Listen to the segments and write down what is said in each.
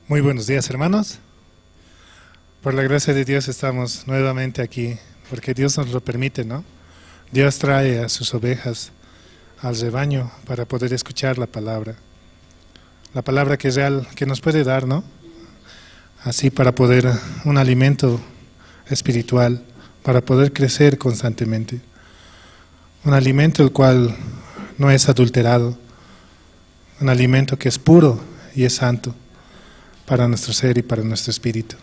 Muy buenos días, hermanos. Por la gracia de Dios estamos nuevamente aquí, porque Dios nos lo permite, ¿no? Dios trae a sus ovejas al rebaño para poder escuchar la palabra que es real, que nos puede dar, ¿no? Así para poder, un alimento espiritual, para poder crecer constantemente. Un alimento el cual no es adulterado, un alimento que es puro y es santo para nuestro ser y para nuestro espíritu.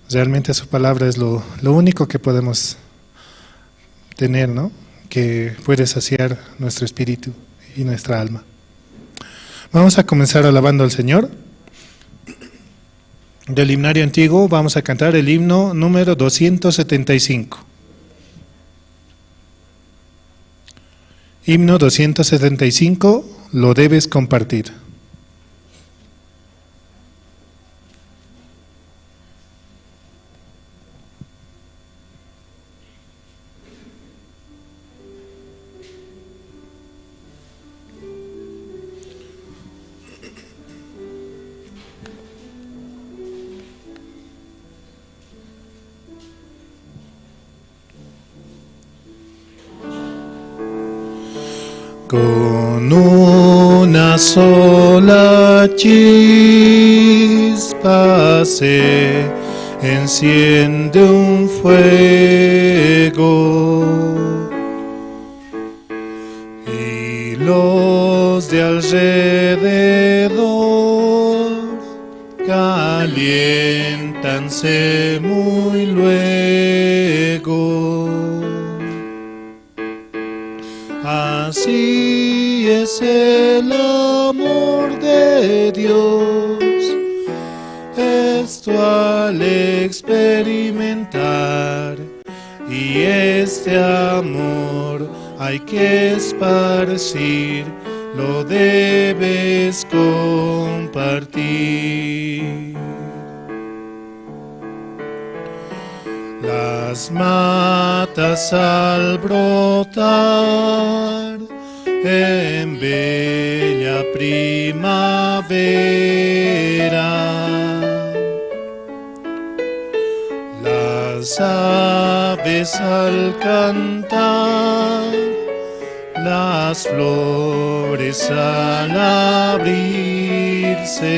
Realmente su palabra es lo único que podemos tener, ¿no? Que puede saciar nuestro espíritu y nuestra alma. Vamos a comenzar alabando al Señor. Del himnario antiguo vamos a cantar el himno número 275. Himno 275, lo debes compartir. Con una sola chispa se enciende un fuego y los de alrededor caliéntanse muy luego. Así es el amor de Dios, esto al experimentar, y este amor hay que esparcir, lo debes compartir. Las matas al brotar en bella primavera, las aves al cantar, las flores al abrirse,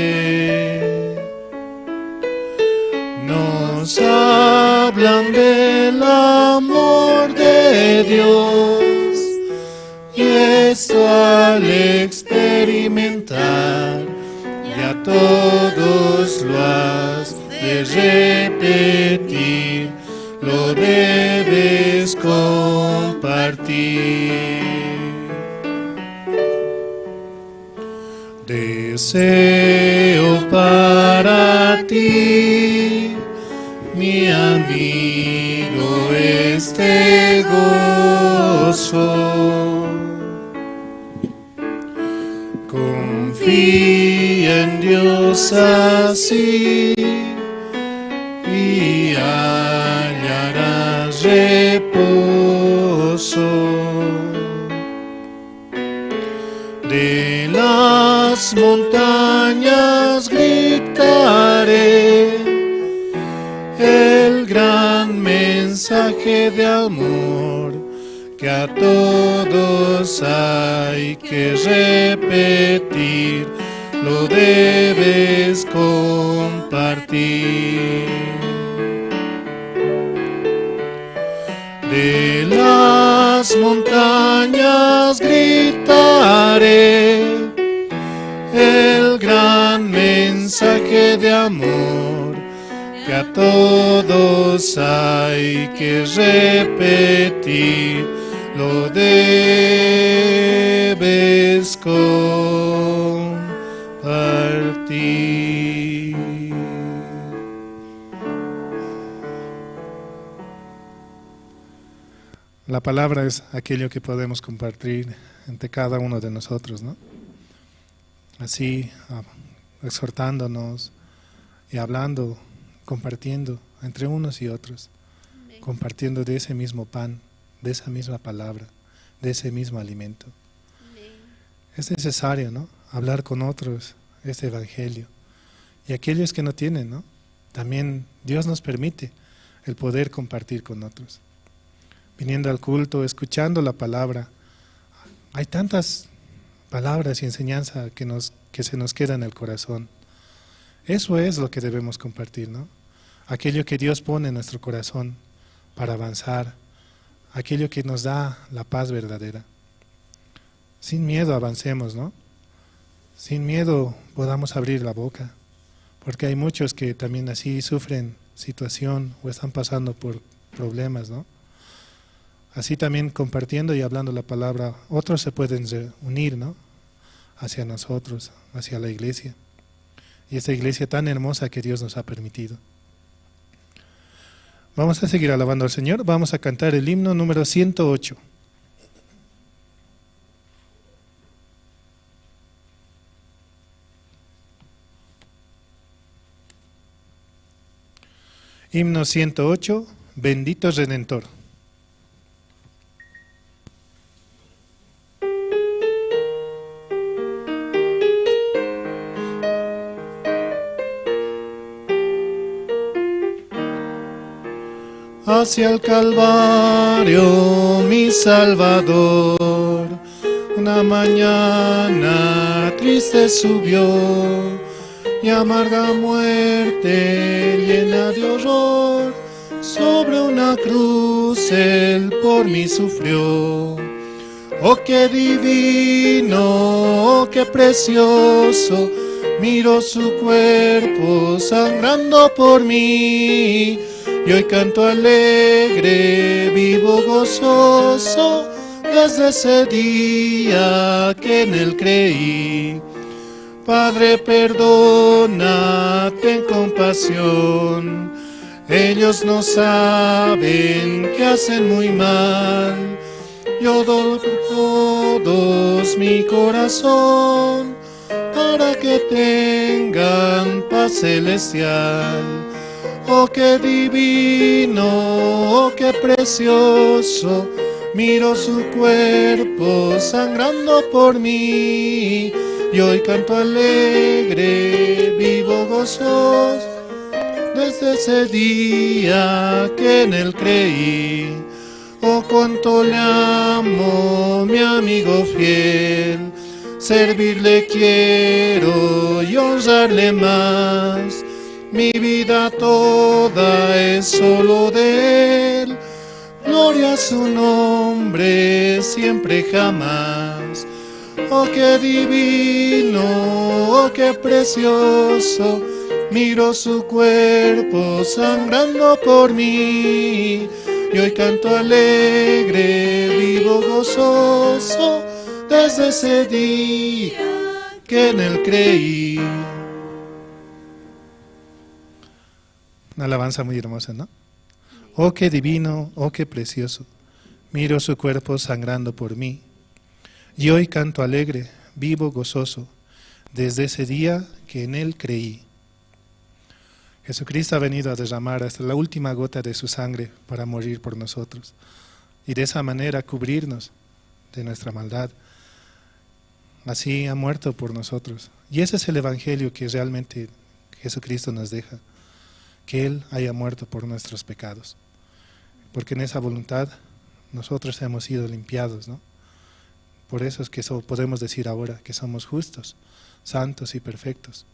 nos hablan del amor de Dios, y esto al experimentar ya todos lo has de repetir, lo debes compartir. Deseo para ti, mi amigo, este gozo, confía en Dios así y hallarás reposo. De las montañas gritaré el gran mensaje de amor que a todos hay que repetir, lo debes compartir. De las montañas gritaré el gran mensaje de amor que a todos hay que repetir, lo debes compartir. La palabra es aquello que podemos compartir entre cada uno de nosotros, ¿no? Así, exhortándonos y hablando, compartiendo entre unos y otros, compartiendo de ese mismo pan, de esa misma palabra, de ese mismo alimento. Es necesario, ¿no?, hablar con otros este evangelio. Y aquellos que no tienen, ¿no?, también Dios nos permite el poder compartir con otros. Viniendo al culto, escuchando la palabra, hay tantas palabras y enseñanza que se nos queda en el corazón. Eso es lo que debemos compartir, ¿no? Aquello que Dios pone en nuestro corazón para avanzar, aquello que nos da la paz verdadera. Sin miedo avancemos, ¿no? Sin miedo podamos abrir la boca, porque hay muchos que también así sufren situación o están pasando por problemas, ¿no? Así también compartiendo y hablando la palabra, otros se pueden unir, ¿no?, hacia nosotros, hacia la iglesia. Y esta iglesia tan hermosa que Dios nos ha permitido. Vamos a seguir alabando al Señor. Vamos a cantar el himno número 108. Himno 108, Bendito Redentor. Hacia el Calvario, mi Salvador, una mañana triste subió, y amarga muerte llena de horror, sobre una cruz Él por mí sufrió. Oh, qué divino, oh, qué precioso, miro su cuerpo sangrando por mí. Y hoy canto alegre, vivo gozoso, desde ese día que en Él creí. Padre, perdona, ten compasión, ellos no saben que hacen muy mal. Yo doy por todos mi corazón, para que tengan paz celestial. Oh, qué divino, oh, qué precioso, miro su cuerpo sangrando por mí. Y hoy canto alegre, vivo gozoso, desde ese día que en Él creí. Oh, cuánto le amo, mi amigo fiel, servirle quiero y honrarle más. Mi vida toda es solo de Él, gloria a su nombre, siempre jamás. Oh, qué divino, oh, qué precioso, miro su cuerpo sangrando por mí. Y hoy canto alegre, vivo gozoso, desde ese día que en Él creí. Una alabanza muy hermosa, ¿no? Oh, qué divino, oh, qué precioso, miro su cuerpo sangrando por mí. Y hoy canto alegre, vivo gozoso, desde ese día que en Él creí. Jesucristo ha venido a derramar hasta la última gota de su sangre para morir por nosotros y de esa manera cubrirnos de nuestra maldad. Así ha muerto por nosotros. Y ese es el evangelio que realmente Jesucristo nos deja, que Él haya muerto por nuestros pecados. Porque en esa voluntad nosotros hemos sido limpiados, ¿no? Por eso es que podemos decir ahora que somos justos, santos y perfectos,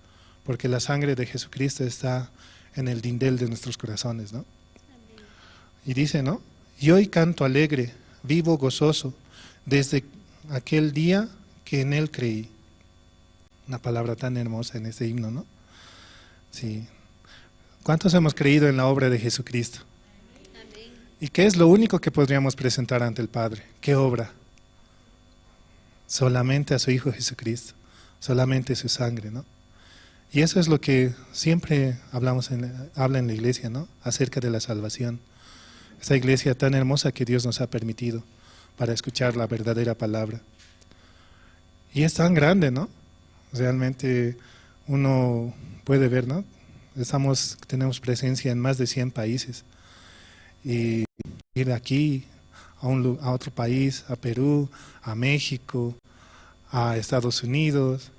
porque la sangre de Jesucristo está en el dindel de nuestros corazones, ¿no? Y dice, ¿no? Y hoy canto alegre, vivo gozoso, desde aquel día que en Él creí. Una palabra tan hermosa en este himno, ¿no? Sí. ¿Cuántos hemos creído en la obra de Jesucristo? Amén. ¿Y qué es lo único que podríamos presentar ante el Padre? ¿Qué obra? Solamente a su Hijo Jesucristo, solamente su sangre, ¿no? Y eso es lo que siempre habla en la iglesia, ¿no? Acerca de la salvación. Esta iglesia tan hermosa que Dios nos ha permitido para escuchar la verdadera palabra. Y es tan grande, ¿no? Realmente uno puede ver, ¿no? Tenemos presencia en más de 100 países. Y ir de aquí a otro país, a Perú, a México, a Estados Unidos,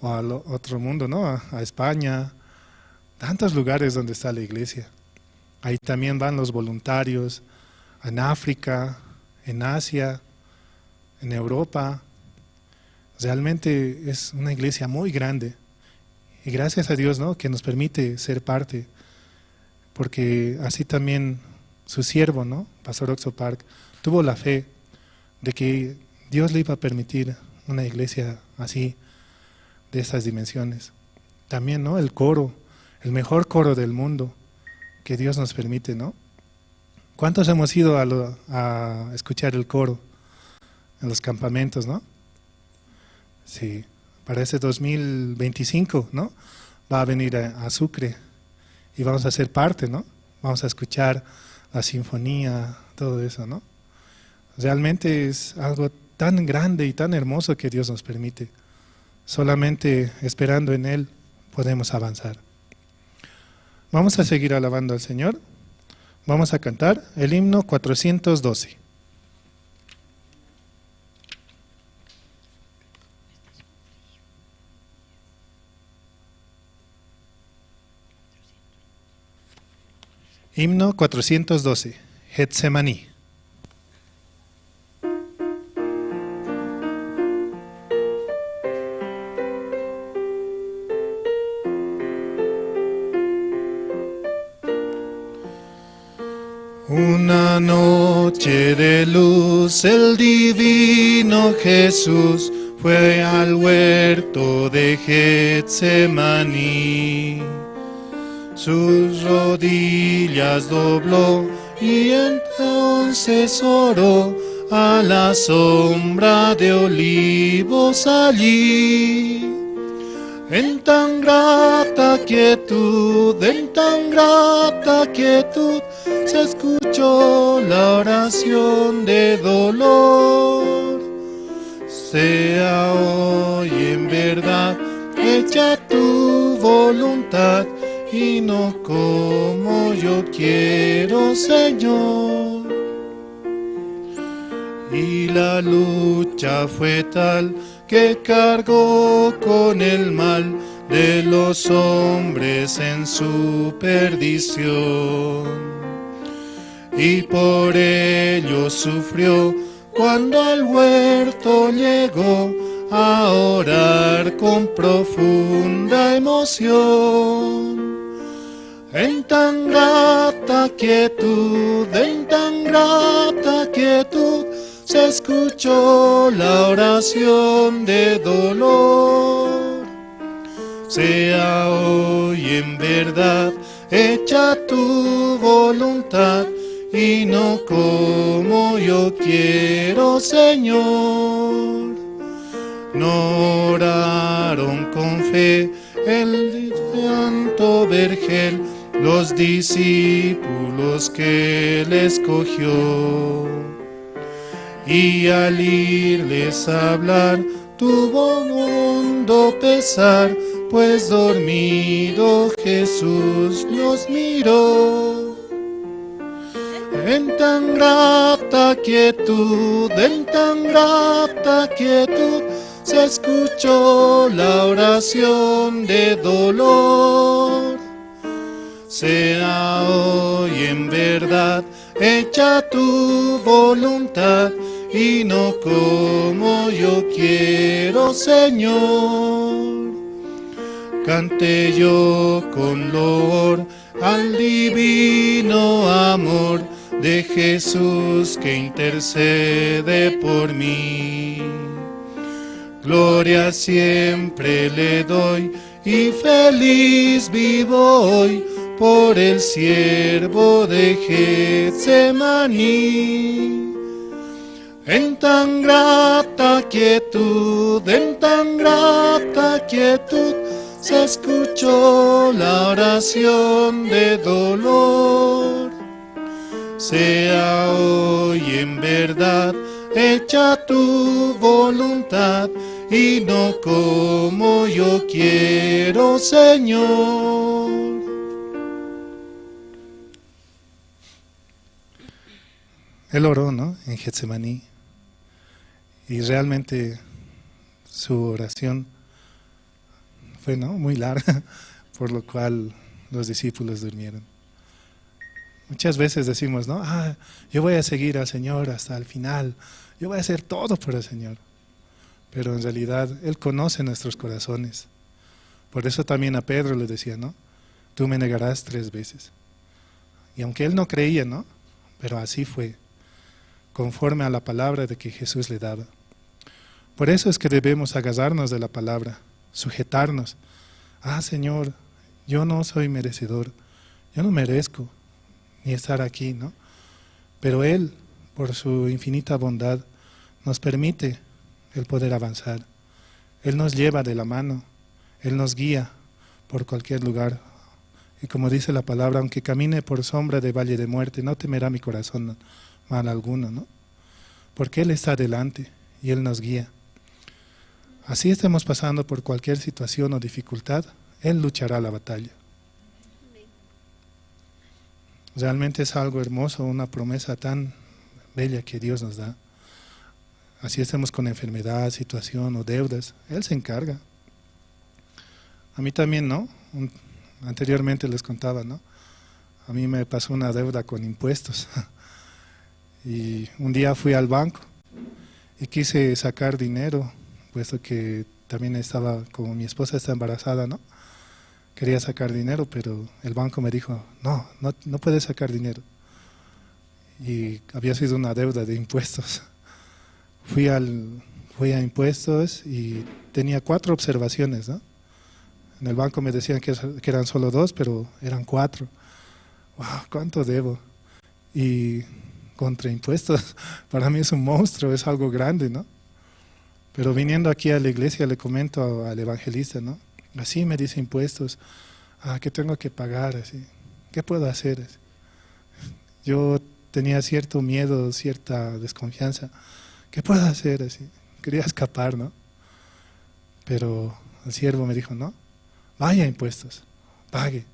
o al otro mundo, ¿no? A España, tantos lugares donde está la iglesia. Ahí también van los voluntarios, en África, en Asia, en Europa. Realmente es una iglesia muy grande. Y gracias a Dios, ¿no? Que nos permite ser parte. Porque así también su siervo, ¿no? Pastor Oxo Park, tuvo la fe de que Dios le iba a permitir una iglesia así, de estas dimensiones. También, ¿no? El coro, el mejor coro del mundo que Dios nos permite, ¿no? ¿Cuántos hemos ido a escuchar el coro en los campamentos, ¿no? Sí, para ese 2025, ¿no? Va a venir a Sucre y vamos a ser parte, ¿no? Vamos a escuchar la sinfonía, todo eso, ¿no? Realmente es algo tan grande y tan hermoso que Dios nos permite. Solamente esperando en Él podemos avanzar. Vamos a seguir alabando al Señor. Vamos a cantar el himno 412. Himno 412, Getsemaní. Una noche de luz el divino Jesús fue al huerto de Getsemaní. Sus rodillas dobló y entonces oró a la sombra de olivos allí. En tan grata quietud, se escuchó la oración de dolor. Sea hoy en verdad hecha tu voluntad y no como yo quiero, Señor. Y la lucha fue tal que cargó con el mal de los hombres en su perdición. Y por ello sufrió cuando al huerto llegó a orar con profunda emoción. En tan grata quietud, se escuchó la oración de dolor. Sea hoy en verdad hecha tu voluntad y no como yo quiero, Señor. No oraron con fe el santo vergel, los discípulos que él escogió. Y al irles a hablar tuvo hondo pesar, pues dormido Jesús nos miró. En tan grata quietud, se escuchó la oración de dolor. Sea hoy en verdad hecha tu voluntad, y no como yo quiero, Señor. Cante yo con loor al divino amor de Jesús que intercede por mí. Gloria siempre le doy y feliz vivo hoy por el siervo de Getsemaní. En tan grata quietud, se escuchó la oración de dolor. Sea hoy en verdad hecha tu voluntad, y no como yo quiero, Señor. Él oró, ¿no?, en Getsemaní, y realmente su oración fue, ¿no?, muy larga, por lo cual los discípulos durmieron. Muchas veces decimos, ¿no?, yo voy a seguir al Señor hasta el final, yo voy a hacer todo por el Señor. Pero en realidad Él conoce nuestros corazones. Por eso también a Pedro le decía, ¿no?, tú me negarás 3 veces. Y aunque él no creía, ¿no?, pero así fue, conforme a la palabra de que Jesús le daba. Por eso es que debemos agarrarnos de la palabra, sujetarnos. Señor, yo no soy merecedor, yo no merezco ni estar aquí, ¿no? Pero Él, por su infinita bondad, nos permite el poder avanzar. Él nos lleva de la mano, Él nos guía por cualquier lugar. Y como dice la palabra, aunque camine por sombra de valle de muerte, no temerá mi corazón mal alguno, ¿no? Porque Él está delante y Él nos guía. Así estemos pasando por cualquier situación o dificultad, Él luchará la batalla. Realmente es algo hermoso, una promesa tan bella que Dios nos da. Así estemos con enfermedad, situación o deudas, Él se encarga. A mí también, ¿no? Anteriormente les contaba, ¿no? A mí me pasó una deuda con impuestos. Y un día fui al banco y quise sacar dinero, puesto que también estaba, como mi esposa está embarazada, ¿no? Quería sacar dinero, pero el banco me dijo, no puedes sacar dinero. Y había sido una deuda de impuestos. Fui a impuestos y tenía 4 observaciones, ¿no? En el banco me decían que eran solo 2, pero eran 4. ¡Wow! ¿Cuánto debo? Y contra impuestos, para mí es un monstruo, es algo grande, ¿no? Pero viniendo aquí a la iglesia le comento al evangelista, ¿no? Así me dice impuestos, ¿qué tengo que pagar? Así, ¿qué puedo hacer? Así. Yo tenía cierto miedo, cierta desconfianza. ¿Qué puedo hacer? Así, quería escapar, ¿no? Pero el siervo me dijo, no, vaya a impuestos, pague.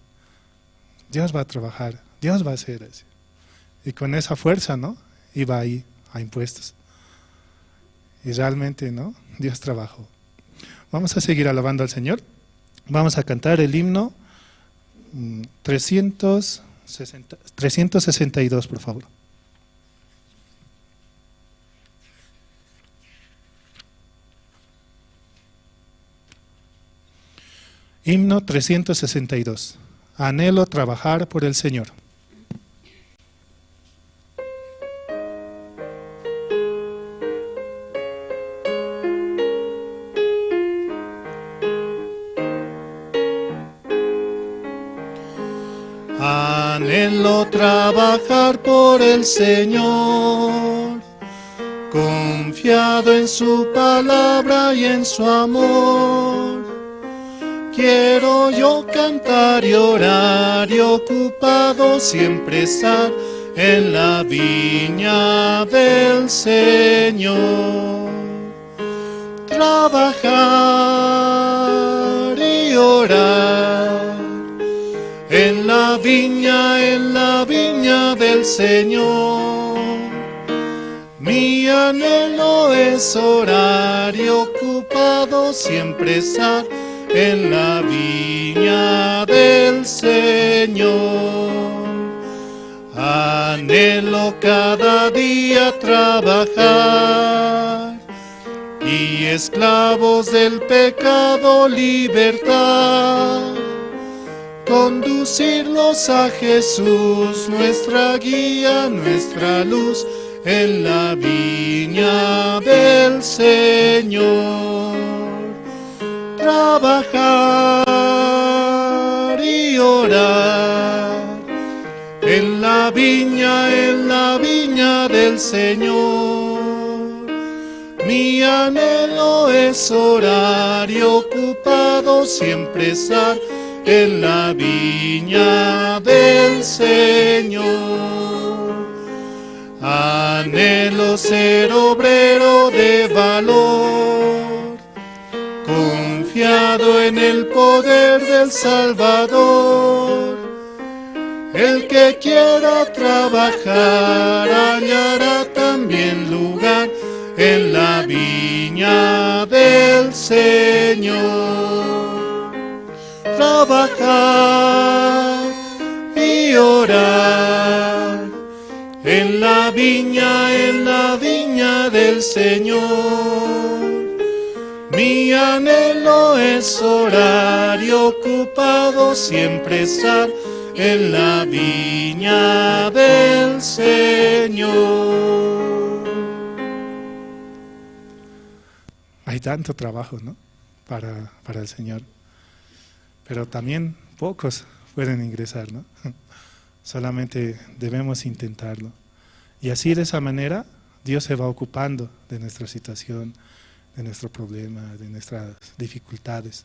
Dios va a trabajar, Dios va a hacer así. Y con esa fuerza, ¿no?, iba ahí a impuestos. Y realmente, ¿no?, Dios trabajó. Vamos a seguir alabando al Señor. Vamos a cantar el himno 362, por favor. Himno 362. Anhelo trabajar por el Señor. Anhelo trabajar por el Señor, confiado en su palabra y en su amor. Quiero yo cantar y orar y ocupado siempre estar en la viña del Señor. trabajar y orar en la viña del Señor. Mi anhelo es orar y ocupado siempre estar en la viña del Señor. Anhelo cada día trabajar y esclavos del pecado libertad, conducirlos a Jesús, nuestra guía, nuestra luz, en la viña del Señor. Trabajar y orar en la viña del Señor. Mi anhelo es orar y ocupado siempre estar en la viña del Señor. Anhelo ser obrero de valor, confiado en el poder del Salvador. El que quiera trabajar hallará también lugar en la viña del Señor. Trabajar y orar en la viña del Señor. Mi anhelo es orar y ocupado siempre estar en la viña del Señor. Hay tanto trabajo, ¿no? Para el Señor. Pero también pocos pueden ingresar, ¿no? Solamente debemos intentarlo. Y así, de esa manera, Dios se va ocupando de nuestra situación, de nuestro problema, de nuestras dificultades.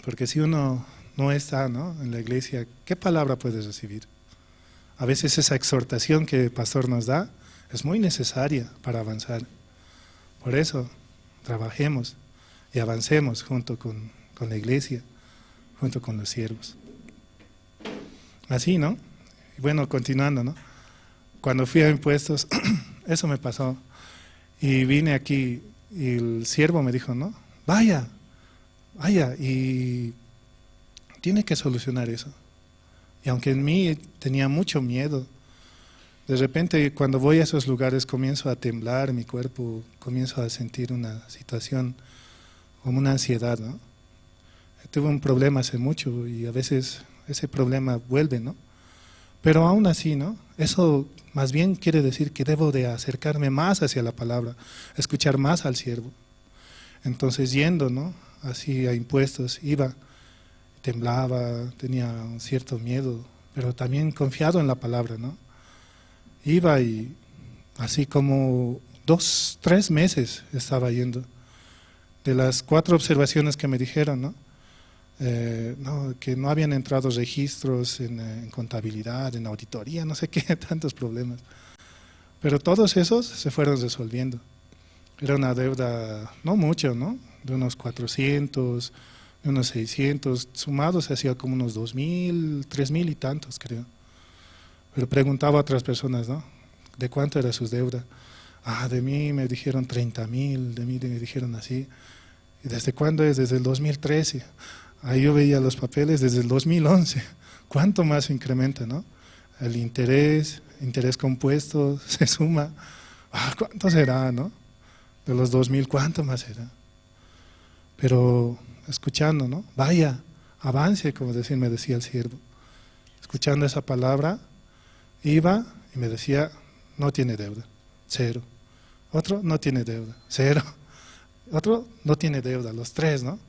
Porque si uno no está, ¿no?, en la iglesia, ¿qué palabra puedes recibir? A veces esa exhortación que el pastor nos da es muy necesaria para avanzar. Por eso, trabajemos y avancemos junto con la iglesia, junto con los siervos. Así, ¿no? Bueno, continuando, ¿no? Cuando fui a impuestos, eso me pasó. Y vine aquí y el siervo me dijo, ¿no? Vaya, y tiene que solucionar eso. Y aunque en mí tenía mucho miedo, de repente cuando voy a esos lugares comienzo a temblar, mi cuerpo comienzo a sentir una situación como una ansiedad, ¿no? Tuve un problema hace mucho y a veces ese problema vuelve, ¿no? Pero aún así, ¿no? Eso más bien quiere decir que debo de acercarme más hacia la palabra, escuchar más al siervo. Entonces yendo, ¿no?, así a impuestos, iba, temblaba, tenía un cierto miedo, pero también confiado en la palabra, ¿no? Iba y así como 2, 3 meses estaba yendo. De las 4 observaciones que me dijeron, ¿no? Que no habían entrado registros en contabilidad, en auditoría, no sé qué, tantos problemas. Pero todos esos se fueron resolviendo. Era una deuda, no mucho, ¿no?, de unos 400, de unos 600, sumados hacía como unos 2,000, 3,000 y tantos, creo. Pero preguntaba a otras personas, ¿no?, ¿de cuánto era su deuda? De mí me dijeron 30,000, de mí me dijeron así. ¿Y desde cuándo es? Desde el 2013. Ahí yo veía los papeles desde el 2011. ¿Cuánto más incrementa, no? El interés compuesto se suma. ¿Cuánto será, no? De los 2,000, ¿cuánto más será? Pero escuchando, ¿no? Vaya, avance, como me decía el siervo. Escuchando esa palabra, iba y me decía, no tiene deuda, 0. Otro, no tiene deuda, 0. Otro, no tiene deuda, los 3, ¿no?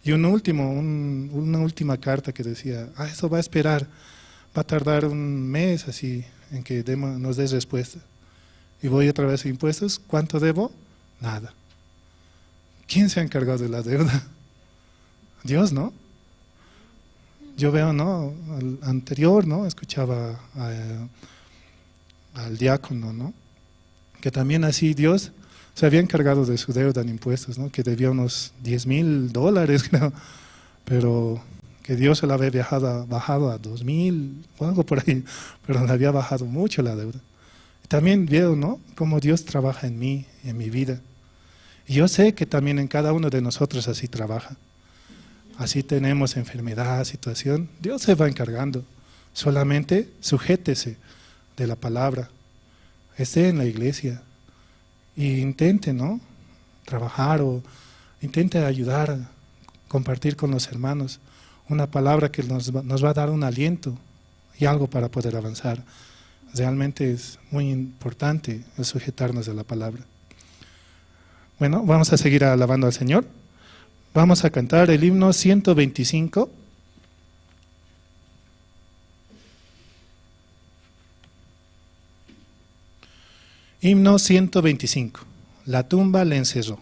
Y una última carta que decía, eso va a esperar, va a tardar un mes así en que nos des respuesta. Y voy otra vez a impuestos, ¿cuánto debo? Nada. ¿Quién se ha encargado de la deuda? Dios, ¿no? Yo veo, ¿no?, al anterior, ¿no?, escuchaba al diácono, ¿no?, que también así Dios se había encargado de su deuda en impuestos, ¿no? Que debía unos $10,000, creo, pero que Dios se la había bajado a 2,000 o algo por ahí, pero le había bajado mucho la deuda. También veo, ¿no?, cómo Dios trabaja en mí, en mi vida. Y yo sé que también en cada uno de nosotros así trabaja. Así tenemos enfermedad, situación, Dios se va encargando. Solamente sujétese de la palabra, esté en la iglesia e intente, ¿no?, trabajar o intente ayudar, compartir con los hermanos una palabra que nos va a dar un aliento y algo para poder avanzar. Realmente es muy importante el sujetarnos de la palabra. Bueno, vamos a seguir alabando al Señor. Vamos a cantar el himno 125. Himno 125. La tumba le encerró.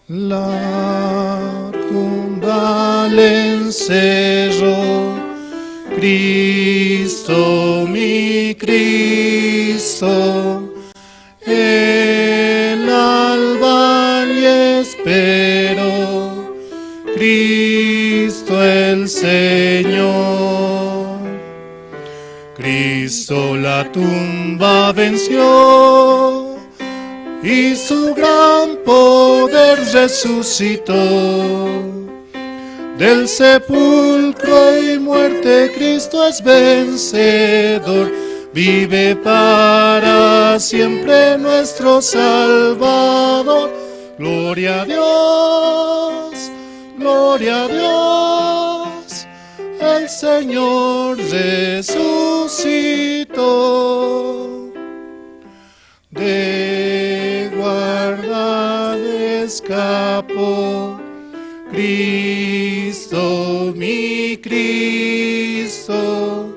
La tumba le encerró, Cristo, mi Cristo, el alba le esperó, Cristo el Señor. Cristo la tumba venció, y su gran poder resucitó. Del sepulcro y muerte Cristo es vencedor, vive para siempre nuestro Salvador. Gloria a Dios, gloria a Dios, el Señor resucitó. De guarda escapó, Cristo, mi Cristo,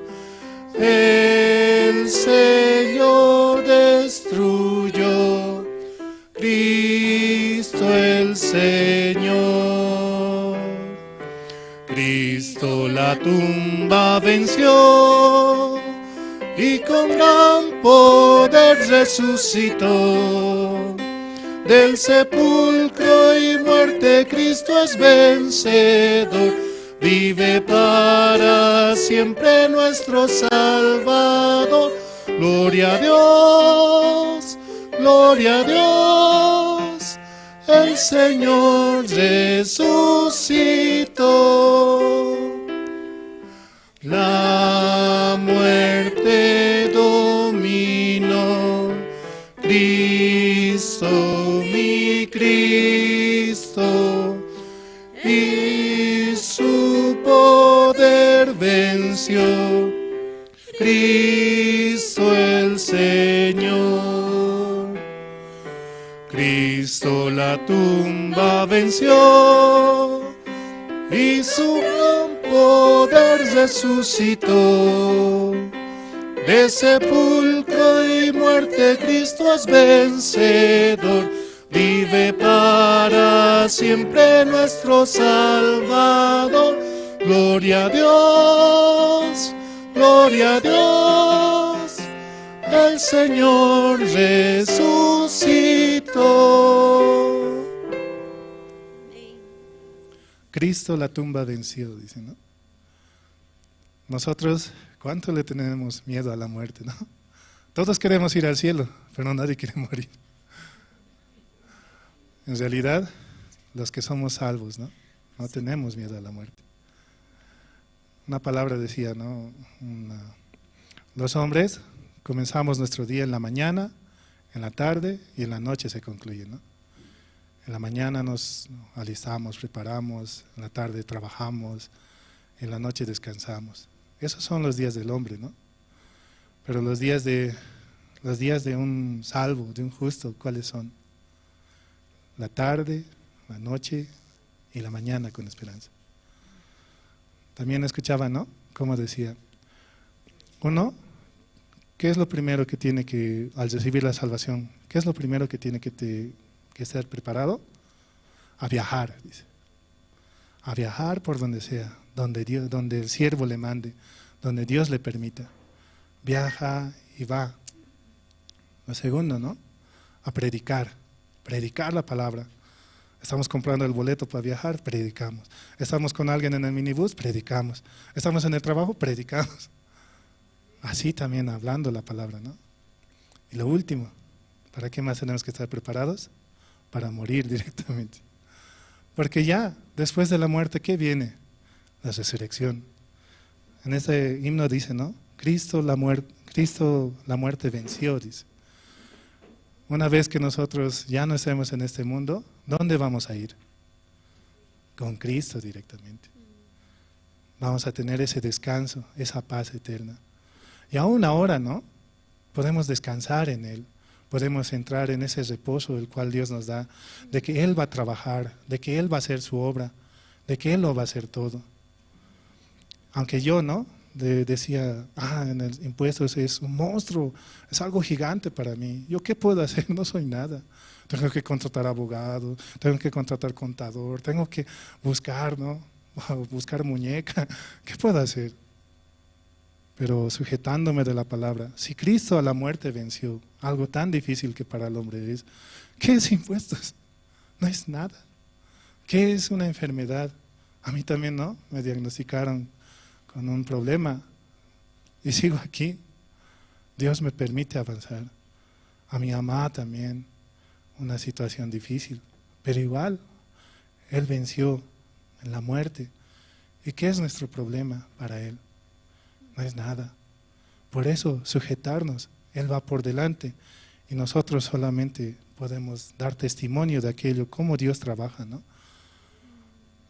el Señor destruyó, Cristo el Señor. Cristo la tumba venció, y con gran poder resucitó. Del sepulcro y muerte Cristo es vencedor, vive para siempre nuestro Salvador. Gloria a Dios, gloria a Dios, el Señor resucitó. La muerte dominó, Cristo, mi Cristo, y su poder venció, Cristo el Señor. Cristo la tumba venció, y su gran poder resucitó. De sepulcro y muerte Cristo es vencedor, vive para siempre nuestro Salvador. Gloria a Dios, gloria a Dios, el Señor resucitó. Cristo la tumba venció, dice, ¿no? Nosotros, ¿cuánto le tenemos miedo a la muerte, no? Todos queremos ir al cielo, pero nadie quiere morir. En realidad, los que somos salvos, ¿no? No tenemos miedo a la muerte. Una palabra decía, ¿no? Los hombres comenzamos nuestro día en la mañana, en la tarde y en la noche se concluye, ¿no? En la mañana nos alistamos, preparamos, en la tarde trabajamos, en la noche descansamos. Esos son los días del hombre, ¿no? Pero los días de un salvo, de un justo, ¿cuáles son? La tarde, la noche y la mañana con esperanza. También escuchaba, ¿no? Como decía, uno ¿qué es lo primero que tiene que, al recibir la salvación, qué es lo primero que tiene que estar preparado? A viajar, dice. A viajar por donde sea, donde el siervo le mande, donde Dios le permita. Viaja y va. Lo segundo, ¿no? A predicar la palabra. Estamos comprando el boleto para viajar, predicamos. Estamos con alguien en el minibús, predicamos. Estamos en el trabajo, predicamos. Así también hablando la palabra, ¿no? Y lo último, ¿para qué más tenemos que estar preparados? Para morir directamente. Porque ya, después de la muerte, ¿qué viene? La resurrección. En este himno dice, ¿no? Cristo la muerte venció, dice. Una vez que nosotros ya no estemos en este mundo, ¿dónde vamos a ir? Con Cristo directamente. Vamos a tener ese descanso, esa paz eterna. Y aún ahora, ¿no? Podemos descansar en Él. Podemos entrar en ese reposo el cual Dios nos da, de que Él va a trabajar, de que Él va a hacer su obra, de que Él lo va a hacer todo. Aunque yo, ¿no? Decía, en el impuestos es un monstruo, es algo gigante para mí. ¿Yo qué puedo hacer? No soy nada. Tengo que contratar abogado, tengo que contratar contador, tengo que buscar, ¿no? Buscar muñeca. ¿Qué puedo hacer? Pero sujetándome de la palabra, si Cristo a la muerte venció, algo tan difícil que para el hombre es, ¿qué es impuestos? No es nada. ¿Qué es una enfermedad? A mí también, ¿no? Me diagnosticaron con un problema y sigo aquí. Dios me permite avanzar. A mi mamá también, una situación difícil, pero igual, Él venció en la muerte. ¿Y qué es nuestro problema para Él? No es nada. Por eso, sujetarnos, Él va por delante y nosotros solamente podemos dar testimonio de aquello, cómo Dios trabaja, ¿no?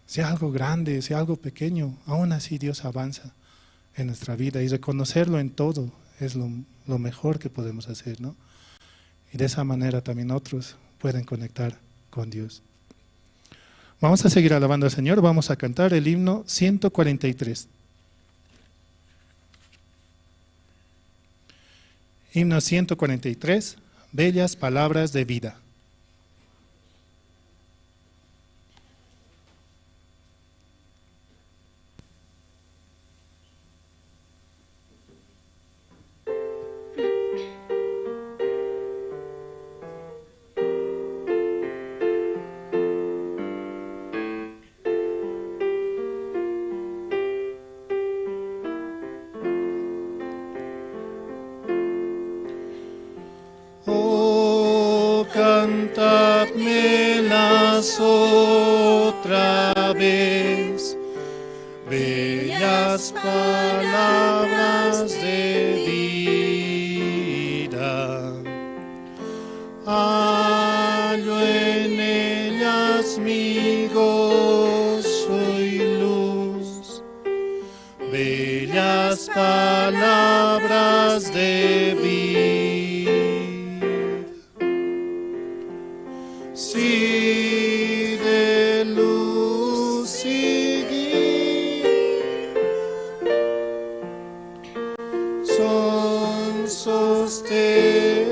Sea algo grande, sea algo pequeño, aún así Dios avanza en nuestra vida y reconocerlo en todo es lo mejor que podemos hacer, ¿no? Y de esa manera también otros pueden conectar con Dios. Vamos a seguir alabando al Señor, vamos a cantar el himno 143. Himno 143, bellas palabras de vida. Cantadmelas otra vez, bellas palabras de vida. Hallo en ellas mi gozo y luz, bellas palabras de vida. Si de luz y guía son sostén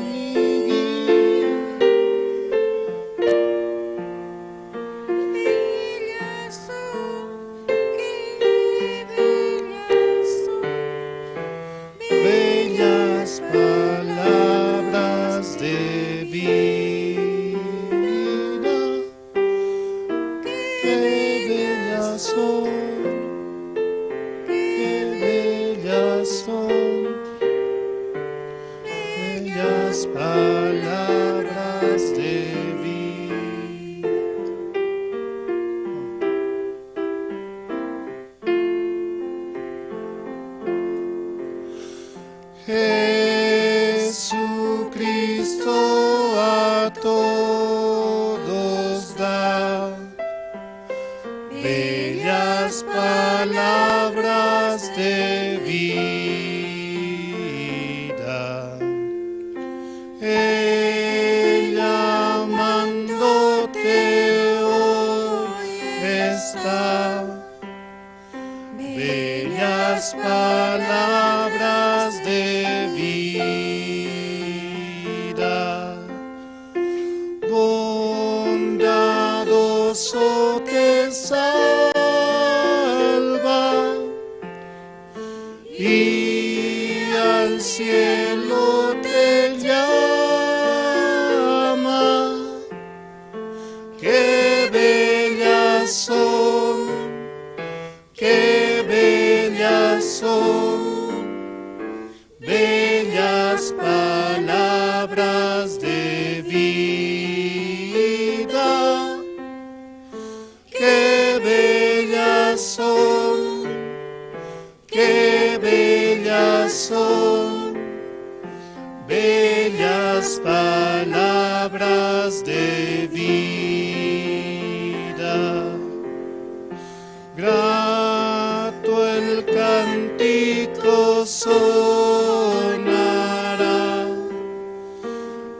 y guía, bellas son, qué bellas son, bellas palabras de vida. Bellas palabras de vida. Jesucristo a todos da bellas palabras de vida. Él amándote hoy está, bellas palabras de vida. bellas palabras de vida. Grato el cántico sonará,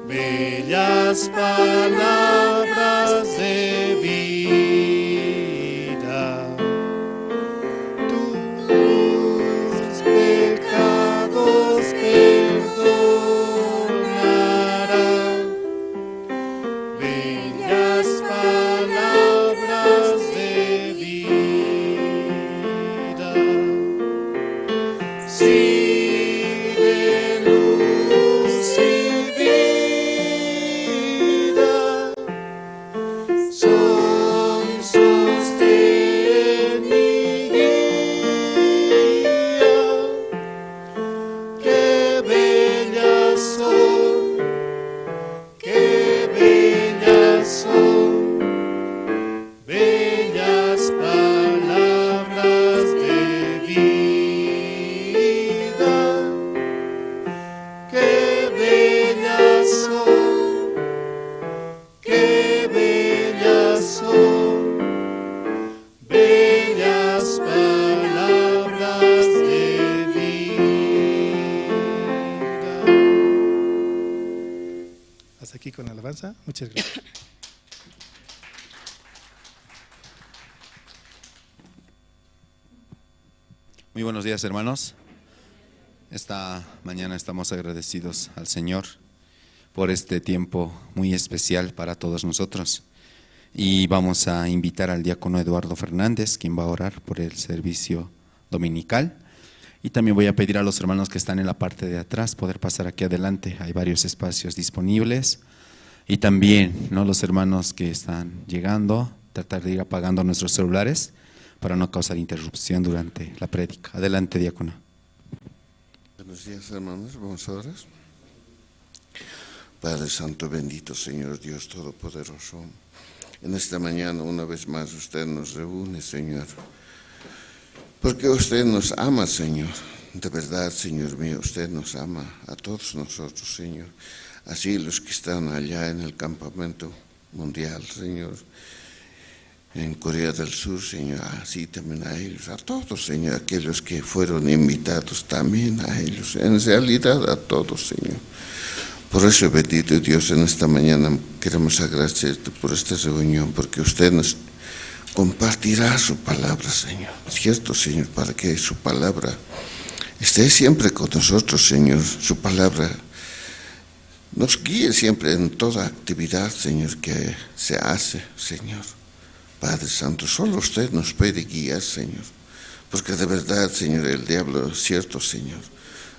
bellas palabras de vida. Tus pecados perdonará, bellas palabras de vida. Sí, de luz y vida son sostén y guía. Qué bellas son, qué bellas son, bellas palabras de vida. Qué bellas son, qué bellas son, bellas palabras de vida. Hasta aquí con la alabanza. Muchas gracias. Muy buenos días, hermanos. Esta mañana estamos agradecidos al Señor por este tiempo muy especial para todos nosotros. Y vamos a invitar al diácono Eduardo Fernández, quien va a orar por el servicio dominical. Y también voy a pedir a los hermanos que están en la parte de atrás poder pasar aquí adelante. Hay varios espacios disponibles. Y también, ¿no?, los hermanos que están llegando, tratar de ir apagando nuestros celulares para no causar interrupción durante la prédica. Adelante, diácono. Buenos días, hermanos, vamos a orar. Padre Santo, bendito Señor Dios Todopoderoso, en esta mañana una vez más usted nos reúne, Señor, porque usted nos ama, Señor. De verdad, Señor mío, usted nos ama a todos nosotros, Señor. Así los que están allá en el campamento mundial, Señor, en Corea del Sur, Señor, así también a ellos, a todos, Señor, aquellos que fueron invitados también a ellos, en realidad a todos, Señor. Por eso, bendito Dios, en esta mañana queremos agradecerte por esta reunión, porque usted nos compartirá su palabra, Señor, ¿cierto, Señor? Para que su palabra esté siempre con nosotros, Señor, su palabra nos guíe siempre en toda actividad, Señor, que se hace, Señor. Padre Santo, solo usted nos puede guiar, Señor, porque de verdad, Señor, el diablo, cierto, Señor,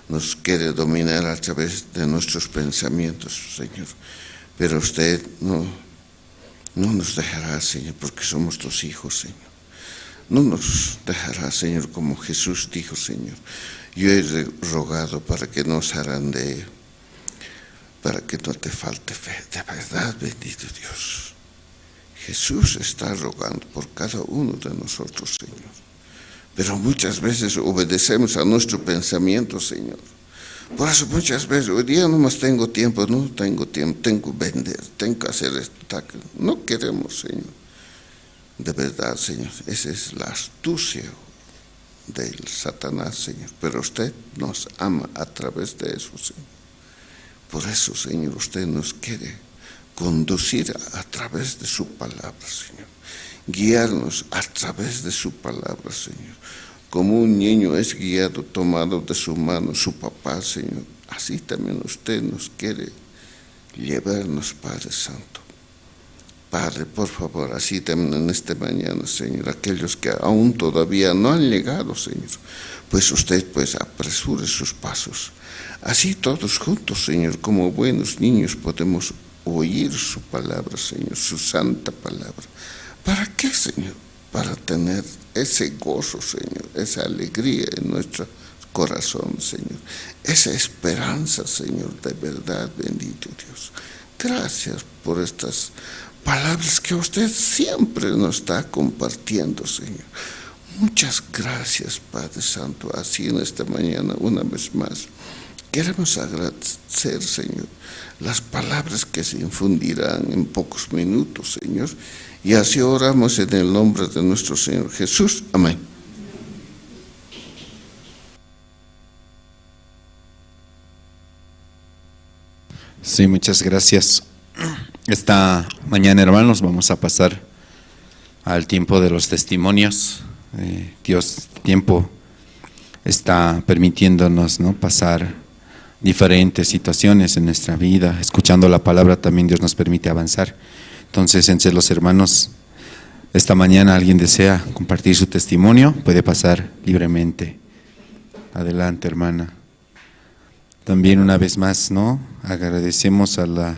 nos quiere dominar a través de nuestros pensamientos, Señor, pero usted no nos dejará, Señor, porque somos tus hijos, Señor. No nos dejará, Señor, como Jesús dijo, Señor, yo he rogado para que no se zarandee, para que no te falte fe. De verdad, bendito Dios, Jesús está rogando por cada uno de nosotros, Señor. Pero muchas veces obedecemos a nuestro pensamiento, Señor. Por eso muchas veces, hoy día no más tengo tiempo, tengo que vender, tengo que hacer esto. No queremos, Señor. De verdad, Señor, esa es la astucia del Satanás, Señor. Pero usted nos ama a través de eso, Señor. Por eso, Señor, usted nos quiere conducir a través de su palabra, Señor. Guiarnos a través de su palabra, Señor. Como un niño es guiado, tomado de su mano, su papá, Señor. Así también usted nos quiere llevarnos, Padre Santo. Padre, por favor, así también en esta mañana, Señor, aquellos que aún todavía no han llegado, Señor, pues usted pues apresure sus pasos. Así todos juntos, Señor, como buenos niños podemos oír su palabra, Señor, su santa palabra. ¿Para qué, Señor? Para tener ese gozo, Señor, esa alegría en nuestro corazón, Señor, esa esperanza, Señor, de verdad, bendito Dios. Gracias por estas palabras que usted siempre nos está compartiendo, Señor. Muchas gracias, Padre Santo. Así en esta mañana, una vez más, Queremos agradecer, Señor, las palabras que se infundirán en pocos minutos, Señor. Y así oramos en el nombre de nuestro Señor Jesús. Amén. Sí, muchas gracias. Esta mañana, hermanos, vamos a pasar al tiempo de los testimonios. Dios, tiempo está permitiéndonos, ¿no?, pasar diferentes situaciones en nuestra vida. Escuchando la palabra también Dios nos permite avanzar. Entonces, entre los hermanos, esta mañana alguien desea compartir su testimonio, puede pasar libremente. Adelante, hermana. También una vez más, ¿no?, agradecemos a la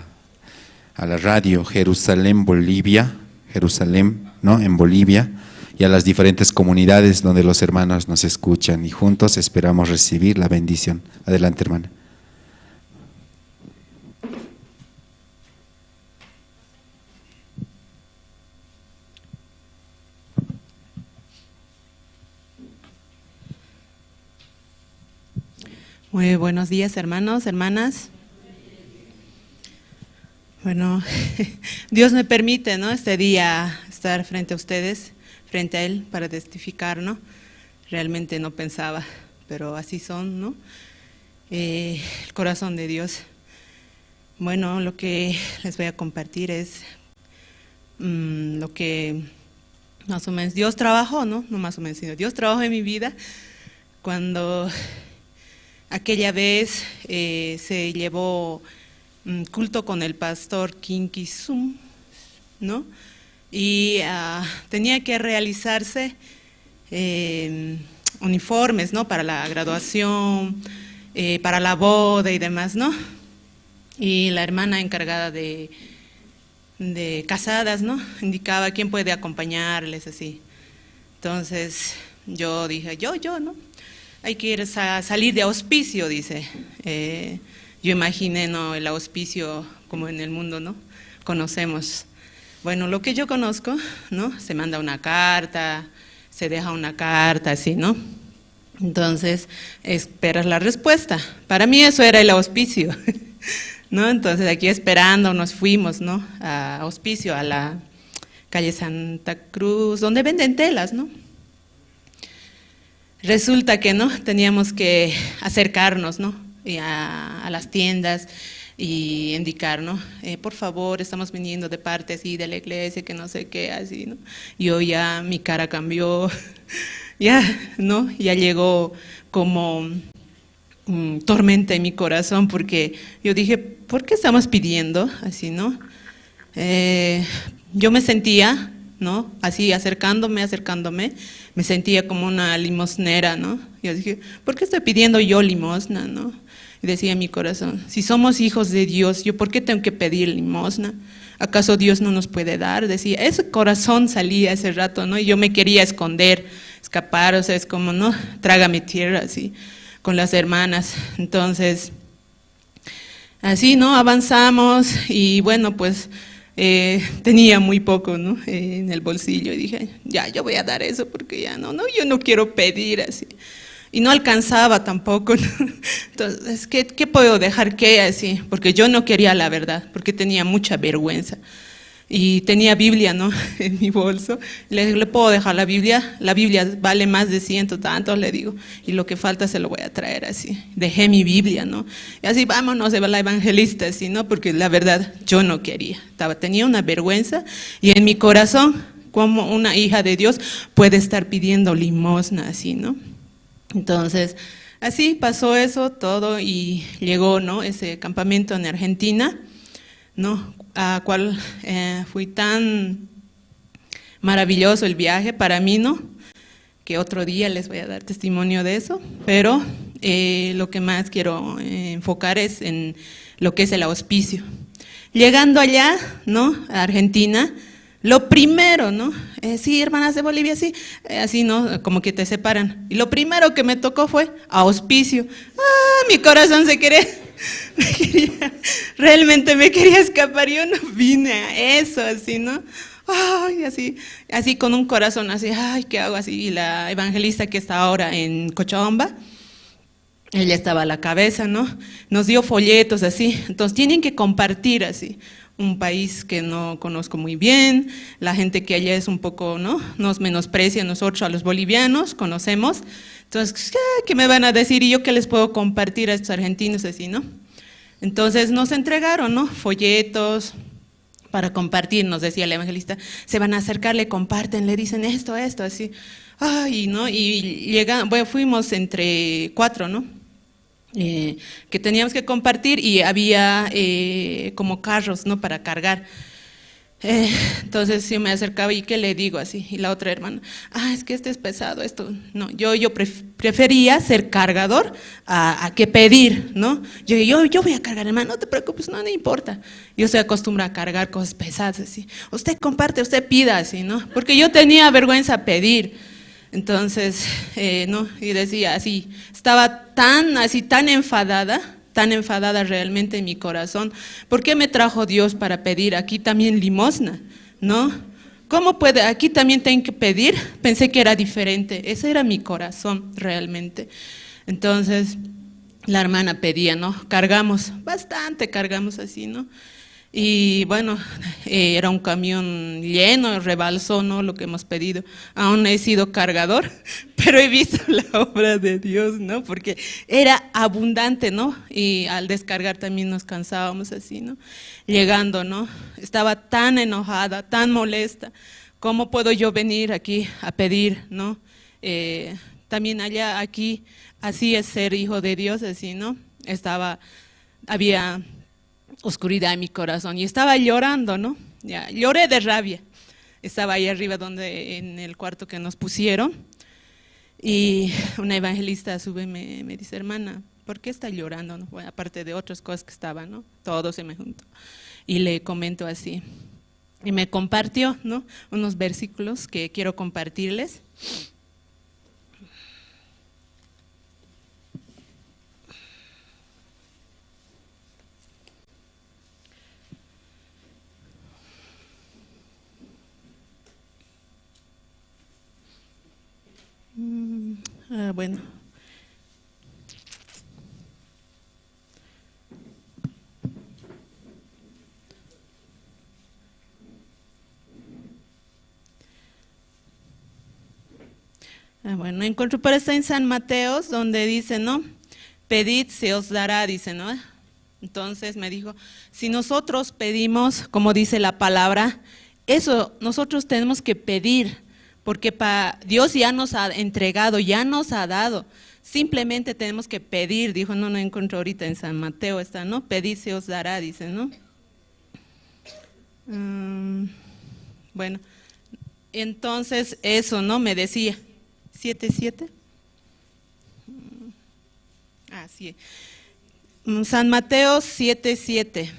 radio Jerusalén, Bolivia, Jerusalén, ¿no?, en Bolivia, y a las diferentes comunidades donde los hermanos nos escuchan, y juntos esperamos recibir la bendición. Adelante, hermana. Muy buenos días, hermanos, hermanas. Bueno, Dios me permite, ¿no?, este día estar frente a ustedes, frente a Él, para testificar, ¿no? Realmente no pensaba, pero así son, ¿no? El corazón de Dios. Bueno, lo que les voy a compartir es lo que más o menos Dios trabajó, ¿no? No más o menos, sino Dios trabajó en mi vida cuando aquella vez se llevó culto con el pastor Kinkisum, ¿no? Y tenía que realizarse uniformes, ¿no?, para la graduación, para la boda y demás, ¿no? Y la hermana encargada de casadas, ¿no?, indicaba quién puede acompañarles, así. Entonces yo dije, yo, ¿no? Hay que ir a salir de auspicio, dice. Yo imaginé, ¿no?, el auspicio como en el mundo, ¿no?, conocemos. Bueno, lo que yo conozco, ¿no?, se manda una carta, se deja una carta, así, ¿no? Entonces, esperas la respuesta. Para mí eso era el auspicio, ¿no? Entonces, aquí esperando nos fuimos, ¿no?, a auspicio, a la calle Santa Cruz, donde venden telas, ¿no? Resulta que, ¿no?, teníamos que acercarnos, ¿no?, a las tiendas y indicar, ¿no?, por favor, estamos viniendo de parte así de la iglesia, que no sé qué, así, ¿no? Yo ya, mi cara cambió, ya, ¿no? Ya llegó como tormenta en mi corazón, porque yo dije, ¿por qué estamos pidiendo así, no? Yo me sentía, ¿no?, así acercándome, me sentía como una limosnera, ¿no? Yo dije, ¿por qué estoy pidiendo yo limosna, no? Y decía en mi corazón, si somos hijos de Dios, ¿yo por qué tengo que pedir limosna? ¿Acaso Dios no nos puede dar? Decía, ese corazón salía ese rato, ¿no? Y yo me quería esconder, escapar, o sea, es como, ¿no?, trágame tierra, así, con las hermanas. Entonces, así, ¿no?, avanzamos y bueno, pues tenía muy poco, ¿no?, en el bolsillo, y dije, ya, yo voy a dar eso porque ya no, yo no quiero pedir así. Y no alcanzaba tampoco, ¿no? Entonces, ¿qué puedo dejar que así? Porque yo no quería la verdad, porque tenía mucha vergüenza. Y tenía Biblia, ¿no?, en mi bolso. ¿Le puedo dejar la Biblia? La Biblia vale más de 100 tantos, le digo, y lo que falta se lo voy a traer así. Dejé mi Biblia, ¿no? Y así, vámonos, se va la evangelista, así, ¿no? Porque la verdad, yo no quería. Tenía una vergüenza, y en mi corazón, como una hija de Dios puede estar pidiendo limosna, así, ¿no? Entonces, así pasó eso todo y llegó, ¿no?, ese campamento en Argentina, ¿no?, a cual fui tan maravilloso el viaje para mí, ¿no?, que otro día les voy a dar testimonio de eso, pero lo que más quiero enfocar es en lo que es el auspicio. Llegando allá, ¿no?, a Argentina, lo primero, ¿no? Sí, hermanas de Bolivia, sí, así, ¿no?, como que te separan. Y lo primero que me tocó fue auspicio. Mi corazón se quería, realmente me quería escapar. Yo no vine a eso, así, ¿no? Ay, así con un corazón así, ay, ¿qué hago así? Y la evangelista que está ahora en Cochabamba, ella estaba a la cabeza, ¿no? Nos dio folletos así, entonces tienen que compartir así. Un país que no conozco muy bien, la gente que allá es un poco, ¿no? Nos menosprecia a nosotros, a los bolivianos, conocemos. Entonces, ¿qué me van a decir? ¿Y yo qué les puedo compartir a estos argentinos así, no? Entonces nos entregaron, ¿no? Folletos para compartir, nos decía el evangelista. Se van a acercar, le comparten, le dicen esto, así. Ay, ¿no? Y bueno, fuimos entre 4, ¿no? Que teníamos que compartir y había como carros, ¿no? Para cargar. Entonces yo me acercaba y ¿qué le digo así? Y la otra hermana, es que este es pesado, esto. No, yo prefería ser cargador a que pedir, ¿no? Yo voy a cargar, hermano, no te preocupes, no importa. Yo estoy acostumbrada a cargar cosas pesadas así. Usted comparte, usted pida así, ¿no? Porque yo tenía vergüenza pedir. Entonces, no, y decía así, estaba tan enfadada realmente en mi corazón. ¿Por qué me trajo Dios para pedir aquí también limosna? ¿No? ¿Cómo puede? Aquí también tengo que pedir. Pensé que era diferente. Ese era mi corazón realmente. Entonces, la hermana pedía, ¿no? Cargamos, bastante cargamos así, ¿no? Y bueno, era un camión lleno, rebalsó, ¿no? Lo que hemos pedido. Aún he sido cargador, pero he visto la obra de Dios, ¿no? Porque era abundante, ¿no? Y al descargar también nos cansábamos así, ¿no? Llegando, ¿no? Estaba tan enojada, tan molesta. ¿Cómo puedo yo venir aquí a pedir, ¿no? También allá, aquí, así es ser hijo de Dios, así, ¿no? Había oscuridad en mi corazón y estaba llorando, ¿no? Ya, lloré de rabia. Estaba ahí arriba en el cuarto que nos pusieron y una evangelista sube y me dice, hermana, ¿por qué está llorando? ¿No? Bueno, aparte de otras cosas que estaban, ¿no? Todo se me juntó. Y le comento así. Y me compartió, ¿no? Unos versículos que quiero compartirles. Bueno. Bueno, encuentro para estar en San Mateos, donde dice, ¿no? Pedid, se os dará, dice, ¿no? Entonces me dijo, si nosotros pedimos, como dice la palabra, eso nosotros tenemos que pedir, porque Dios ya nos ha entregado, ya nos ha dado. Simplemente tenemos que pedir, dijo, no encuentro ahorita en San Mateo, está, ¿no? Pedid, se os dará, dice, ¿no? Bueno, entonces eso, ¿no? Me decía, 7:7. Sí. San Mateo 7:7.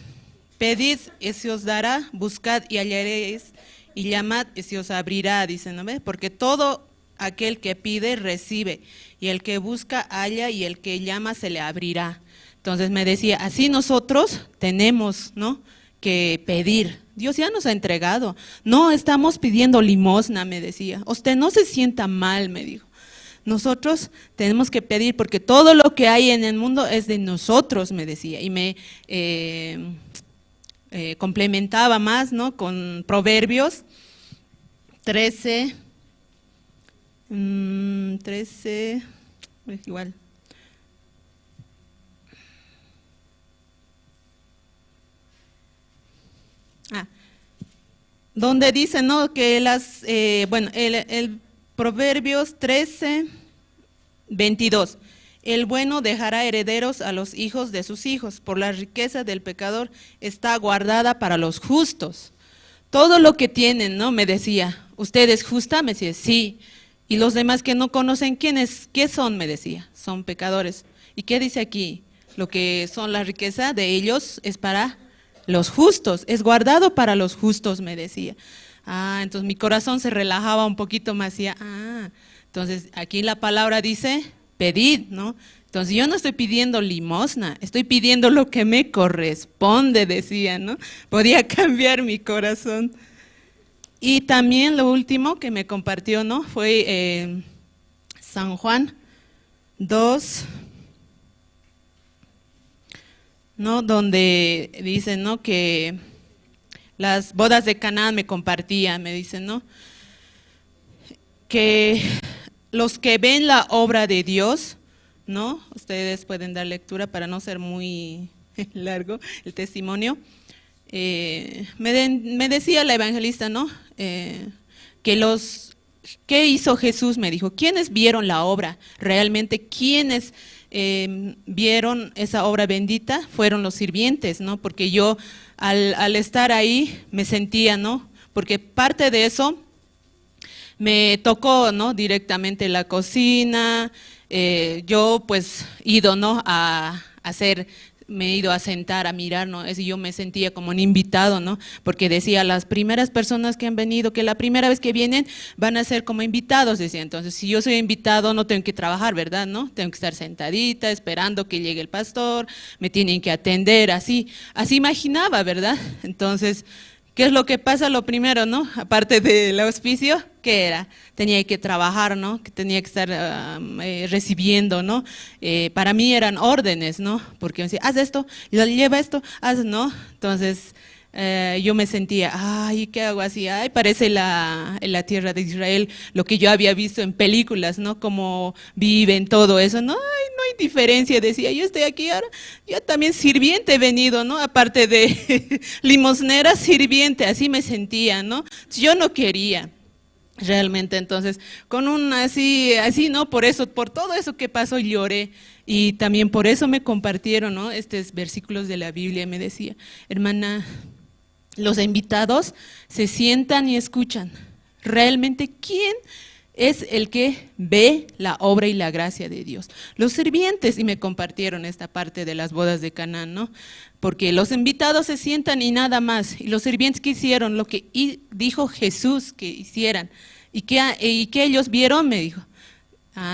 Pedid y se os dará, buscad y hallaréis, y llamad y se os abrirá, dice, ¿no ve? Porque todo aquel que pide recibe, y el que busca halla, y el que llama se le abrirá. Entonces me decía, así nosotros tenemos, ¿no?, que pedir. Dios ya nos ha entregado. No estamos pidiendo limosna, me decía. Usted no se sienta mal, me dijo. Nosotros tenemos que pedir porque todo lo que hay en el mundo es de nosotros, me decía. Y me complementaba más, ¿no?, con Proverbios 13, igual. Donde dice, ¿no?, que el Proverbios 13:22, el bueno dejará herederos a los hijos de sus hijos, por la riqueza del pecador está guardada para los justos. Todo lo que tienen, ¿no?, me decía, ¿usted es justa? Me decía, sí. Y los demás que no conocen, ¿qué son? Me decía, son pecadores. ¿Y qué dice aquí? Lo que son la riqueza de ellos es para los justos, es guardado para los justos, me decía. Entonces mi corazón se relajaba un poquito más, decía, entonces aquí la palabra dice, pedid, ¿no? Entonces yo no estoy pidiendo limosna, estoy pidiendo lo que me corresponde, decía, ¿no? Podía cambiar mi corazón. Y también lo último que me compartió, ¿no?, fue San Juan 2, ¿no? Donde dicen, ¿no? Que las bodas de Canaán me compartían, me dicen, ¿no? Que los que ven la obra de Dios, ¿no? Ustedes pueden dar lectura para no ser muy largo el testimonio. Me decía la evangelista, ¿no? ¿Qué hizo Jesús? Me dijo, ¿quiénes vieron la obra? Realmente, ¿quiénes vieron esa obra bendita? Fueron los sirvientes, ¿no? Porque yo al estar ahí me sentía, ¿no? Porque parte de eso me tocó, ¿no? Directamente la cocina. Yo pues ido, ¿no? Me he ido a sentar, a mirar, ¿no? Y yo me sentía como un invitado, ¿no? Porque decía, las primeras personas que han venido, que la primera vez que vienen van a ser como invitados, decía. Entonces, si yo soy invitado, no tengo que trabajar, ¿verdad? ¿No? Tengo que estar sentadita, esperando que llegue el pastor, me tienen que atender, así imaginaba, ¿verdad? Entonces, ¿qué es lo que pasa? Lo primero, ¿no? Aparte del auspicio, ¿qué era? Tenía que trabajar, ¿no? Que tenía que estar recibiendo, ¿no? Para mí eran órdenes, ¿no? Porque me decía, haz esto, lleva esto, haz, ¿no? Entonces, yo me sentía, ay, ¿qué hago así? Ay, parece en la tierra de Israel, lo que yo había visto en películas, ¿no? Cómo viven, todo eso, ¿no? Ay, no hay diferencia, decía, yo estoy aquí ahora, yo también sirviente he venido, ¿no? Aparte de limosnera, sirviente, así me sentía, ¿no? Yo no quería. Realmente, entonces, con un así, ¿no? Por todo eso que pasó, lloré. Y también por eso me compartieron, ¿no? Estos versículos de la Biblia. Me decía, hermana, los invitados se sientan y escuchan. Realmente, ¿quién es el que ve la obra y la gracia de Dios? Los sirvientes, y me compartieron esta parte de las bodas de Canaán, ¿no? Porque los invitados se sientan y nada más, y los sirvientes que hicieron lo que dijo Jesús que hicieran, y que ellos vieron, me dijo,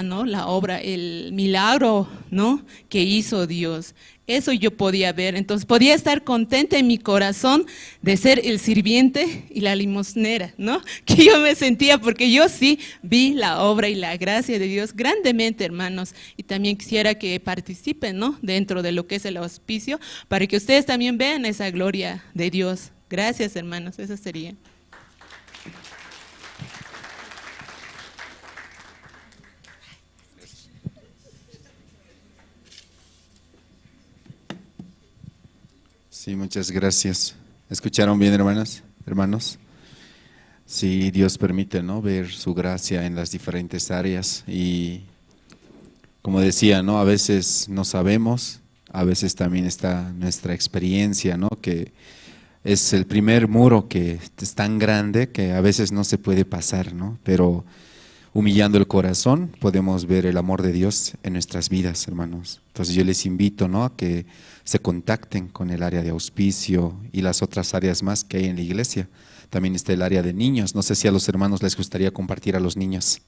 no, la obra, el milagro, ¿no? Que hizo Dios. Eso yo podía ver, entonces podía estar contenta en mi corazón de ser el sirviente y la limosnera, ¿no? Que yo me sentía, porque yo sí vi la obra y la gracia de Dios grandemente, hermanos, y también quisiera que participen, ¿no? Dentro de lo que es el auspicio, para que ustedes también vean esa gloria de Dios. Gracias, hermanos, eso sería. Sí, muchas gracias. ¿Escucharon bien, hermanos? Sí, Dios permite, ¿no? Ver su gracia en las diferentes áreas y, como decía, ¿no? A veces no sabemos, a veces también está nuestra experiencia, ¿no? Que es el primer muro que es tan grande que a veces no se puede pasar, ¿no? Pero humillando el corazón podemos ver el amor de Dios en nuestras vidas, hermanos. Entonces yo les invito, ¿no? A que se contacten con el área de auspicio y las otras áreas más que hay en la iglesia. También está el área de niños. No sé si a los hermanos les gustaría compartir a los niños,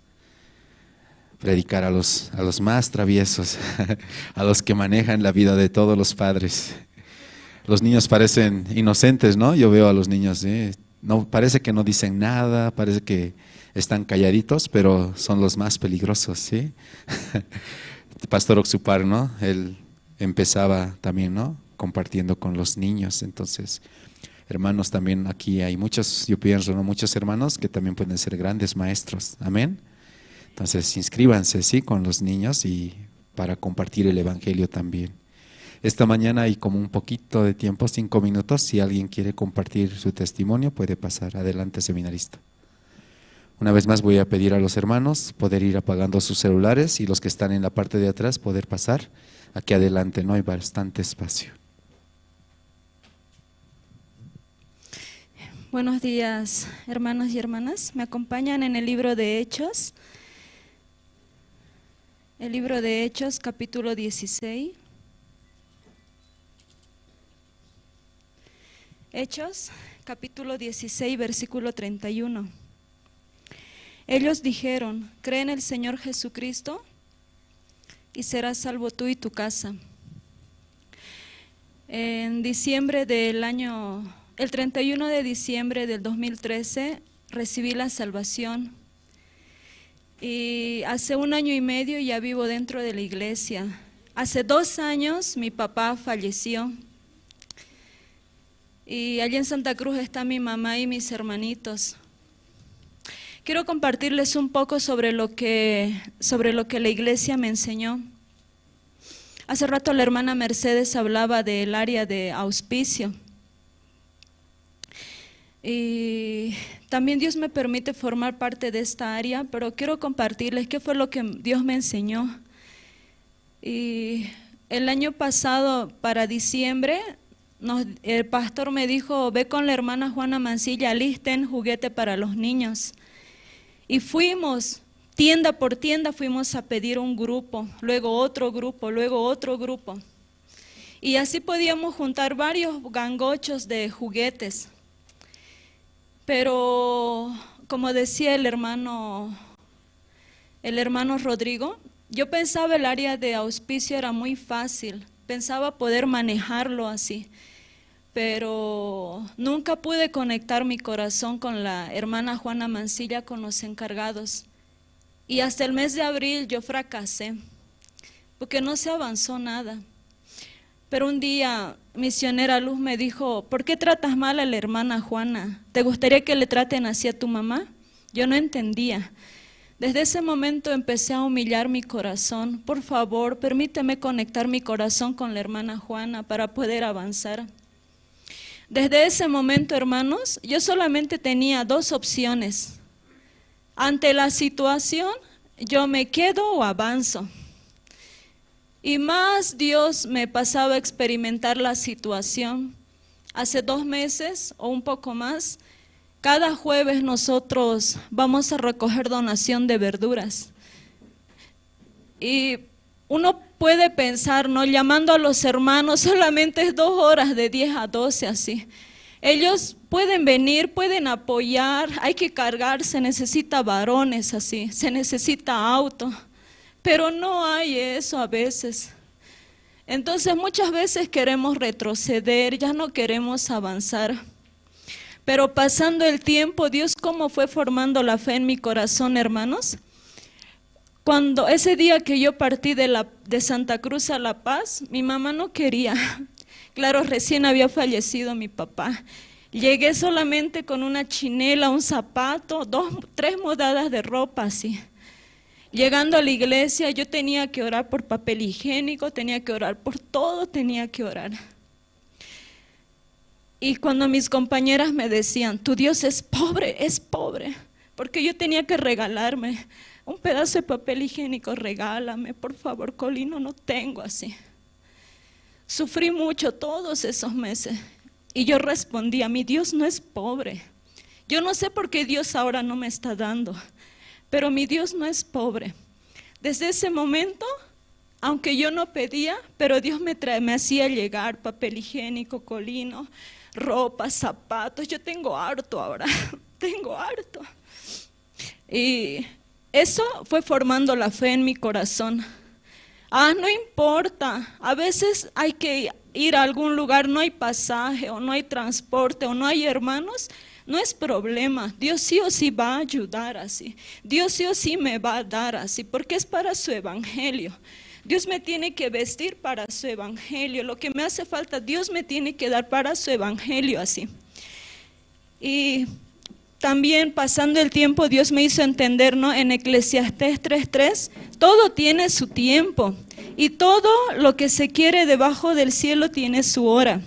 predicar a los más traviesos, a los que manejan la vida de todos los padres. Los niños parecen inocentes, ¿no? Yo veo a los niños, no, parece que no dicen nada, parece que están calladitos, pero son los más peligrosos, ¿sí? Pastor Oxupar, ¿no? Él empezaba también, ¿no? Compartiendo con los niños. Entonces, hermanos, también aquí hay muchos, yo pienso, ¿no? Muchos hermanos que también pueden ser grandes maestros. Amén. Entonces, inscríbanse, ¿sí? Con los niños y para compartir el evangelio también. Esta mañana hay como un poquito de tiempo, 5 minutos. Si alguien quiere compartir su testimonio, puede pasar. Adelante, seminarista. Una vez más voy a pedir a los hermanos poder ir apagando sus celulares y los que están en la parte de atrás poder pasar. Aquí adelante, no hay bastante espacio. Buenos días, hermanos y hermanas. Me acompañan en el libro de Hechos. El libro de Hechos, capítulo 16. Hechos, capítulo 16, versículo 31. Ellos dijeron, cree en el Señor Jesucristo y serás salvo tú y tu casa. En diciembre el 31 de diciembre del 2013 recibí la salvación y hace 1 año y medio ya vivo dentro de la iglesia. Hace 2 años mi papá falleció y allí en Santa Cruz está mi mamá y mis hermanitos. Quiero compartirles un poco sobre lo que la iglesia me enseñó. Hace rato la hermana Mercedes hablaba del área de auspicio. Y también Dios me permite formar parte de esta área, pero quiero compartirles qué fue lo que Dios me enseñó. Y el año pasado, para diciembre, el pastor me dijo, ve con la hermana Juana Mancilla, alisten juguete para los niños. Y fuimos, tienda por tienda, fuimos a pedir un grupo, luego otro grupo, luego otro grupo. Y así podíamos juntar varios gangochos de juguetes. Pero, como decía el hermano Rodrigo, yo pensaba el área de auspicio era muy fácil, pensaba poder manejarlo así. Pero nunca pude conectar mi corazón con la hermana Juana Mancilla, con los encargados. Y hasta el mes de abril yo fracasé, porque no se avanzó nada. Pero un día misionera Luz me dijo, ¿por qué tratas mal a la hermana Juana? ¿Te gustaría que le traten así a tu mamá? Yo no entendía. Desde ese momento empecé a humillar mi corazón. Por favor, permíteme conectar mi corazón con la hermana Juana para poder avanzar. Desde ese momento, hermanos, yo solamente tenía dos opciones. Ante la situación, yo me quedo o avanzo. Y más Dios me pasaba a experimentar la situación. Hace 2 meses o un poco más, cada jueves nosotros vamos a recoger donación de verduras. Y uno puede pensar, ¿no? Llamando a los hermanos, solamente es 2 horas de 10 a 12 así. Ellos pueden venir, pueden apoyar, hay que cargar, se necesita varones así, se necesita auto, pero no hay eso a veces. Entonces muchas veces queremos retroceder, ya no queremos avanzar. Pero pasando el tiempo, Dios cómo fue formando la fe en mi corazón, hermanos. Cuando ese día que yo partí de Santa Cruz a La Paz, mi mamá no quería. Claro, recién había fallecido mi papá. Llegué solamente con una chinela, un zapato, 2, 3 mudadas de ropa así. Llegando a la iglesia yo tenía que orar por papel higiénico, tenía que orar por todo, tenía que orar. Y cuando mis compañeras me decían, tu Dios es pobre, porque yo tenía que regalarme un pedazo de papel higiénico, regálame, por favor, Colino, no tengo así. Sufrí mucho todos esos meses y yo respondía, mi Dios no es pobre. Yo no sé por qué Dios ahora no me está dando, pero mi Dios no es pobre. Desde ese momento, aunque yo no pedía, pero Dios me hacía llegar papel higiénico, Colino, ropa, zapatos. Yo tengo harto ahora, tengo harto. Y eso fue formando la fe en mi corazón. No importa, a veces hay que ir a algún lugar, no hay pasaje o no hay transporte o no hay hermanos, no es problema, Dios sí o sí va a ayudar así, Dios sí o sí me va a dar así, porque es para su evangelio. Dios me tiene que vestir para su evangelio, lo que me hace falta Dios me tiene que dar para su evangelio así. Y también pasando el tiempo Dios me hizo entender, ¿no? En Eclesiastés 3:3, todo tiene su tiempo y todo lo que se quiere debajo del cielo tiene su hora.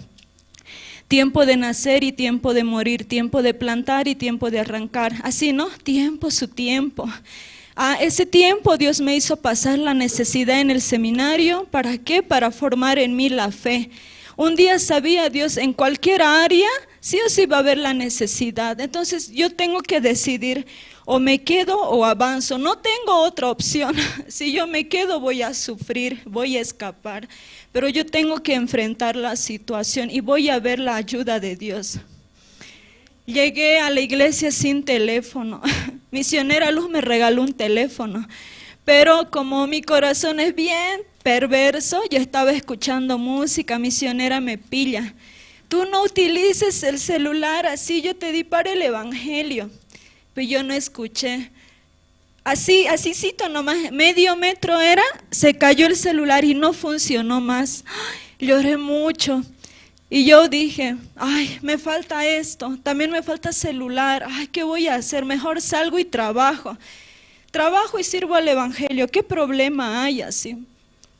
Tiempo de nacer y tiempo de morir, tiempo de plantar y tiempo de arrancar, así, ¿no? Tiempo, su tiempo. Ese tiempo Dios me hizo pasar la necesidad en el seminario, ¿para qué? Para formar en mí la fe. Un día sabía Dios en cualquier área, sí o sí va a haber la necesidad. Entonces yo tengo que decidir, o me quedo o avanzo. No tengo otra opción. Si yo me quedo voy a sufrir, voy a escapar. Pero yo tengo que enfrentar la situación y voy a ver la ayuda de Dios. Llegué a la iglesia sin teléfono. Misionera Luz me regaló un teléfono. Pero como mi corazón es bien perverso, yo estaba escuchando música, misionera me pilla. Tú no utilices el celular así, yo te di para el evangelio. Pero yo no escuché. Asícito nomás, medio metro era, se cayó el celular y no funcionó más. Lloré mucho. Y yo dije, ay, me falta esto, también me falta celular, ay, ¿qué voy a hacer? Mejor salgo y trabajo. Trabajo y sirvo al evangelio, ¿qué problema hay así?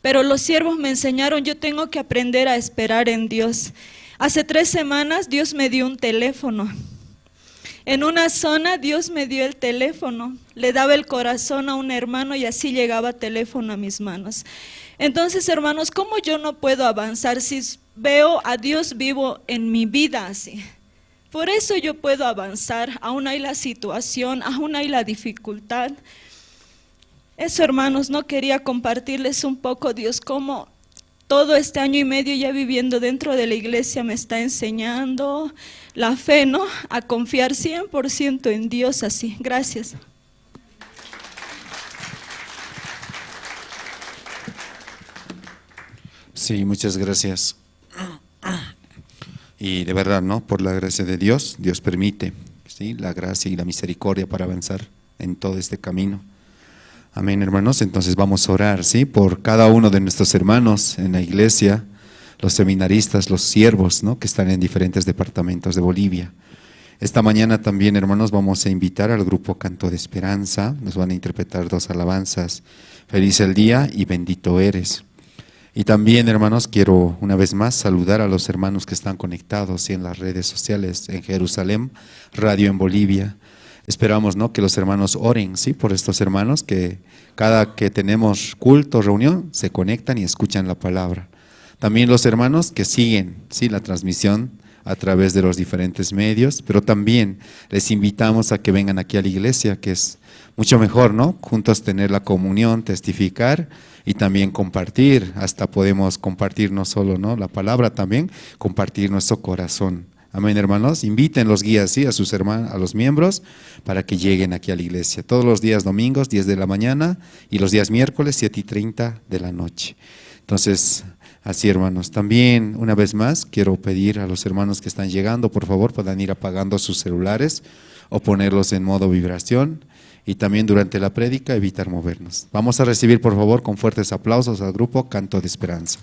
Pero los siervos me enseñaron, yo tengo que aprender a esperar en Dios. Hace 3 semanas Dios me dio un teléfono. En una zona Dios me dio el teléfono, le daba el corazón a un hermano y así llegaba teléfono a mis manos. Entonces, hermanos, ¿cómo yo no puedo avanzar si veo a Dios vivo en mi vida así? Por eso yo puedo avanzar, aún hay la situación, aún hay la dificultad. Eso, hermanos, no quería compartirles un poco, Dios, cómo todo este año y medio ya viviendo dentro de la iglesia me está enseñando la fe, ¿no? A confiar 100% en Dios así. Gracias. Sí, muchas gracias. Y de verdad, ¿no? Por la gracia de Dios, Dios permite, ¿sí? La gracia y la misericordia para avanzar en todo este camino. Amén, hermanos. Entonces vamos a orar, ¿sí? Por cada uno de nuestros hermanos en la iglesia, los seminaristas, los siervos, ¿no? Que están en diferentes departamentos de Bolivia. Esta mañana también, hermanos, vamos a invitar al grupo Canto de Esperanza. Nos van a interpretar 2 alabanzas. Feliz el día y bendito eres. Y también, hermanos, quiero una vez más saludar a los hermanos que están conectados en las redes sociales en Jerusalén, Radio en Bolivia. Esperamos, ¿no? Que los hermanos oren, ¿sí? Por estos hermanos que cada que tenemos culto, reunión, se conectan y escuchan la palabra. También los hermanos que siguen, ¿sí? La transmisión a través de los diferentes medios, pero también les invitamos a que vengan aquí a la iglesia, que es mucho mejor, ¿no? Juntos tener la comunión, testificar y también compartir. Hasta podemos compartir no solo, ¿no? La palabra, también compartir nuestro corazón. Amén, hermanos. Inviten los guías, ¿sí? A sus hermanos, a los miembros, para que lleguen aquí a la iglesia. Todos los días domingos, 10 de la mañana, y los días miércoles, 7:30 de la noche. Entonces, así, hermanos. También, una vez más, quiero pedir a los hermanos que están llegando, por favor, puedan ir apagando sus celulares o ponerlos en modo vibración. Y también durante la prédica evitar movernos. Vamos a recibir, por favor, con fuertes aplausos al grupo Canto de Esperanza.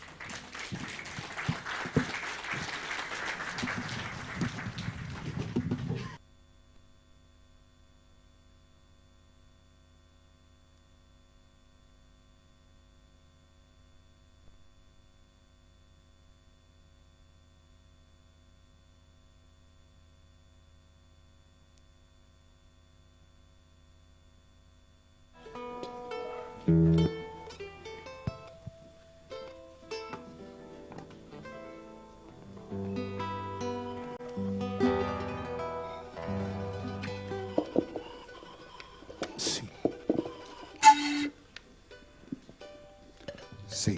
Sí.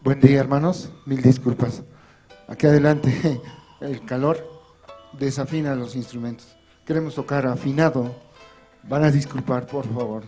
Buen día, hermanos. Mil disculpas. Aquí adelante el calor desafina los instrumentos. Queremos tocar afinado. Van a disculpar, por favor.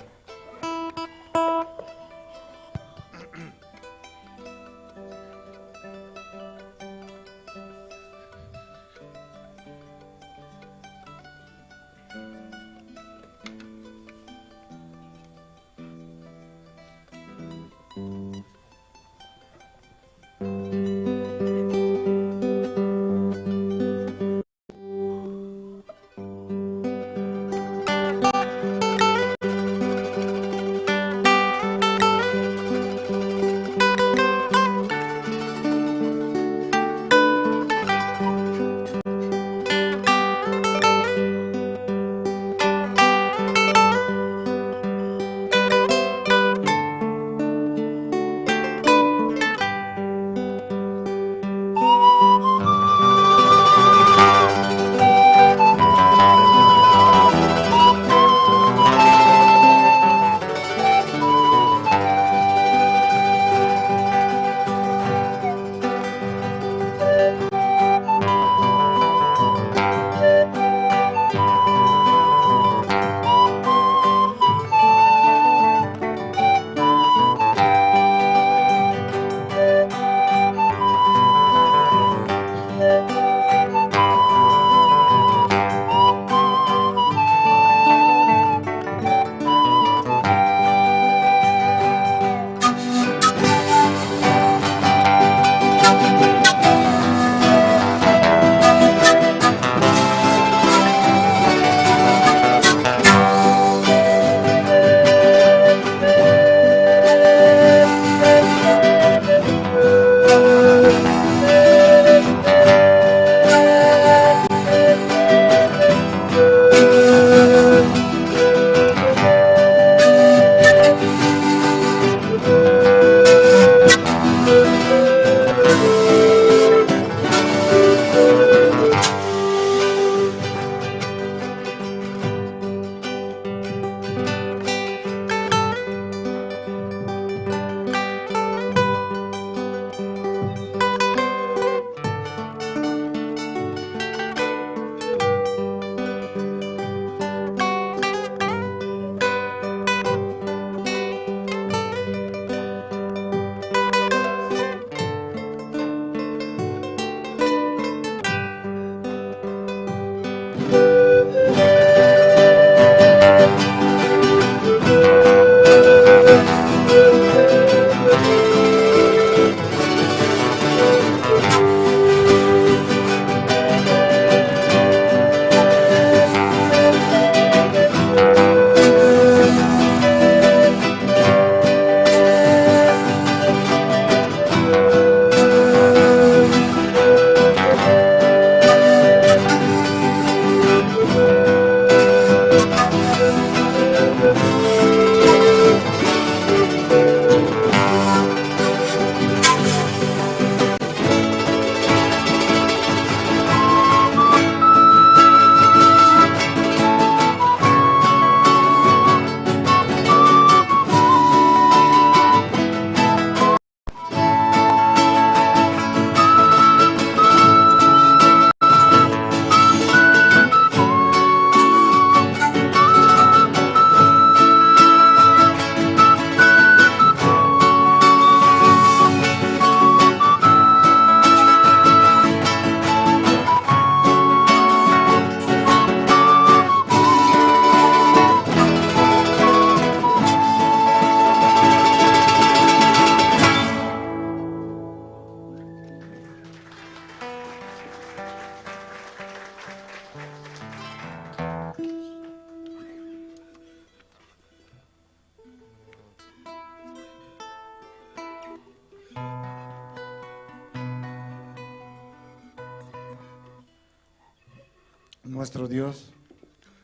Nuestro Dios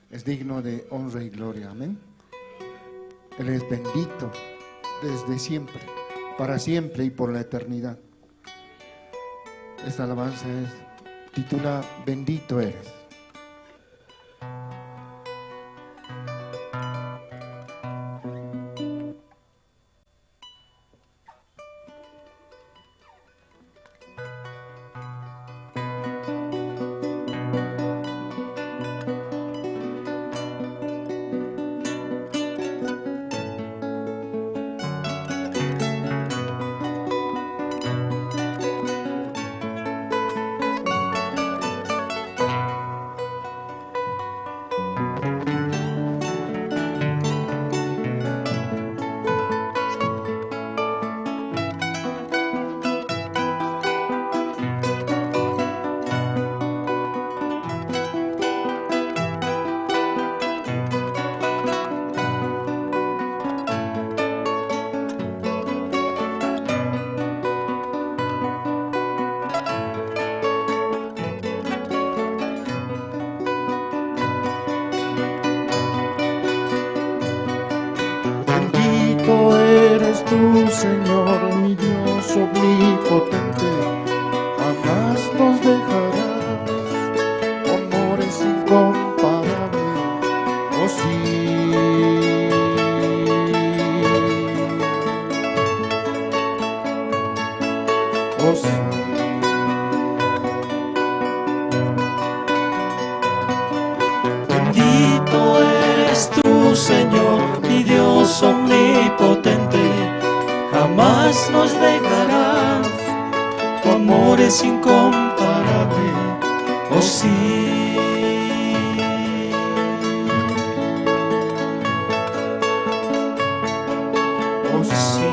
es digno de honra y gloria. Amén. Él es bendito desde siempre, para siempre y por la eternidad. Esta alabanza titula Bendito eres. Bendito eres tú, Señor, mi Dios omnipotente, jamás nos dejarás, tu amor es incomparable, oh sí. Oh sí. Bendito eres tú, Señor, mi Dios omnipotente, jamás nos dejarás, tu amor es incomparable, oh sí. Oh sí.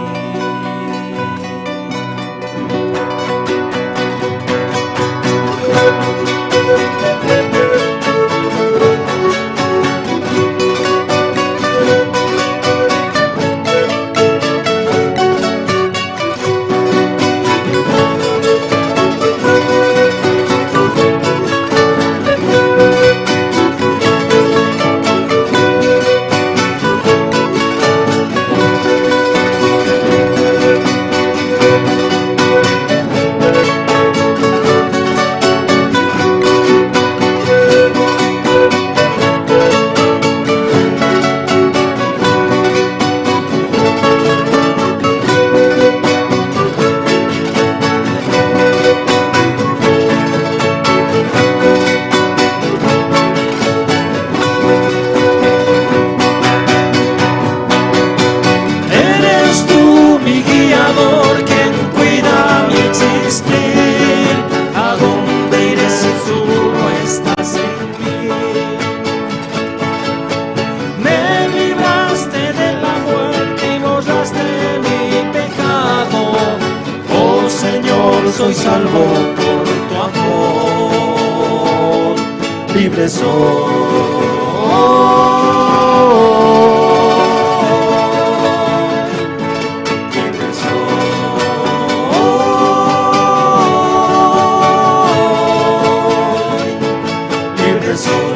Soy salvo por tu amor, libre soy. Libre soy. Libre soy.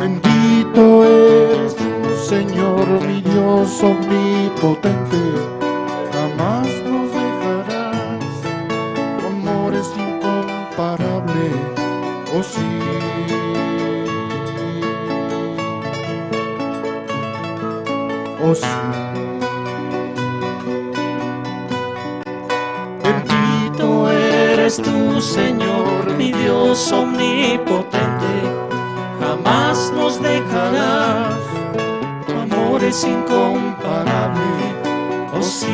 Bendito eres tú, Señor, mi Dios omnipotente, jamás nos dejarás, tu amor es incomparable, oh sí. Oh sí. Bendito eres tú, Señor, mi Dios omnipotente, jamás nos dejarás, tu amor es incomparable, oh sí.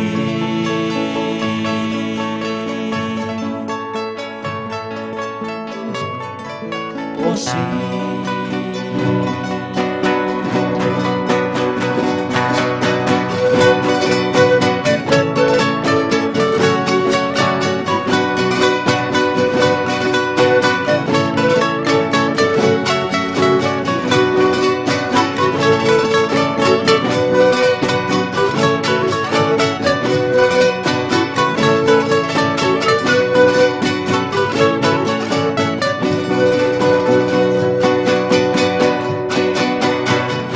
sí.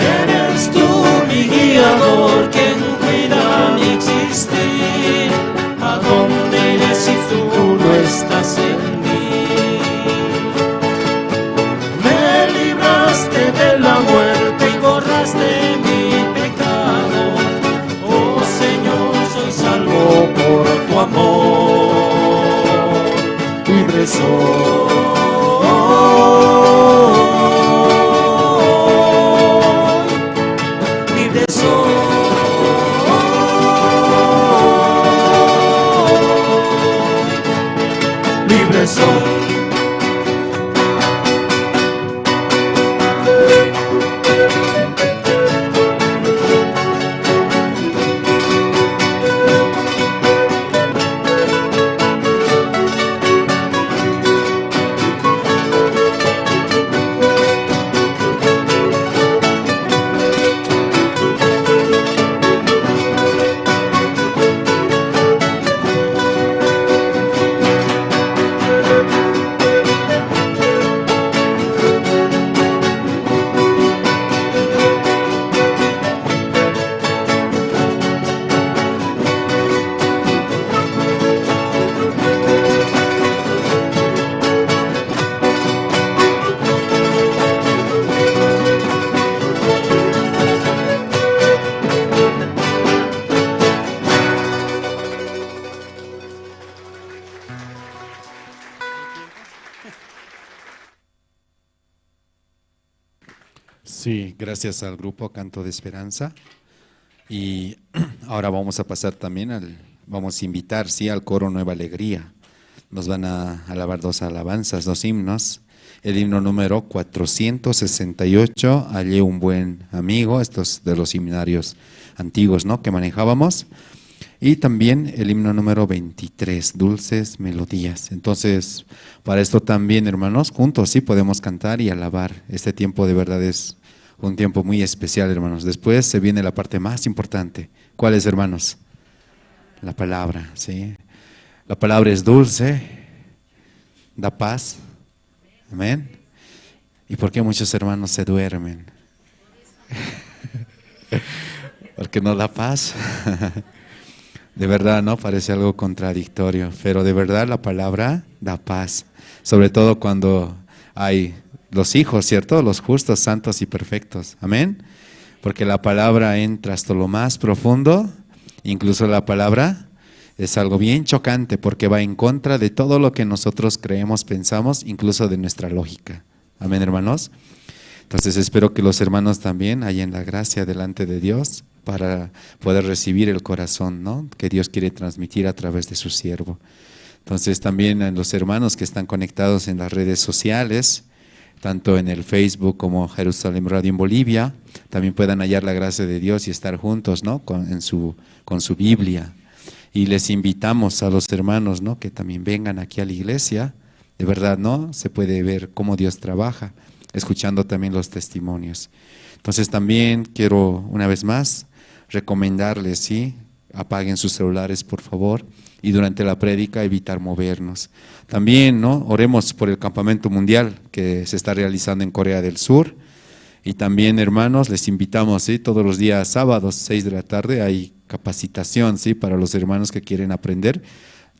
Eres tú mi guiador, quien cuida mi existir. ¿A dónde iré si tú no estás en mí? Me libraste de la muerte y borraste mi pecado. Oh Señor, soy salvo por tu amor. Libre soy. Libre soy. Libre soy. Sí, gracias al grupo Canto de Esperanza. Y ahora vamos a pasar también vamos a invitar, sí, al coro Nueva Alegría. Nos van a alabar dos alabanzas, dos himnos. El himno número 468, Hallé un buen amigo, estos de los himnarios antiguos, ¿no?, que manejábamos. Y también el himno número 23, Dulces Melodías. Entonces, para esto también, hermanos, juntos sí podemos cantar y alabar. Este tiempo de verdad es un tiempo muy especial, hermanos. Después se viene la parte más importante. ¿Cuál es, hermanos? La palabra, ¿sí? La palabra es dulce, da paz. Amén. ¿Y por qué muchos hermanos se duermen? Porque no da paz. De verdad, ¿no? Parece algo contradictorio, pero de verdad la palabra da paz. Sobre todo cuando hay los hijos, ¿cierto? Los justos, santos y perfectos. Amén. Porque la palabra entra hasta lo más profundo. Incluso la palabra es algo bien chocante porque va en contra de todo lo que nosotros creemos, pensamos, incluso de nuestra lógica. Amén, hermanos. Entonces espero que los hermanos también hayan la gracia delante de Dios para poder recibir el corazón, ¿no?, que Dios quiere transmitir a través de su siervo. Entonces también a los hermanos que están conectados en las redes sociales, tanto en el Facebook como Jerusalén Radio en Bolivia, también puedan hallar la gracia de Dios y estar juntos, ¿no?, con su Biblia. Y les invitamos a los hermanos, ¿no?, que también vengan aquí a la iglesia. De verdad, ¿no?, se puede ver cómo Dios trabaja, escuchando también los testimonios. Entonces también quiero una vez más recomendarles, ¿sí?, apaguen sus celulares, por favor, y durante la prédica evitar movernos. También, ¿no?, oremos por el campamento mundial que se está realizando en Corea del Sur. Y también, hermanos, les invitamos, ¿sí?, todos los días sábados, 6 de la tarde, hay capacitación, ¿sí?, para los hermanos que quieren aprender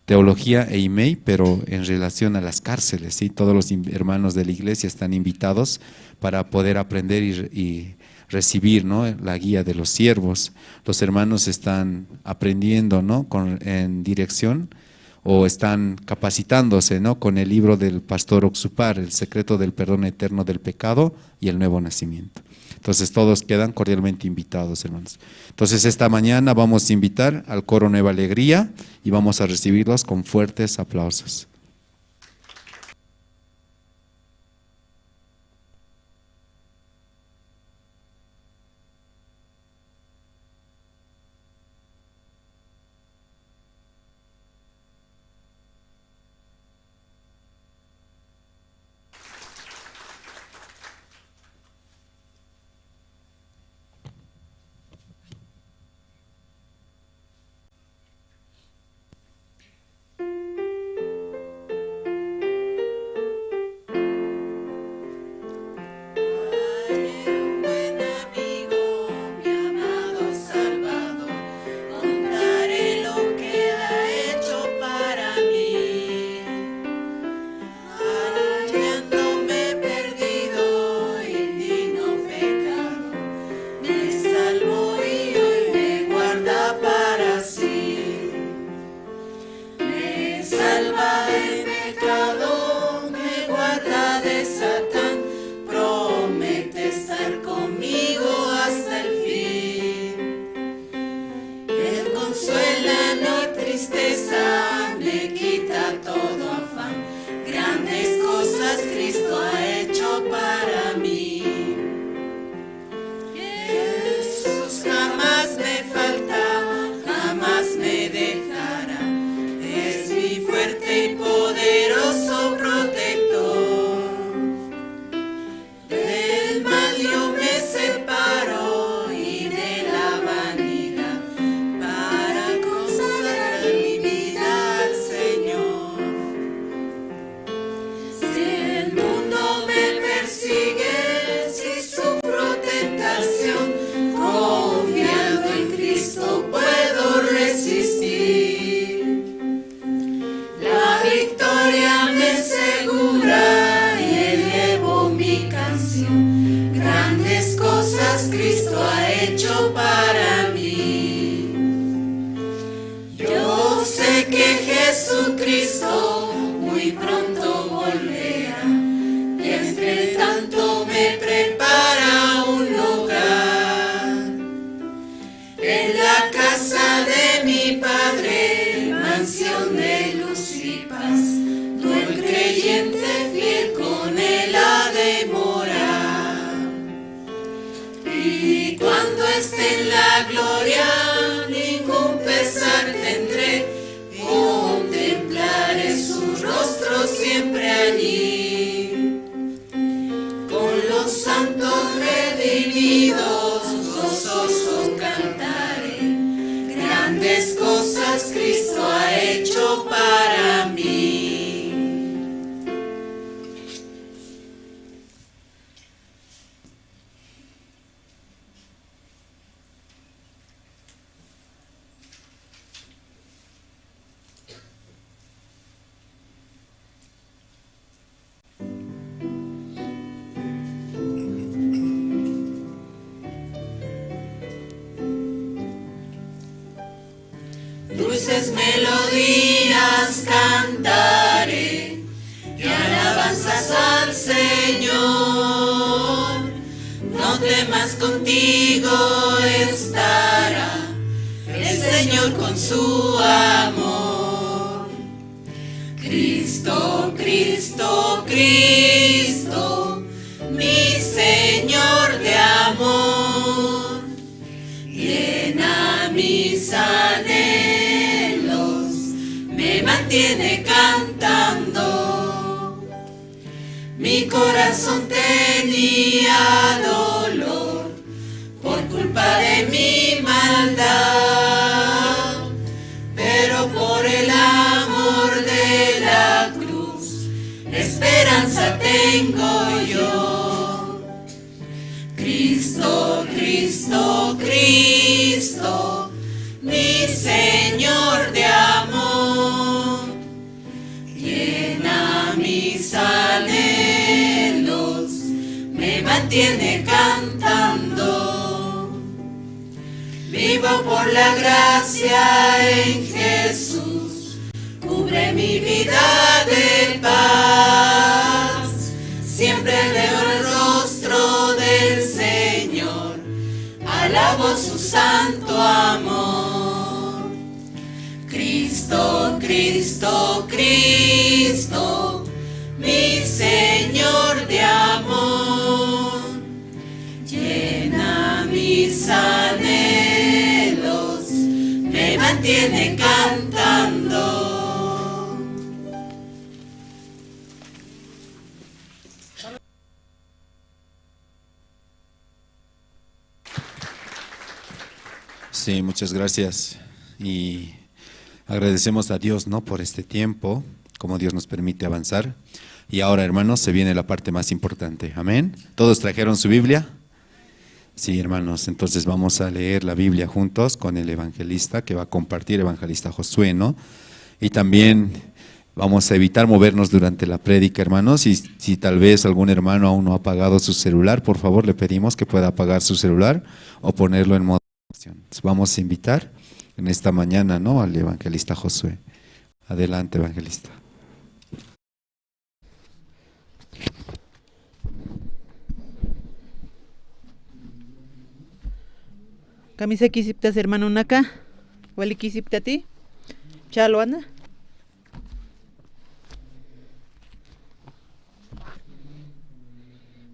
teología e email, pero en relación a las cárceles, ¿sí? Todos los hermanos de la iglesia están invitados para poder aprender y recibir, ¿no?, la guía de los siervos. Los hermanos están aprendiendo, ¿no?, en dirección o están capacitándose, ¿no?, con el libro del pastor Oxupar, El secreto del perdón eterno del pecado y el nuevo nacimiento. Entonces todos quedan cordialmente invitados, hermanos. Entonces esta mañana vamos a invitar al coro Nueva Alegría y vamos a recibirlos con fuertes aplausos. En la casa de mi Padre, mansión de luz y paz, tú el creyente fiel con él ha de morar. Y cuando esté en la gloria, ningún pesar tendré, contemplaré su rostro siempre allí. Con los santos redimidos, gozoso cantaré, grandes cosas Cristo ha hecho para mí. Dulces melodías cantaré y alabanzas al Señor. No temas, contigo estará el Señor con su amor. Cristo, Cristo, Cristo, mi Señor de amor, llena mis anhelos, me mantiene cantando. Mi corazón tenía dolor por culpa de mi maldad, pero por el amor de la cruz, esperanza tengo yo. Cristo, Cristo, Cristo, mi Señor de amor, llena mis anhelos, me mantiene cantando. Vivo por la gracia en Jesús, cubre mi vida de paz. Siempre veo el rostro del Señor, alabo su santo amor. Cristo, Cristo, Cristo, mi Señor de amor, llena mis anhelos, me mantiene cantando. Sí, muchas gracias y agradecemos a Dios, ¿no?, por este tiempo, como Dios nos permite avanzar. Y ahora, hermanos, se viene la parte más importante. Amén. ¿Todos trajeron su Biblia? Sí, hermanos, entonces vamos a leer la Biblia juntos con el evangelista que va a compartir, evangelista Josué, ¿no? Y también vamos a evitar movernos durante la prédica, hermanos, y si tal vez algún hermano aún no ha apagado su celular, por favor le pedimos que pueda apagar su celular o ponerlo en modo de oración. Entonces, vamos a invitar en esta mañana, ¿no?, al evangelista Josué. Adelante, evangelista. Camisa kisiptas hermano naka, wali kisiptati, chalo ana.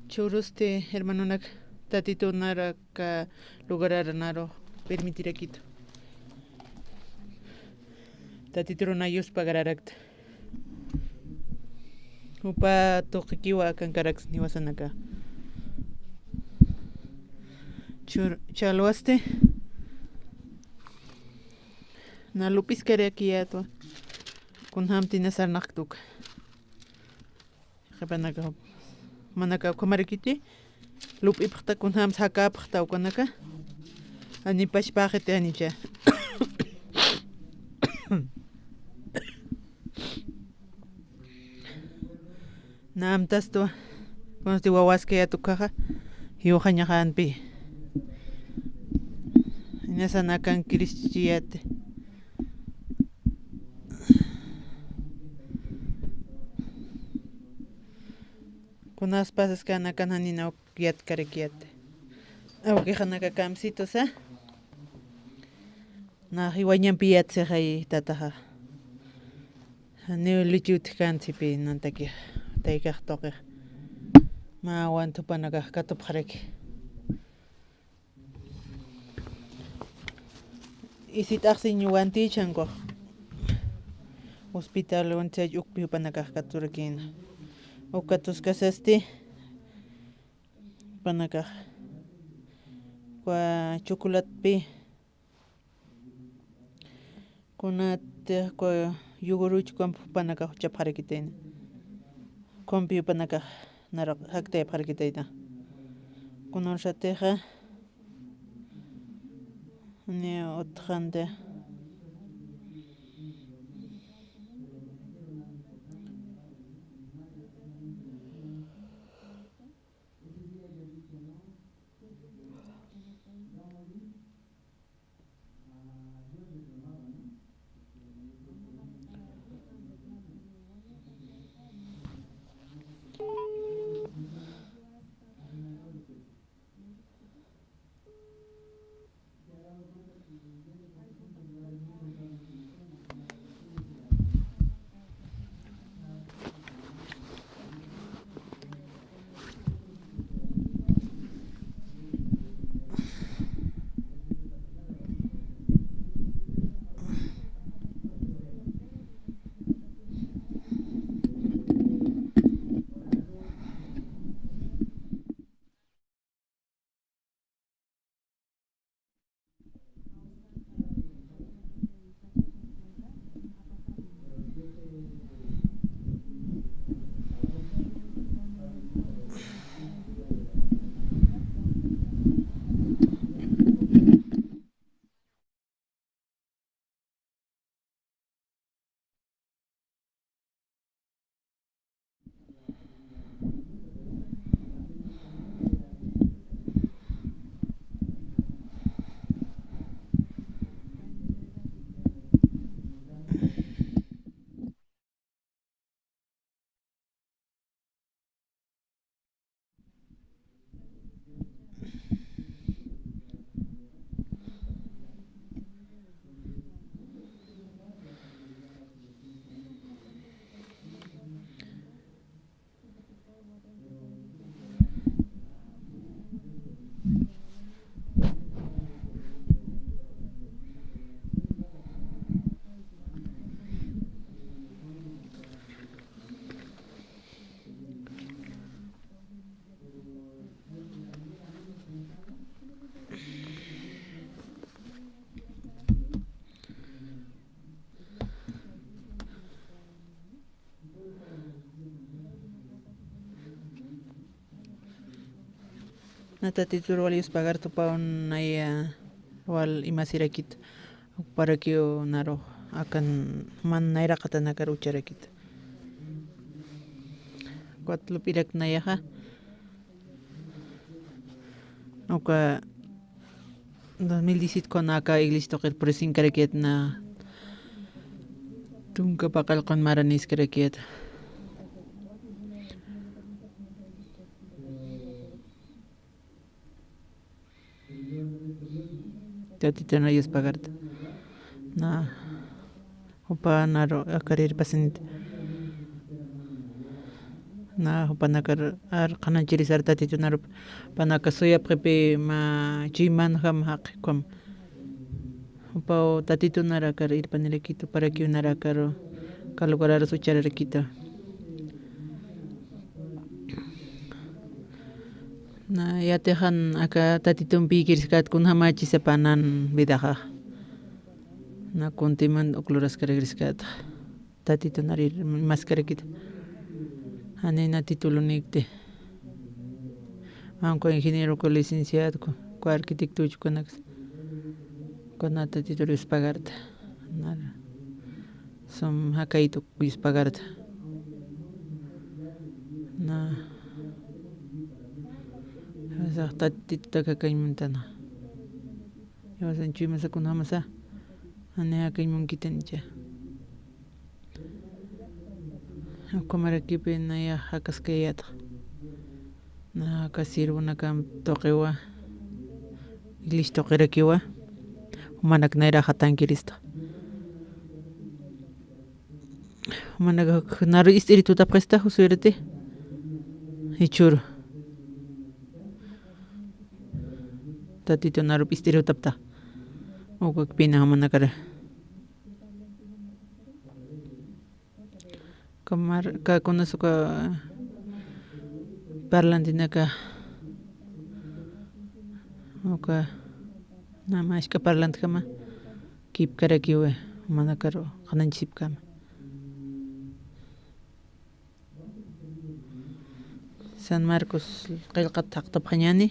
Churuste hermano naka, tatito nara ka lugar naro permitir quito. Tatito nayos pagararakta. Upa tokikiwa kankarax niwasanaka. Chaloaste na lupis kare aquí ato con hamtina sarnaktuk japanaka manaka komarikiti lup ipta con ham saka pta konaka ani pashpagete anicha nam tasto con sti wawaske atukaja yohanya hanpi nasa nakan Cristiate. Kunas pasas que nakan hanina kiat karekiate. Aunque hanaka kamsitos, na hiwañampi yatsiqay tataqa niwlichiwtijkanchikpi nantaki taykaq tuqiq ma wantupanakaq katupaqriki isitaqsi wantichankuq hospital wanchay ukpi upanakaq katurakina ukatuskasasti panakaq kwa chocolatpi kunata kwa yuguruchkampu panakaq chapqarakitayna kompi panakaq naraq haktaypaqarakitayta kunarshatiqa ni utqanta Natatitur walius pagar tu paun naya wal imasirakit para kio naro akan man naira kata nakar ucharakit kuatlo pirak naya ha oka 2017 con acá iglesia toker presin karakiet na tunka pakal con maranis karakiet Tati no ellos pagarte. Na upa naro akarir pasinit. Na upa nakar ar kanan chirisar tati tu naro panaka soya prepe ma jiman ham hak kom. Upa tati tu nara kar ir panirekito para que nara karo kalugarar su chararekito. Na yatehan aka tatitum pikirskat kun hamachi sepanan bidaha na kuntiman okloras karegriskat tatito narir mascarekit anena título nikte aunque ingeniero con licenciado con arquitecto con título es pagarte nada son hakaito es pagarte na tatita kakay montana yo san chima sa kunamasa ane akay mongkitan cha komara kipe na ya hakas kayat na kasirbo na kam tokewa ilis tokera kiwa manak naira hatankirista manak naru istiritu tapesta husurete hichur tatito naru istiritu tapta ukak pina manakara kamar ka kunasuka parlantinaka oka namashka parlantkama kipkara kiwe manakaro khananchipkama San Marcos qillqata taqtapqañani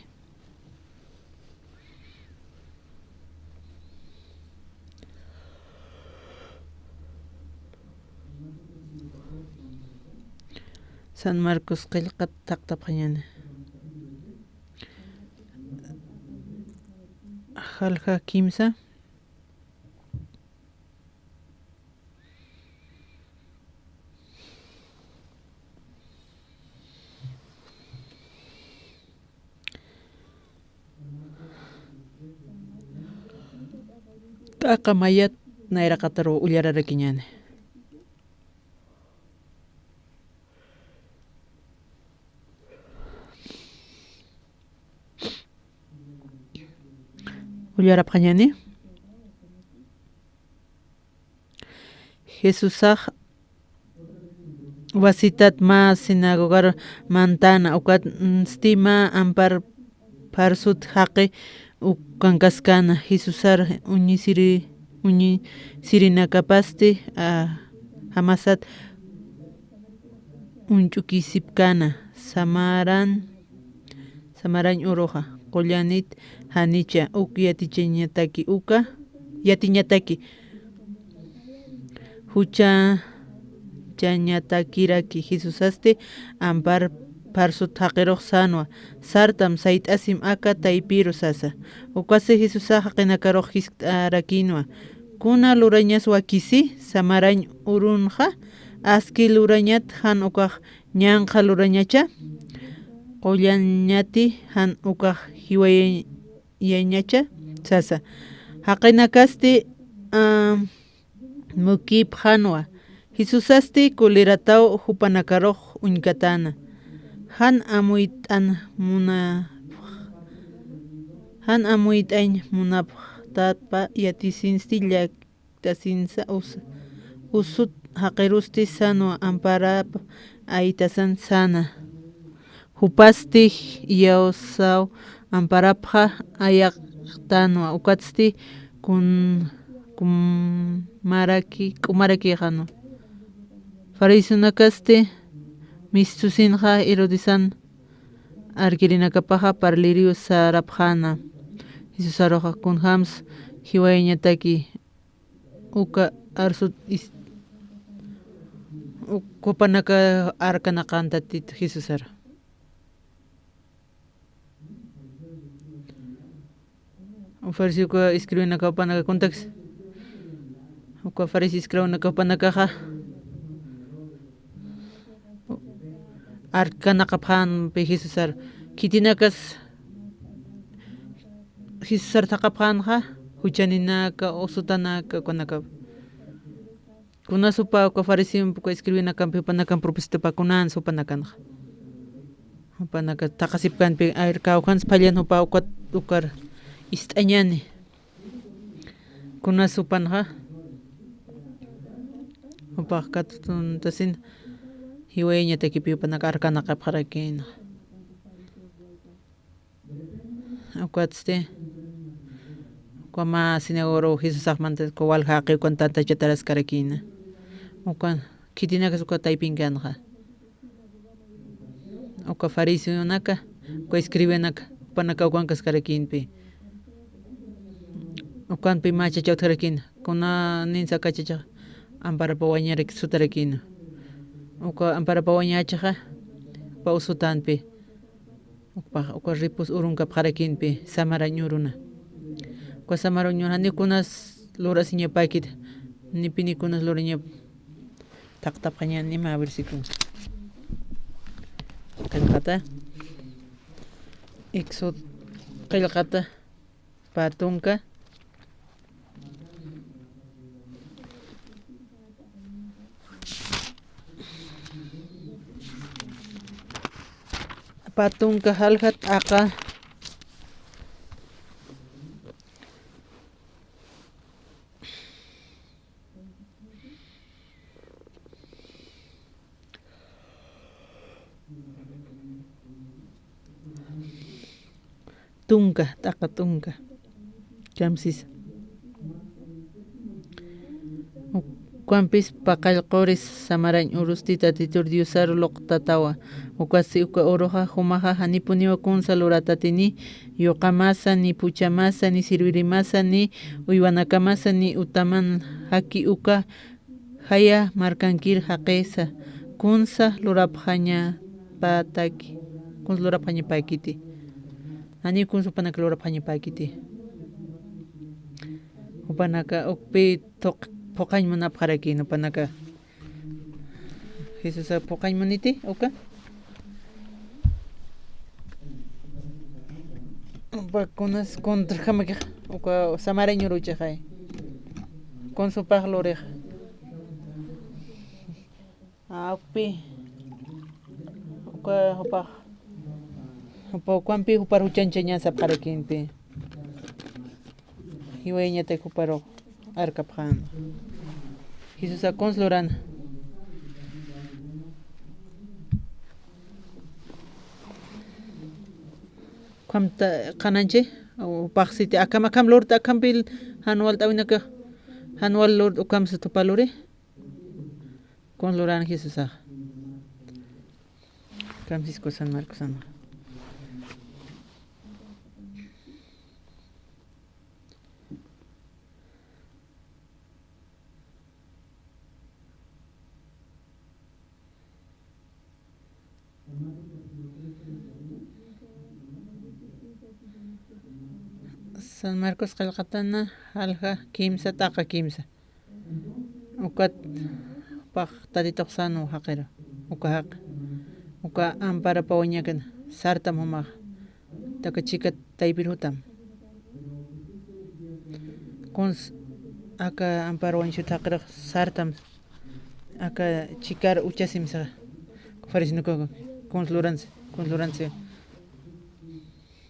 San Marcos qillqata taqtapqañani Jalja kimsa Taqamayat nairaqataro ullararakiñani ullarapqañani Jesusaq wasitat ma sinagogar mantana ukat stima ampar parsut haqi ukankaskana Jesusar uñi sirinakapasti hamasat unchukisipkana samaran uroja qullanit hanicha yatichañataki yatiñataki hucha chañatakiraki Jesusasti ampar parsut haqiruq sanwa sartam sayt'asim aka taypiru sasa ukasi Jesusaqa qinakaruq hisp'arakinwa kuna lurañas wakisi samarañ urunqa aski lurañat han ukaq ñanqa lurañacha qullañati han ukaq hiwayañacha sasa haqinakasti mukip hanwa Jesusasti kulirataw hupanakaruq uñkatana han amuyt'añ munapqtapa yatisinsti llaktasinsa usut haqirusti sanwa amparap aytasan sana hupasti yawsaw amparapqa ayaqtanwa ukatsti k'umaraki hanwa farisunakasti mistusinqa Herodizan arkirinakapaqa parlirio sarapqana Jesusaruqa kunhams hiwayañataki uka arsut ukupanaka arkanaqantatita Jesusara Farisiuka escribinaka upanaka kuntakas uka farisi escribinaka upanakaqa arkanaqapqanpi Jesusar kitinakas Jesusar taqapqanqa huchaninaka usutanaka kunaka kunasupa uka farisiupa escribinakanpi upanakan propósitopakunan supanakanqa upanaka taqasipkanpi ayrkawqans pallan upa ukar ist'añani kunasupanqa upaq katutuntasin hiwayañatakipi upanaka arkanaqapqarakina ukatsiti ukama sinaguro Jesusaqmanta kawal haqi ukan tanta chatarasqarakina ukan kitinakas uka taypinkanqa uka fariseonaka uka escribenaka upanaka ukankasqarakinpi ukanpi macha chawtharakina kuna ninsa kachachaqa amparapa wañarik sutarakina uka amparapa wañachaqa pa usutanpi uka ripus urunkapqarakinpi samarañ uruna uka samarañ uruna nikunas lurasiñapakita nipinikunas luraña taqtapqañani nima versículo qillqata Éxodo qillqata patunka patunka halhat aqa tunka taqa tunka kamsis Kuampis paqallquris samarañ urustita titur diosaro loqtatawa ukasi uka oroja humaja hanipuniwa kunsa luratatini yoqamasa ni puchamasa ni sirvirimasa ni uywanacamasa ni utaman haki uka haya markankir haqesa kunsa luraphaña pataki kunsa luraphaña pakiti ani kunsa upanaka luraphaña pakiti upanaka ukpi Pokañ mana paraki no panaka Jesus pokañ maniti oka Bakunas contra jamaka oka samareño rucha hay con su pajlo oreja api oka opa kuampi upar huchanchaña sa parakin pe hiweña te kuparo Arcapjan. Jesus a consloran. Kamta kananche o paxite akamakam lord akampil anual tawinaka anual lord ukam sa tupalore. Consloran Jesus a. Francisco San Marcos San. San Marcos qalqatana halqa kimsa taqa kimsa ukat paq tatitoqsanu haqira uka haq uka ampara pawañakan sartam humaq taka chika taypirutam kons aka ampara wañshut haqira sartam aka chikar uchasimsa farisnuko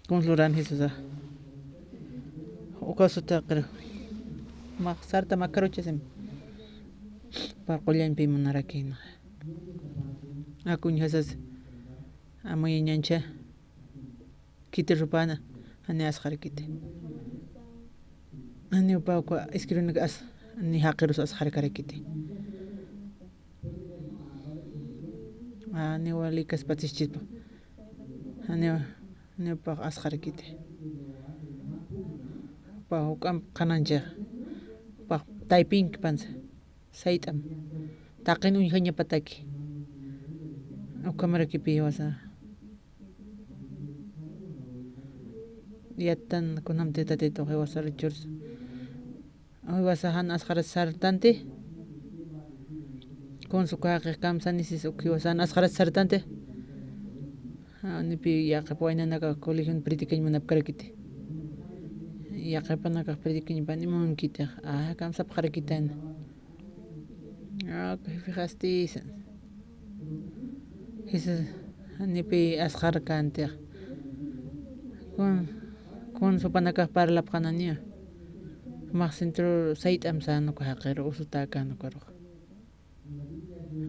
consloran Jesus ukasuta qira maq sarta makaruchasim parqullanpi munarakina akuñ hasas amuy ñancha kiti rupana ani asqarkite ani upawqa escribirnika as ani haqirus asqarkarakite ani walikas patischispa ani upaq asqarkite pa hukam kanancha pa typing pansa saitam taqin uñhaña pataki ukamara kipi wasa yatan kunamte tatito wasa richurs ay wasa han asqara sartante con su kaqa kamsanisis uki wasa asqara sartante ani pi yaqapuaynanaka colegio priticañ manapkarakite yaqapanaka predicañ panimunkita kamsapqarakitan fijaste Jesus nipi asqarkante con sopanaka parlapqanania maq centro saitam sano haqero usutaka no karo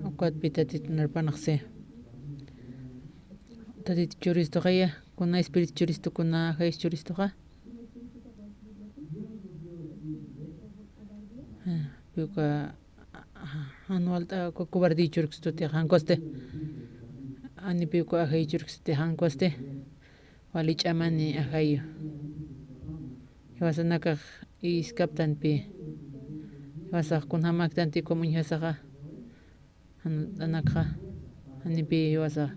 ukat pitatit narpanaqse tatit churisto qaya kuna espíritu churisto kuna hay churisto qa Yuka anual ta ko kubardi churksto te hankoste ani pe ko ahay churkste hankoste wali chamani ahay yawasanaka is captain pe yawasak kun hamak tanti komun yasaka anaka ani pe yawasa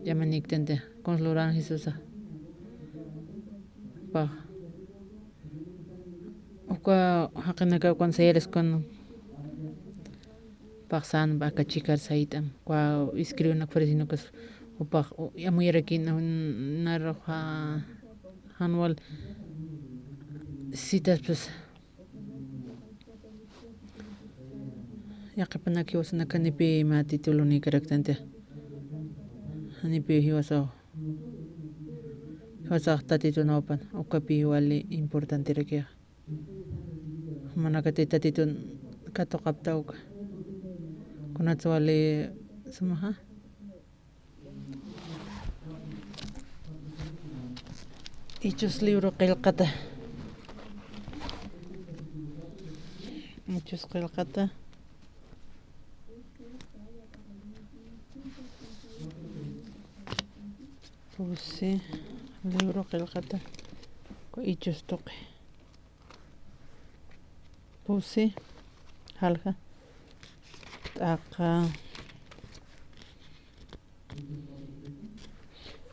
yamanik tante consloran Jesusa pa uka hakanaka consejeros con paxan baka chikar saitam kwa escribe nak farisino kas upa amuyarakin narha anual citas pues yaqapanaki wasana kanipi ma titulo ni karaktante anipi hiwasa tatitunawan ukapi wali importante rekia manakati tatitun katoqaptawka kunatsu wali sumaha Hechos libro qillqata Hechos qillqata Pusi libro qillqata Hechos tuqi Pusi halqa t'aqa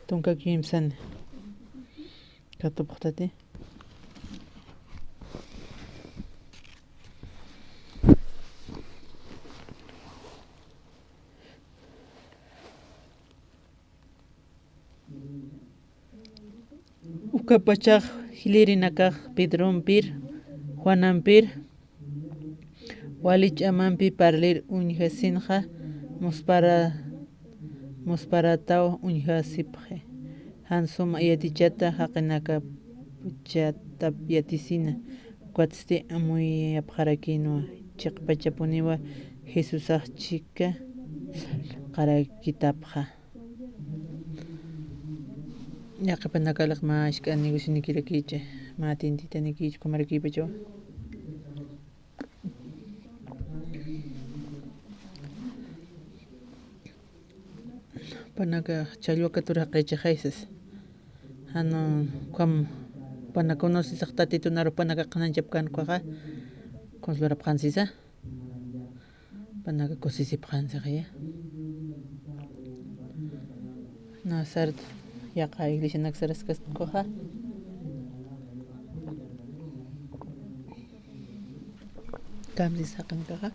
tunka kimsani katupuqtati ukapachaq hilinakaq Pedrompir Juanampir walich'amanpi parlir uñhasinqa musparataw uñhasipqi hansuma yatichata haqinaka puchatap yatisina kuatsti amuy apqarakinwa chiqpachapuniwa Jesusaq chika qarakitapqa yaqipanakaq ma ashka negocionikirakiycha ma tintitanikichu kumarakiypachaw panaka challwaka turaqaychaq haysas hano kam panakuna sisaq tatitunaru panaka qananchapkankuqa consolorapqansisa panaka kusisipqansiqa ya Nazareth yaqa iglesia naksarasqaskuqa kamsis haqinkaqa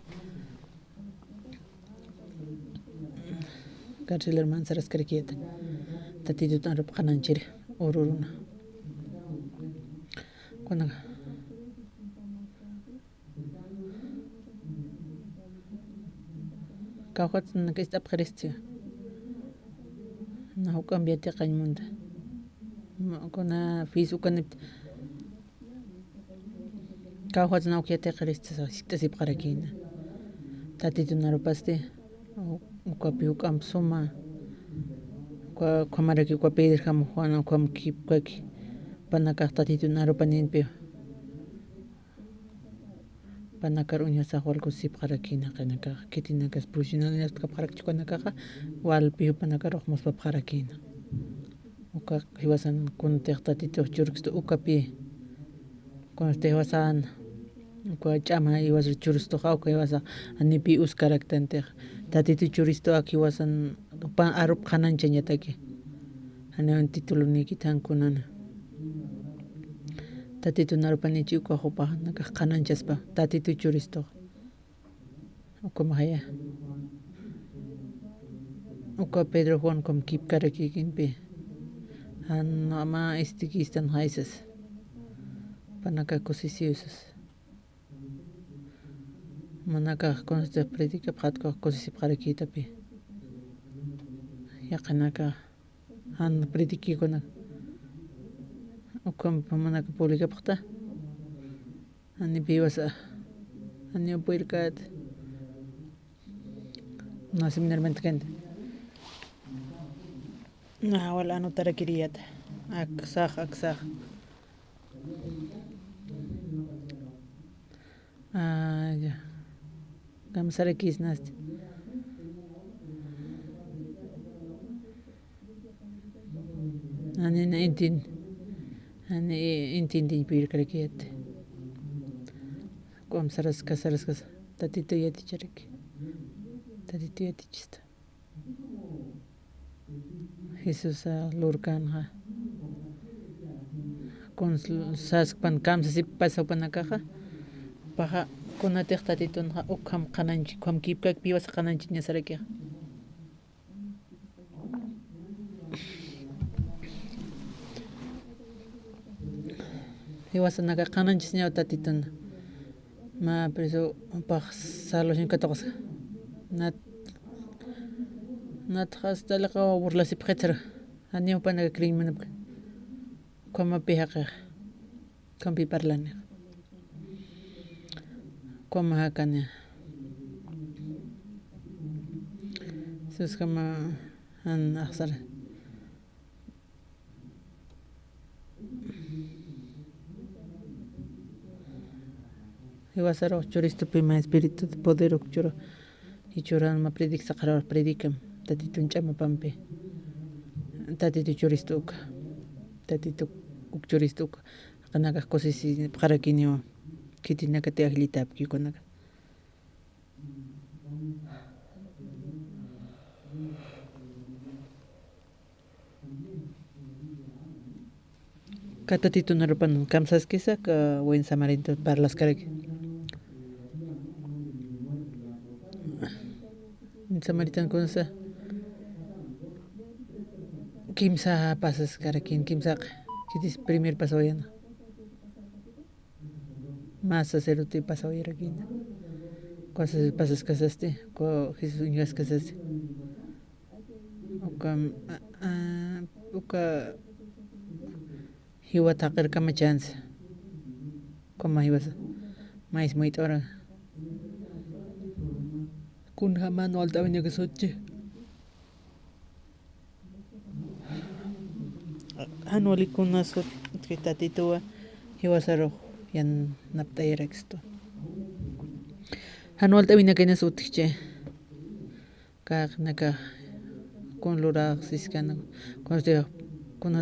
Carceler mansaras karikiyata tatitutan rup qananchiri ururuna kunaqa kawqatinaka istapqaristia na hukambiati qañmunta kuna fisukanipti kawqatina ukyati qaristia sitasipqarakina tatitunarupaste ukapi ukam suma kwamaraki ukapi hamuq wana ukam kipkaki panakaq tatitunarupa ninpi panakar uñasaq walkusipqarakina qinakaqa kitinakas profesionalidad kapqarakchukanaqa walpi panakaruq muspapqarakina uka hiwasan kuntiq tatituq churkistu ukapi kuntiq hiwasan uka ch'ama hiwas churistuqa uka hiwasaq anipi uskaraktantiq tatitu churistu aki hiwasan arup qanancha ñataki haniwan titulo nikita hankunana tatitu narupanichi uka hupa nakaq qananchaspa tatitu churistu uka mahaya uka Pedro Juan kom kipkarakikinpi hano ama istikistan haysas panaka kusisiyusas manaka consta predica pratko kusisipqarakitapi yaqanaka han predikikuna ukam manaka publicapaqta ani piwasa ani puilkat no seminarmente kente na wala anotara kiriyata aksaq ya kamsarakis nasti ani intin pirkarakiyate kamsaras tatito yaticharaki tatito yatichista Jesus lurkanqa con saspan kamsa sipasa panakaqa paja kunatiq tatitunqa ukham qananchik kham kipkak piwas qananchik ñasarakiqa hiwasanaka qananchis ñaw tatituna ma preso paq saloshon katoqas nat Natras talaga burlasi pketra. Anio pana kring manap. Como pihaka. Kampi parlane. Como hakane. Sus kama an aksar. Iwasaro choristo pima espíritu de poder choro. Y choran ma predic sakara predicam. Tatitun chama pampe. Tatitu choristuka. Tatitu choristuka. Kanaka cosisi para kinyo. Kitinaka te aglitap kikonaka. Katatitu narupan kamsas kisa ka buen samarinto para las cargas. Samaritan kunsa kimsa pasas karakin kimsa kitis primer paso ya más sacerdote paso ya aquí cosas pasas casaste co Jesús uñas casaste oka hiwa takir kama chance como hiwas mais muito hora kun hamano alta venía que soche hanoli kuna sot que tatito hiwasaro yan naptayra esto hanol ta venía que ne sotche ka naka con lora siskana con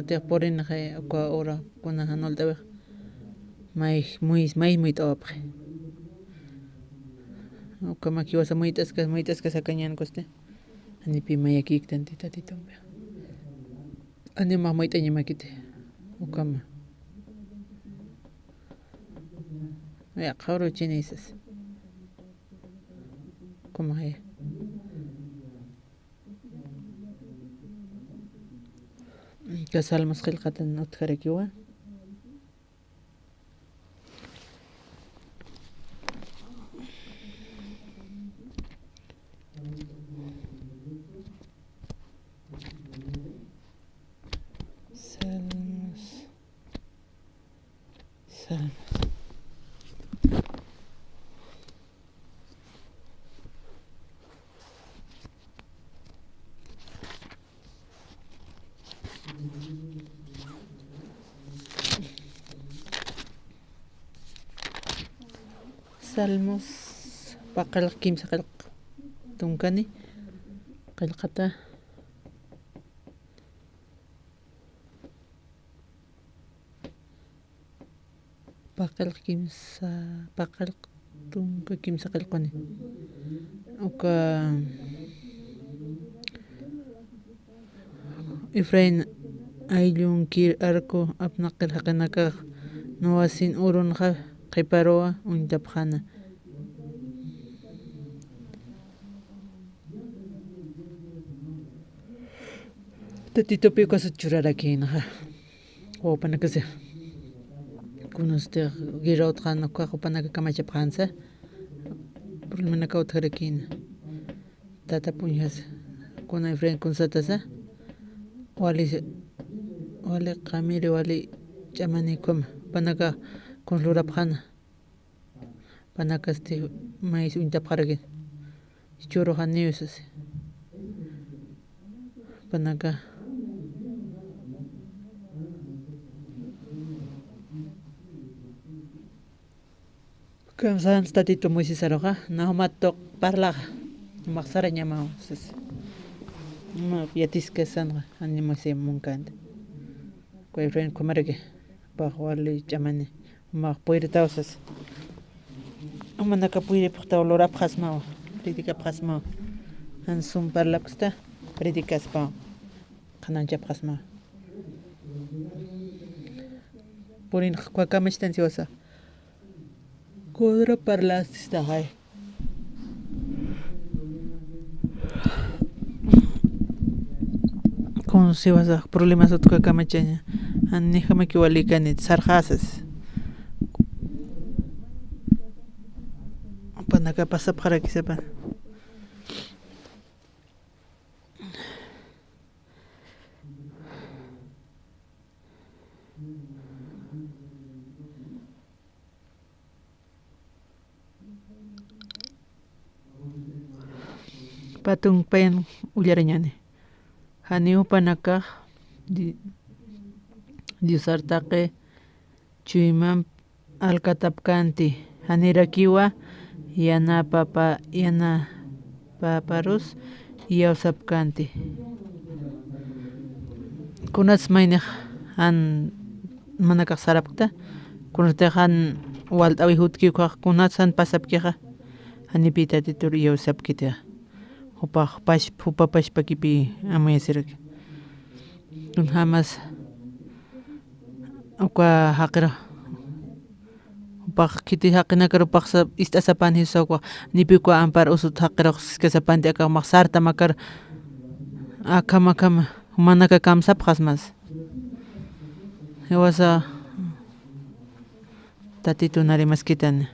te poren ha ko ora con hanol ta mai muy top como aquí vas a muy tascas sacañan coste ani pima aquí tantita titombe ani más muy taña maquite o como ya caro chineses como es que salmos خلقة نتخرجوا Salmos bakal kim sakal tungkani qalqata bakal tungka kim sakal qani oka Efrain ayllun kir arco apnaqil haqanaka nawasin urun qiparoa untapjana tatito pico sa churaraki na o panakase kunoste giraut khana ko panaka kamacha phansa pulmana ka utharakin tata punyas kuna Efrain kunsatasa wali qamiri wali chamani kom panaka con lura phana panaka este mais unta pharage choro haneus panaka kam san statito moisi saroga na matok parla maksara nyama ses ma yatis ke san ani moisi munkand ko Efrain komarege pa wali chamani ma puede tausas amana ka puede porta olora prasma predica prasma an sum parla psta predicas pa kananja prasma porin kwa kamestanciosa kodra parlas sta hay con si vas a problemas otro kamachaña an nihama ki walikanit sarjasas panaka pasa para que sepan Patun pen ullarañani. Hani upanakaq Diosartaqi chuyman alkatapkanti. Hanirakiwa yana paparus yawsapkanti. Kunas mayniq han manakaq sarapta. Kunatiq han walt'awi hutkikuq kunas han pasapkiqa hanipita titur yawsapkita. Hupapash pakipi amayasiraki. Kun hamas uka haqira upaq kiti haqinakar upaqsa istasapan hisokwa nipikwa ampar usut haqira siskasapanti aka maqsarta makar akama manaka kamsapqas mas hewasa tatitu nari maskitani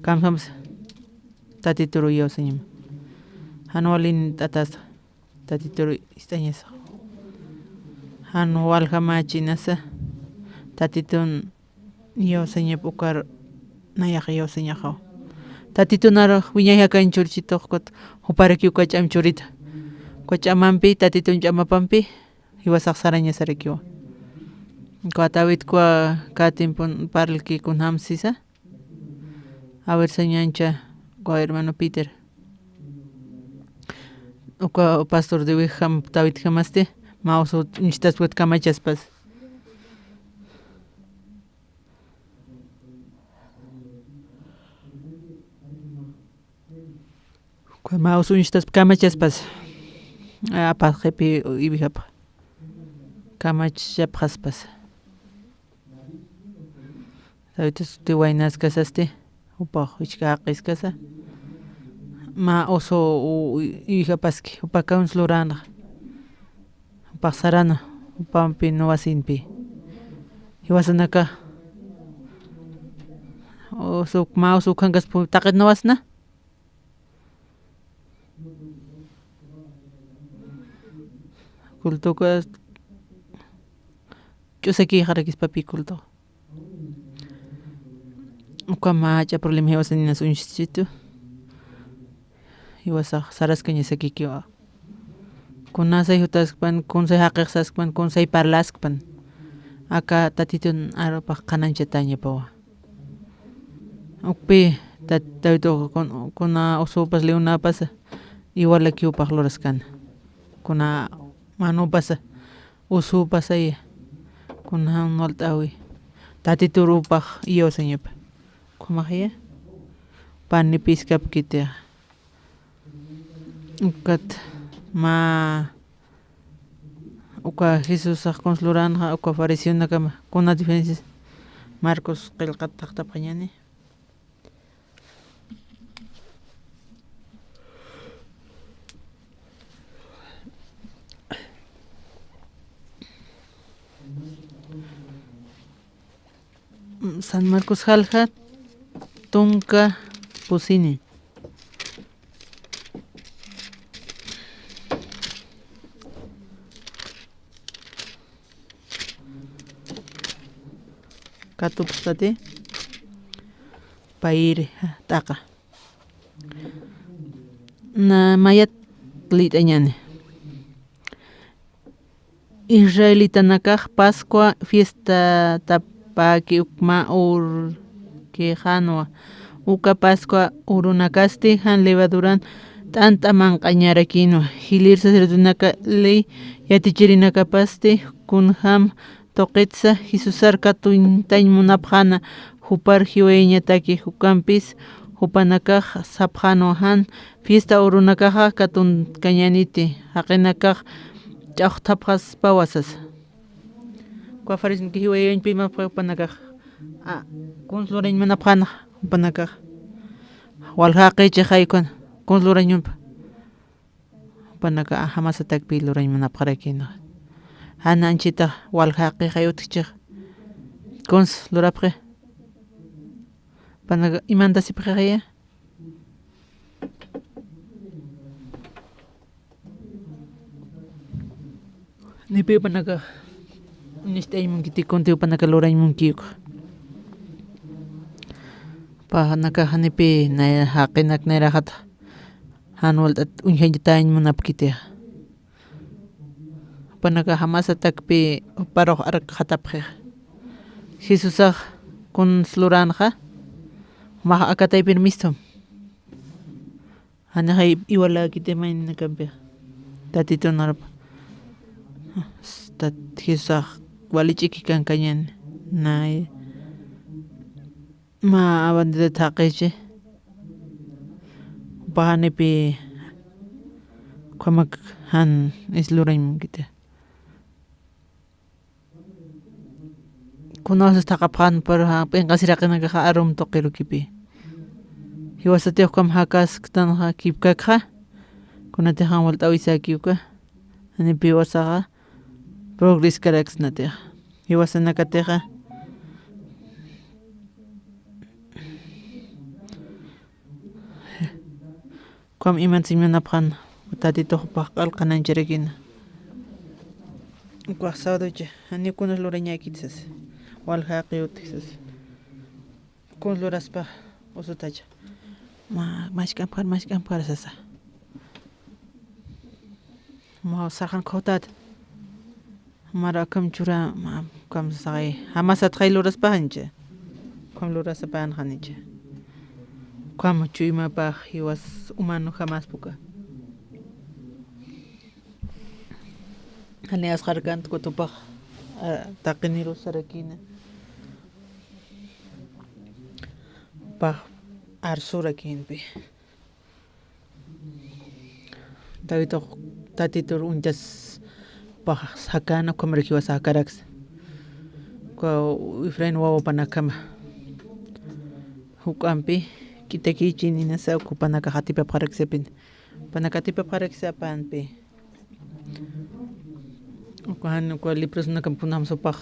kamsams tatituru yawsañima hanwalin tatas tatituru istañasa han walhamachinasa tatitun yawsaña ukar nayaq yawsañaqa tatitunaro wiñayqa kanchurchitoq kot huparaki ukach'am churita kuch'amanpi tatitun ch'amapampi hiwasaq saraña sarakiwa kuatawit kwa katimpun paralki kunham sisa a ver señancha kwa hermano Peter uka pastor de wiham tawit hamaste mauso nishtas wet kamachaspas kwa mauso nishtas kamachaspas apa jepi ibihap kamachapaspas tawitas te wainas kasaste upa ichka qiskasa ma oso ihapaski upaka unslurana upaqsarana upampi nuwasinpi hiwasanaka oso ma oso kangas pu taqit nuwasna kultuka chusaki harakis papi kulto ukamacha problema hiwasanina sunchitu hiwasaq saraskaña sakikiwa kunasay hutaspan kunsay haqiqsaspan kunsay parlaspan aka tatitun arupaq qananchataña pawa ukpi tawito kuna usupas liunapas iwalaki upaq lurasqana kuna manupas usupas ay kuna nolt'awi tatitur upaq yawsañapa kumaqya pani piskapkita ukat ma uka Jesus consluranja uka apareciona kama kuna diferencias Marcos qillqat taqtapaqñani San Marcos halja tunka pusini katupstate pair taqa na mayat litañani Israelita nakaq Pascua fiesta tapaki ukma que hanwa uka Pascua urunakasti han levaduran tanta manqañarakino hilir sacerdunaka ley yatichirinakapasti kunham toqetsa Jesusarka tuintañ munapqana hupar hiwayañataki hukampis hupanakaq saphano han fiesta urunakaqa katun kañaniti haqinakaq ch'aqtapqas pawasas kuafarisnki hiwayañpi hupanakaq kunslurañ manapqana hupanakaq walhaqi haykuna kunslurañunpa hupanaka hamasatakpi lurañ manapqarakina hana anchita walhaqi hayutikchik kuns lurapqi panaka imanta sipqaya nipi panaka nistaymunki tikunti panaka lurañmunkiku pa nakahanipi na haqinak nerahat hanwalt at unhayitain munapkite pa nakahamasatagpi paroh arak hatapje Jesusaj kun sluranja maha akatay permiso anahay iwala kite main nakampe tatito narap tat Jesusaj walichiki kan kanyan na ma abandida taqeche bahanipi kwamak han isluraim kite kunosas taqaphan par penqasiraqinaqa arum toqiru kipi hiwasatiq kam hakas ktanqa kipkakqa kunatiqan walt'awisakiuka anipi wasaqa progress karaksnatiq hiwasanakatiqa kam iman simyunapqan tatituqpaq qalqananchirikina kuaqsaduche anikunas lurañakitisas walhaqiyutisas kun luraspa usutacha mashk'amqar sasa ma sarqan qhawtat mara kam chura kam saqay hamasat qay luraspa hanche kam luraspa hanche kam chuymapaq hiwas humano jamás puka alias qarkant kutupaq taqiniru sarakina pa arsura kinpi tatitur unjas pa sakana komrekiwa sakarax ko ifrain wawa panakama hukampi kitakichi ninasa kupanaka hatipa paraxepin panakatipa paraxapanpi kuhan ko libros na kampunam sopak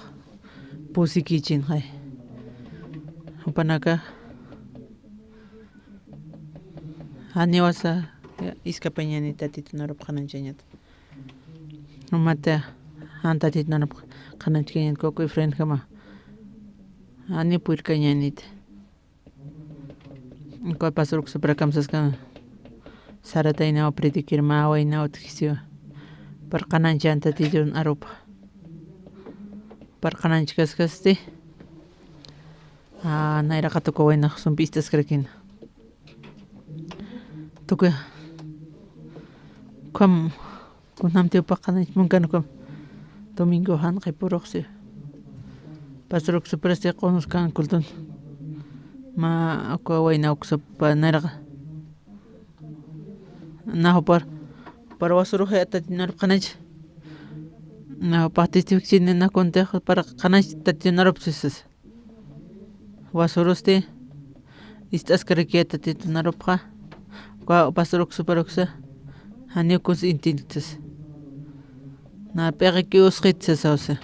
pusikichin hay upanaka haniwasa iskapañani tatitunarap qananchañat umata antatitunarap qananchañat koko friend kama ani puirkañanit ko pasuruk suprakamsaska sarataina opredikir mawaina otkisio par qananchan tatitun arupa par qananchkaskasti naira qatuko waina son pistas krekin tuku kam kunamte paqanach munkan kam domingo han qiporoxi pasrok suprasti qonuskan kultun ma ko waina uksupa naira naho par wasuru hayata dinar qanach na participik na konte para qanach tatinar opsis wasurusti istas karekieta titunaropqa kwa pasrok superoksa haniukus intintas na pereki usqitsas ose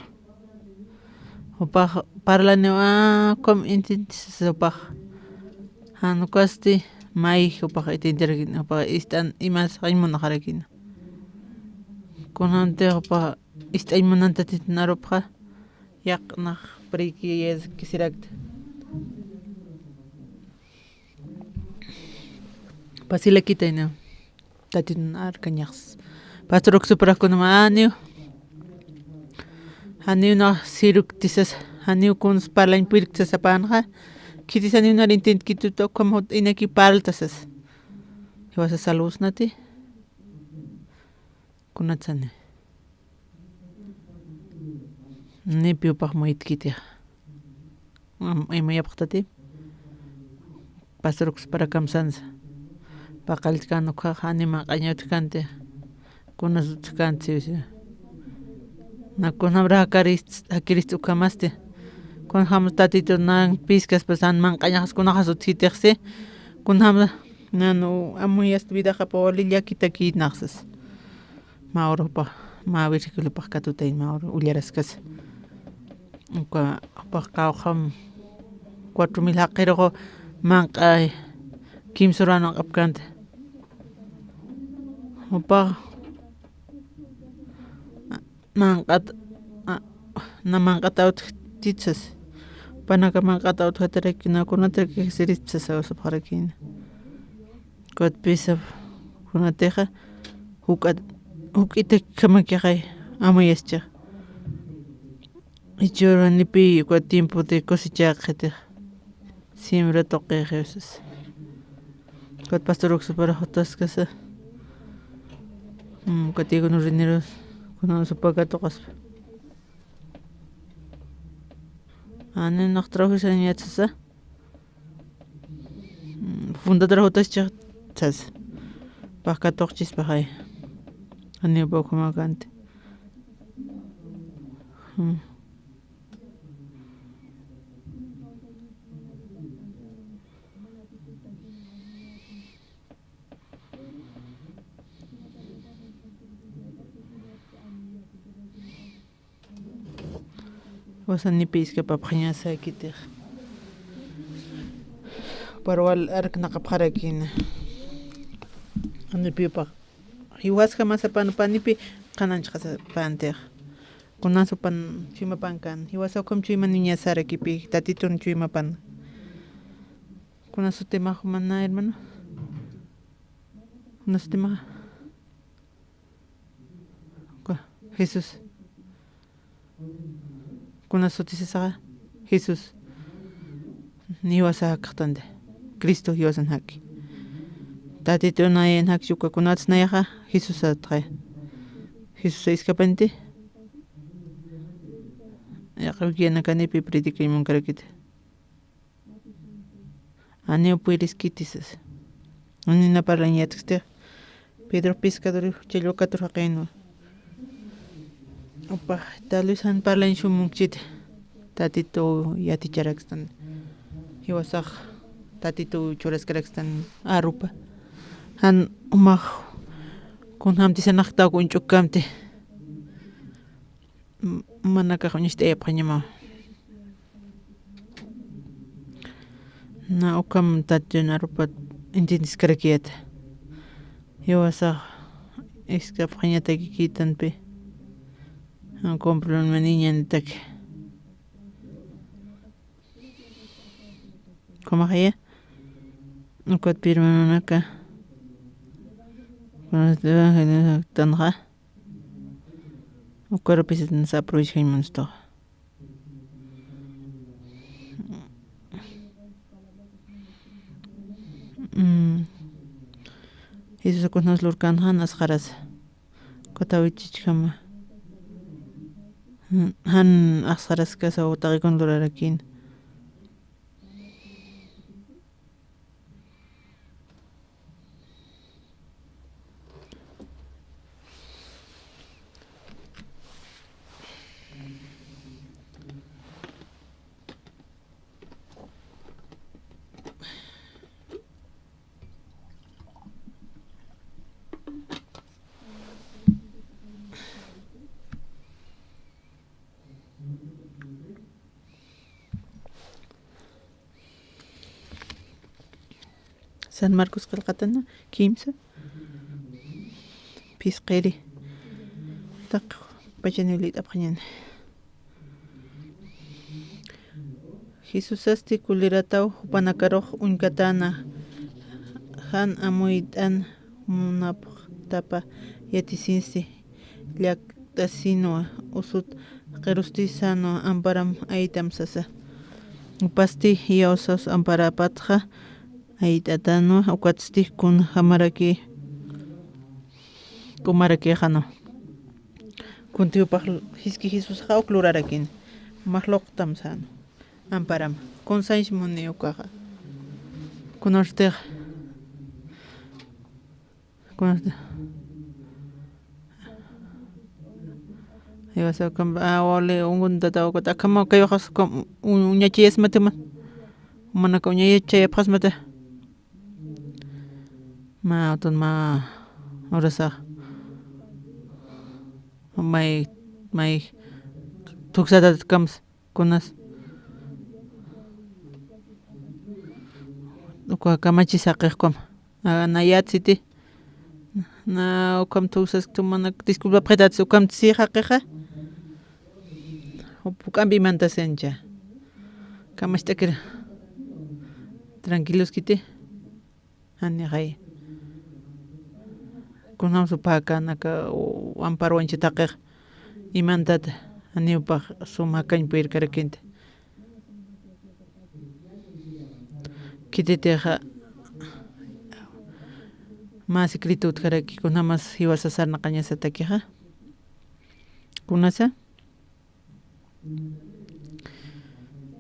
opa parlanewa kom intintas opa hanukasti mai opa itinterkin opa istan imas qaimuna qarekin kunante opa istaymunanta titunaropqa yaqnaq priki es kisirakt pasila kitaina tatin arkañas patrok suprakuna aniu na siruk tisas aniu kun parlain purik tasapanja kitis aniu na intent kituto como inaki paltasas vas a salus nati kunatsane ni piu pak moit kitia imayapqtati patrok suparakamsansa paqaltkano anima qañutkante kunasutkante na kunabra hakirist ukamaste kun ham tatito nan piskas pasan man qañas kunajas utsitexse kun ham nanu amuyas vida qapolilla kitaki naxsas mauropa ma versikulu paqkatutay mauro ullaraskas uka paqawham 4000 haqiro man qay kimsurano qapkante opa manqat namanqataut titsas Panakama kata uthatarikina kunatriki seris psasa parakina. Kot pisa kunateja hukite kama kiray amayascha. Ichora nipi kwa tiempo de cosechar gente. Siempre toque Jesús. Kot pastor oxo para hotas casa. Contigo nos reneros con su pagatos. Ane noch traurig sein jetzt sa. Fundador hotas chas. Pagatos bahai. Ane boko magante. Wasan ni pis ke papanya sa kitir. Parwal ark nakaparakin. Ani pipa. Hiwas ka masapan panipi kanan chasa panter. Kunan sopan chima pankan. Hiwas kom chima niña sara kipi tatitun chima pan. Kunan su tema humana hermano. Kunan su tema. Jesús. Kuna sotise saga Jesús ni wasa katande Cristo yosan haki tati tona en hak shuka kunats na yaha Jesús atre Jesús escapante ya creo que na kanepi predica imun karakite ane puedes quitisas ani na parlañatste Pedro pescador chelo katur haqeno Opa, talusan parlan shumukchit. Tatito yati charakstan. Hiwasak tatito churaskarakstan arupa. Han umah kun hamti sanakta kun chukamte. Manaka kuniste epanyama. Na okam tatjun arupa intindis karakiet. Hiwasak eskapanyata kikitan pe. Compro una niña en taque. ¿Cómo es? No cut pirman una acá. Cuando te vas a tanja. O cuero pises en esa provincia y monstruo. Eso se conoce lurkan hanas jaras. Cotawichichama. Han aksaras casa o tarikon dorarakin. San Marcos Calcatana, Kimsa, Pisqueri, Tak, Pachanulit Apañan. Jesús asti kuliratau, Panakaroj, Unkatana, Han Amuitan, Munap, Tapa, Yatisinsi, Yak Tasinoa, Usut, Kerustisano, Amparam, Aitam Sasa. Upasti, Yausas, Amparapatja, Aitatano, Okatsti kun Hamaraki Kumaraki Hano. Kuntiu Pahl Hiski Jesús Hauklurarakin, Mahlok Tamsan, Amparam, Consais Moneukaha, Kunorster Kunorster. Yo sé que ole un data ko takamo kayo khas ko unya chies matema. Mana ko unya che pas mate. Ma ton ma orasa mai tuksada comes kunas ko kamachi saqeqkom na yatsiti na kom tuksas tumana disculpa predatsu kom tsi haqiqa pukam bimanta sencha kamashtakira tranquilos kiti ani hay kunam supaka naka amparo anchitaqi imantata aniupa sumakañ puir karakinte kititeja más escrito karaki kunamas hiwasasarna qañasa takiqa kunasa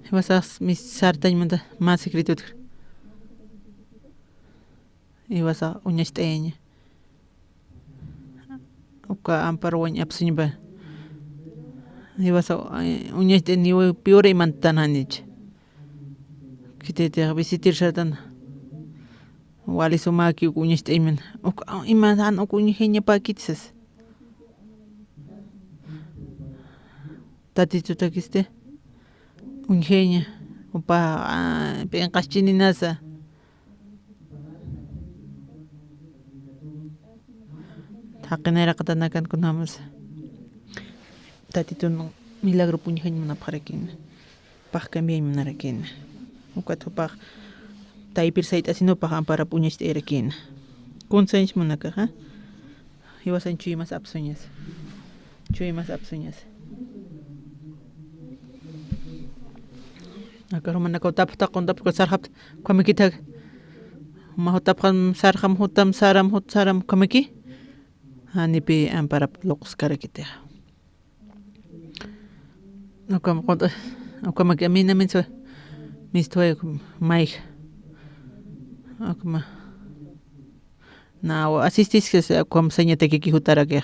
hiwasas mis sartañmanta más escrito hiwasa uñasht'eña uka amparo wañ apsuñpa hiwasa uñasht'eni piora imantananicha kititeja visitir shartana wali sumaki uñasht'eyman ima han uñijeña pakitisas tatitutakiste uñijeña upa penqaschininasa haqinayraqa kunamas tatitun milagro puñijeña paqarakina paqkambiaymanaraykina ukatupaq taypir sayta asinupaq ampara puñasht'ayrakina kunsanch munakaqa hiwasan chuymas apsuñas akaru manaka tapta qontapqa sarhapta kamikita mahutapqan sarham hutam saram kamiki anipi ampara loqos karakita ukam qonta ukamaki amina menso mistoy mai akma na asistis que como señate que jutara que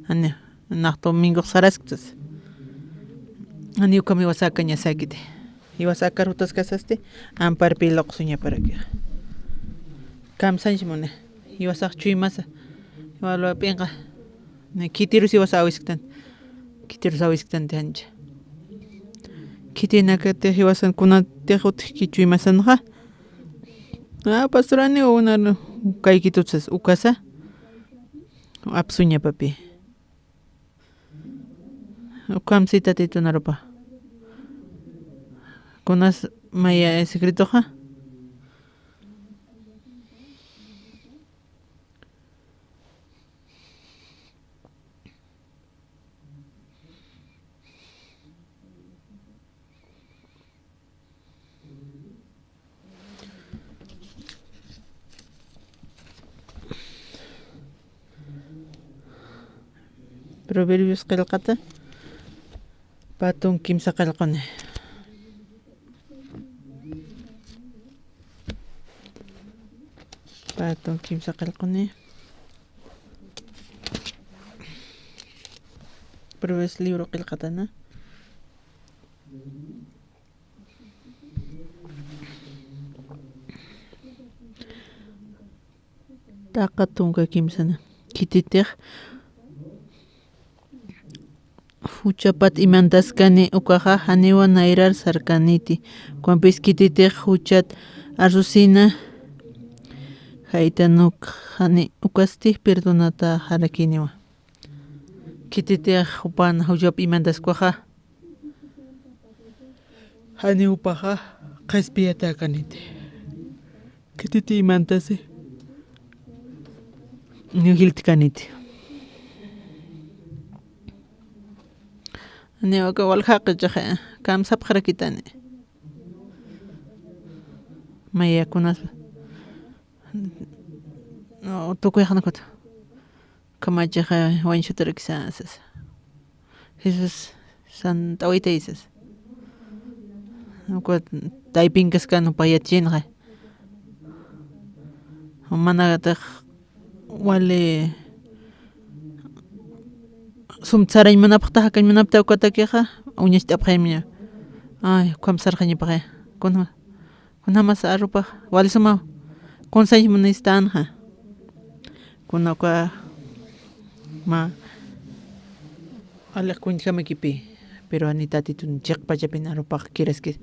ani nach domingo sarasks ani ukami wasaka nya sakite iwasaka rutas kasaste ampar piloq suña para que kam sanjmone iwasak chuimasa walo penga ne kitirus iwasawistan tancha kitina que te iwasan kuna te hut kichuimasan ha pastorani una kaykitutsas ukasa apsuña papi ukam sita titunarupa kunas maya escritoja Proverbios qillqata patun kimsa qillquni Proverbios libro qillqatana taqatunqa kimsana kititiq huchapat imantaskani ukaja haniwa nairar sarkaniti kuanpis kititiq huchat arsusina haytanuk hani ukasti perdonata harakiniwa kititiq upana huchap imantaskuaja hani upaja qespiyata kaniti kititi imantasi niuhiltikaniti Neo que walhaqi chaqa kam sapqarakitani maya kunas no tukuyaqnakuta kamachaqa wanchutarakisasas Jesus Santa Awita isas nuqa taypinkas kanu payachinqa manataq wale sumtsaray manapaqtaqa kan manapta ukatakiqa uñasht'apqaymiña ay kamsarqañipaqay kunamas arupaq walisuma kunsay munistanja kunaqa ma alaq kunchamakipi pero anitatitun chiqpachapin arupaq kiraski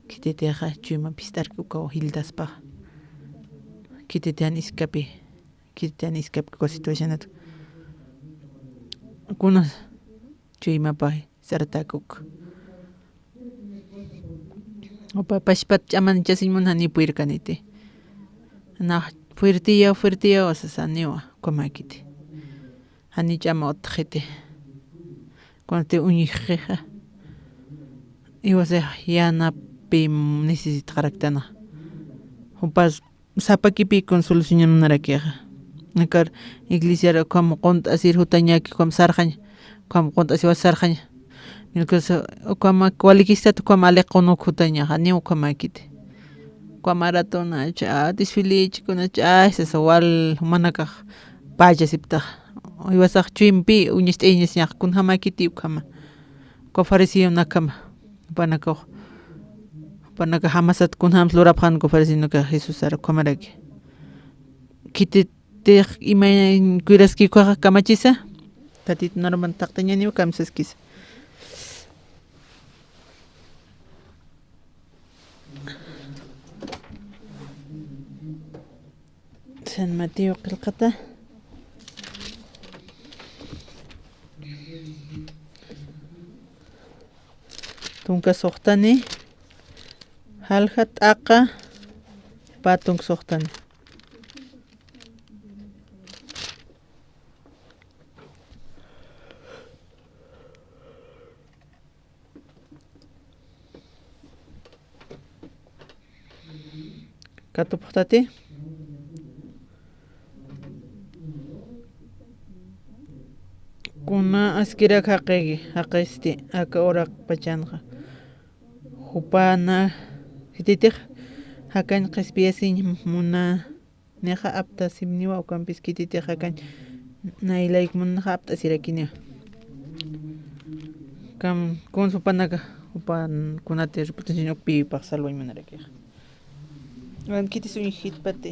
kititiqa chuyma pistarki ukaw hildaspaq kititian iskapi constitucionatu kunas chuymapai sartakuk Opa pashpat chamanchasinmun hani puirkanite. Na fuertilla wasasaniwa komakiti. Hani chama otjete. Cuando uñijeja. Iwase yana pim necesitaraktana. Opas sapakipi con solución narakeja. Nakar iglesia como conta asir hutañaki como sarjaña. Como conta asir sarjaña. Milkoso como cualikista tu como ale kono hutaña hani komakiti. Maratona cha desfile chikuna cha esa wal manaka paya sipta iwasak chimpi uñist eñes ñak kun hamakiti kama ko farisi nakama panaka hamasat kun ham flora phan ko farisi no ka Jesus ara kamaraki kiti te ima kuiraski ko kamachisa tatit norman taktaña ni kamsaskis San Mateo qilqata tunka soqtani halhat aqa patung soqtani katupuqtati kuna askira haqesti aka orak pachanqa hupana hititij hakan qespiasin muna neja apta simniwa ukampis kititij hakan nailaik muna apta sirakini kam kun supanaka upan kunate reputación pi pasalwa imanaraki an kitis un hitpate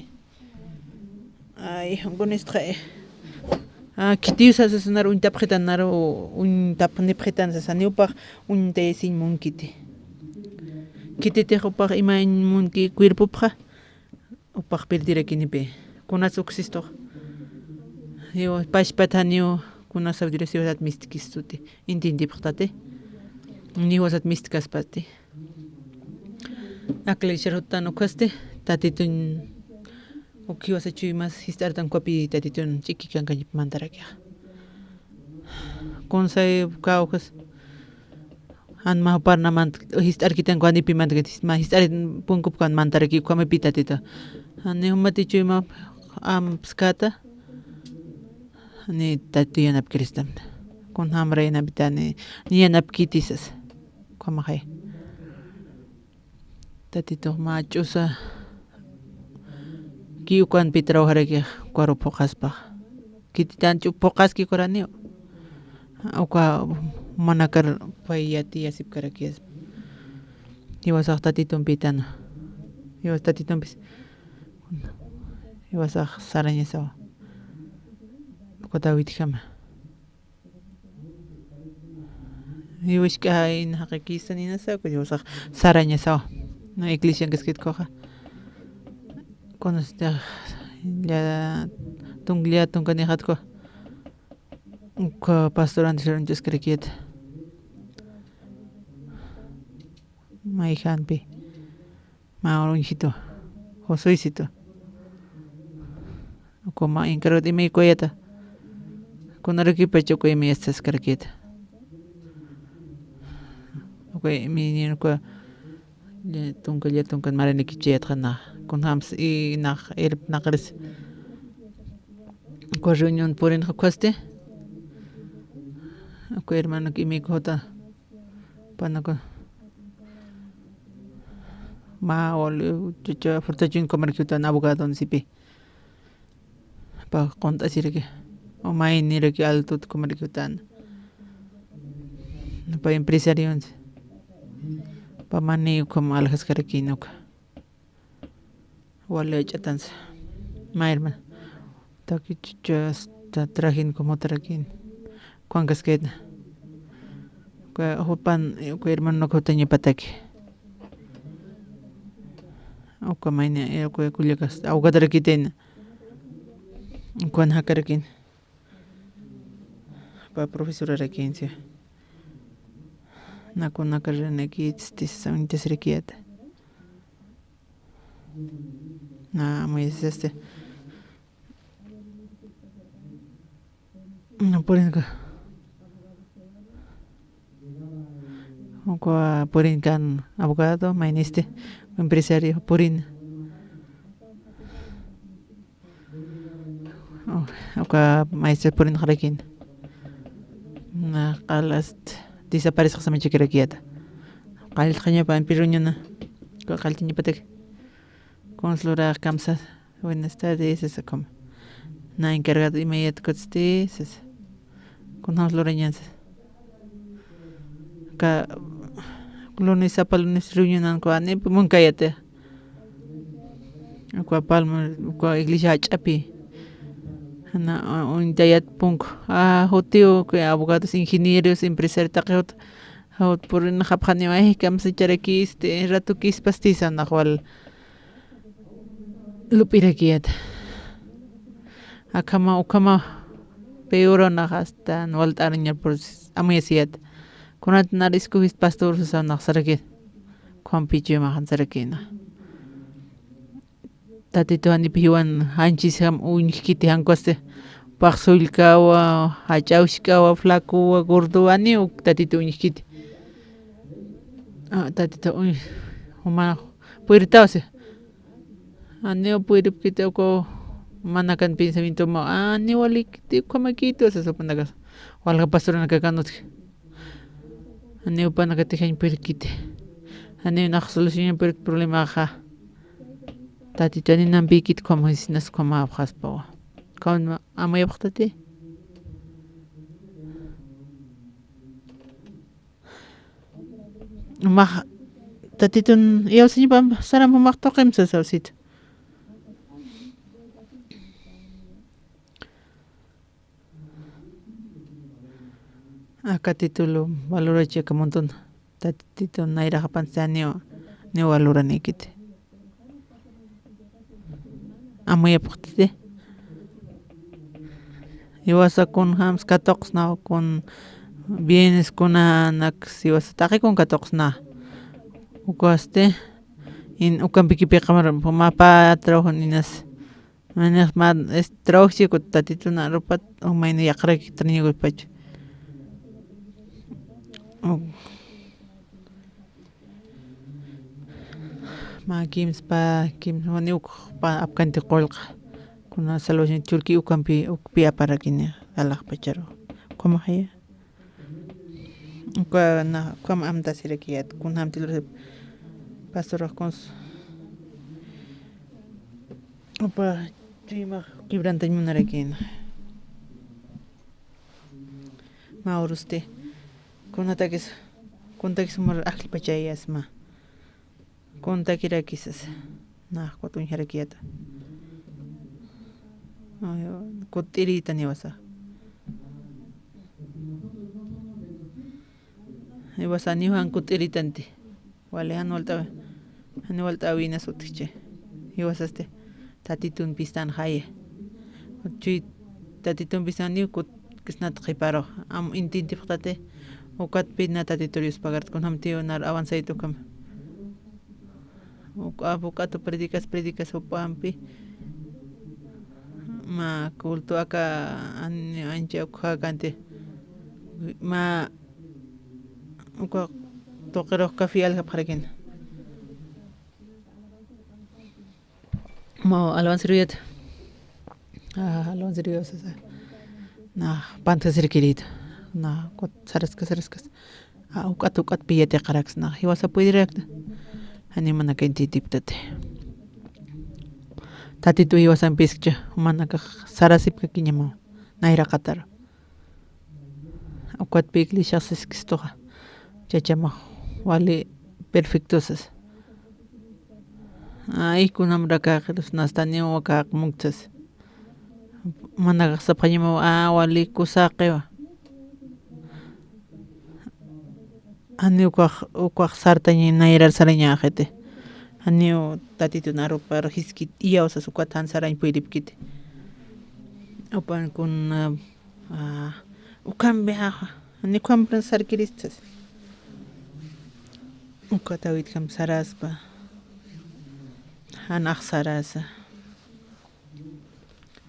ay gonestra kitius asesinar un tapjetanar un tapnepretan sasaniupa un te sin monkiti kitite upar imain monki cuerpopra upar perdirekinipe kunas oxisto yo pashpatanio kunas audiresio mistikistuti intindi prtate ni wasat mistikaspati akle sherotano kaste tatitun Oki was a chumas, he started on copy tatitun chiki can mandarakia. Consay caucus and Mahaparnament, his architect Guanipimant, his started Punkupan Mantaraki, come pitatita. And Neumatichuma scata ni tatian up Christam. Con hamre in abitani, nian up kitties. Come high. Tatito machusa. Kiukan Petra hareke kwaro pokaspa kititan chu pokaski koranio auka manakar payati asip karakias iwasak tatiton pitana iwas tatiton pis iwasak saranya sawa kota witkama iwishka in hakikistan inasa ko iwasak saranya sawa no iglesia ngeskit koha con ya tunglia tungkani hatko ko pastoran seron just kriket mai hanpi maurun hito hosoisito ko ma inkarodi me koyata konaraki pecho ko me estas kriket ko mi ni ko le tungkan marene kichet khana con hams y nach nagres ko reunión por en kwaste ko hermano que me cota panako ma ol chucha fortachun comerciuta abogado sipi pa conta sirke o mai ni que alto comerciutan pa empresarios pa mani como aljas carquinoca wala chatans mairma taki just trahin como trakin cuan casqueta ko hopan ko hermano ko tanya pataki o ko maina ko kulikas au gadrakiten cuan hakarakin pa profesora rakinsia na con na carrera que tisas requieta Muy no pueden pueden kan abogado mainiste empresario purin maestro purin harakin na qalas desaparece sama chikirakiata qal khanya pan piruñana qaltiña patek consulora kamsa buenas tardes esa como na encargado inmediato cotstes con los loreñas ka lunes a lunes reunión ko ane munkayate ko palma ko iglesia chapi na un dayat punk hotio que abogados ingenieros empresarios taqot hot por en japani ay kam se charaki rato kis pastiza na wal lupirakiat ukama peor na hasta no altarña por amesiat kunat narisku his pastor sa na saraki kompiche ma han sarakina tatito ani piwan hanchis ham unkiti hankoste paksulkawa hachaushkawa flaco gordo ani tatito unkiti tatito huma puirtause ani puirpkite ko manakan pensamiento ma ani walikti komakito sa sopandagas walga pastor na kakanot ani upanakati hain puirkite ani na solución per problema ha tatito ni nambikit como isinas como abhaspo con amay baktate ma tatito yaw sinibam sara mo maktokem sa sausit acá título valora checa montón tatito naira japansanio ne valora nikite amoy apokte iwasa con hams katox na con bienes con anak siwasa taki con katox na ukaste in ukampiki kamar mapa trabajo ninas manes man es trabajo ko tatito na ropat o may yakra kitanigo pach ma kims pa kim honiuk pa apkanti qolqa kuna salosin turki ukampi ukpia para kini alaq pacharo como haya na como amta sirekiat kun hamtil pastor cons opa chima kibranta munarakin mauruste kuntakis umar akli pachayas ma kuntakira kisas na kotun harakiata ayo kotirita ni wasa iwasa ni han kotiritante wale han volta wina sutiche iwasaste tatitun pistan haye chui tatitun pistan ni kot kisnat khiparo am intinti ftate ukat pidna tatitorios pagart con hamtio nar avanzaito kam abukato predicas opampi ma kulto aka ancha kante ma uka tokero kafial kaparakin ma alvanzriet na pantasir kirit na kot saraskas ukat piyete qarax na hiwasa pudirect ani mana kenti tiptate tatito iwasan piskcha mana ka sarasipka kinyamo naira qatar ukat pikli shakhsis kistoqa chachama wali perfectosas ay kunam rakaqlos nastani waka muktas mana sapanyamo wali kusaqewa ani ukaq sartañi nairar saraña jete ani tatito naro par hiskit iya osa sukatan sarañ puiripkite opan kun ukambe ani kuambran sarkiristas ukatawit kam saraspa anaqsarasa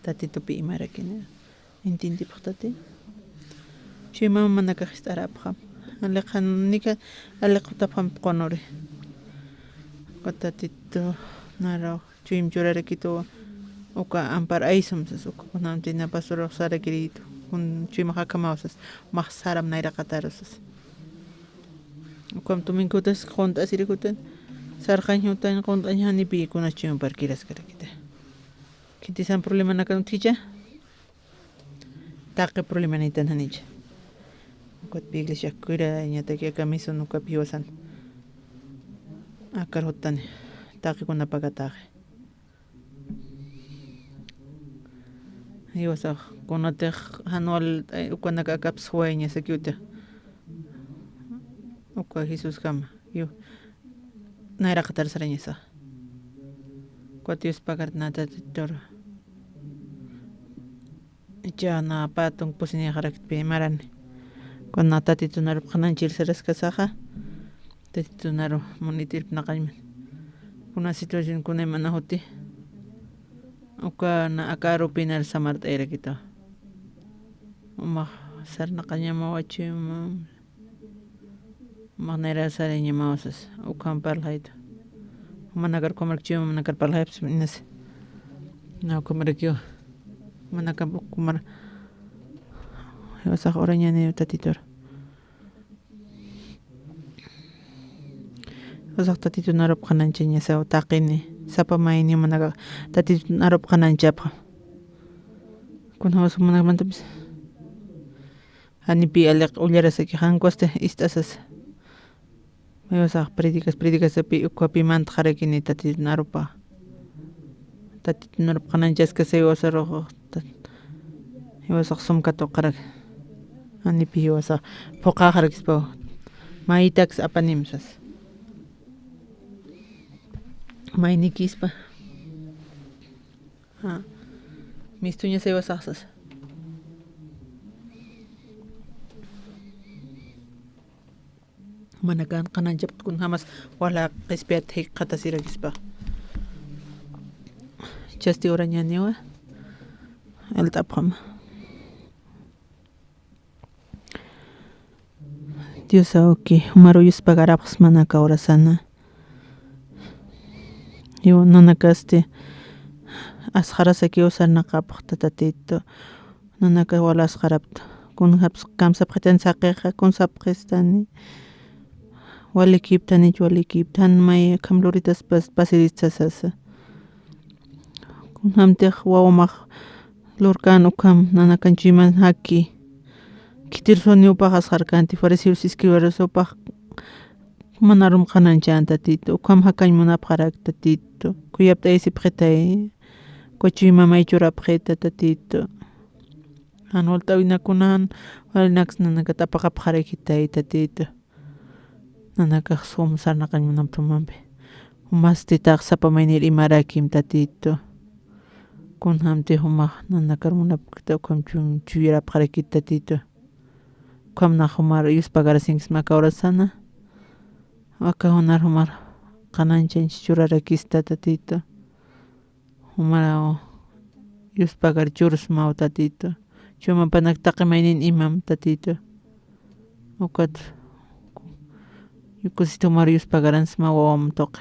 tatitupi imarakina intintipaq tati chima mana kaqistarapqa aleqanika alequtapam qonori tatito naro chim churarakito uka ampar aisumsas uka kunamtina pasuro sarakirito kun chima hakamawsas mahsaram nairaqatarusas ukam tuminkutas qontasirikutan sarqañutan qontañanipi kunachim parkirasqarakita kintisan problema nakanutija taqe problema nitan hanija ukot iglesia kura ñataki kamiso nuka piwasan akar hotani taqe kunapakataqe iwasaq kunatiq anual ukanaka kaps huayña sakyuta uka Jesus kama yo nairaqatar sarañasa kuatius pagar nata toro jana patong pusini harakpi marani kun nata titunar qananchil saraskasaqa titunar monitir naqayman kuna situación kuna mana hoti uka na akaru pinar samart erakito umah sar naqañama wachima manera sariña mausas ukam parlaito managar comercio managar parlaips inas no comercio manakam kumar yosa oraña ne tatitor yosa tatito narop khananchiña sa taqini sapa maini managa tatito narop khananchapa kun hawas managmantabis anipi alaq ullarasaki hankoste istasas yosa predicas api ukapi mant kharakini tatito naropa tatito narop khananchaska se yosa rojo yosa sumkato qarak anipi yosa poqa qarakispo maitax apanimsas mainikispa mistuña se yosaxas manakan qananchap kun hamas wala qispiat hiqatasiragispa chasti orañaniwa altapqama Dios auki umaruyus pagarapqas mana kawrasana yo nanakaste asqarasaki usarnaqapaq tatatito nanaka wala asqarapta kun kamsapqitan saqiqa kun sapqistani walikiptani walikiptan may kamluritas pasirisasasa kun hamtiq wawamaq lurkan ukam nanakanchiman haki kitirson upaq asqarkanti farisius escribaros upaq manarum qananchan tatito ukam hakañmunapqarak tatito kuyapta isipqitay kuchima maychurapqita tatito anulta winakunan walinakas nanaka tapaqapqarakitay tatito nanaka sum sarnaqañmunaptumanpi umastitaq sapamaynir imarakim tatito kun hamti humaq nanakarmunapkita ukam chuyurapqarakita tatito ukam na humar yuspagarasingisma kawrasana waka hunar humar qananchanchis churarakista tatito humara yuspagar churusmaw tatito chuma panak taqimaynin imam tatito ukat yukusito mar yuspagaransma wawam toqe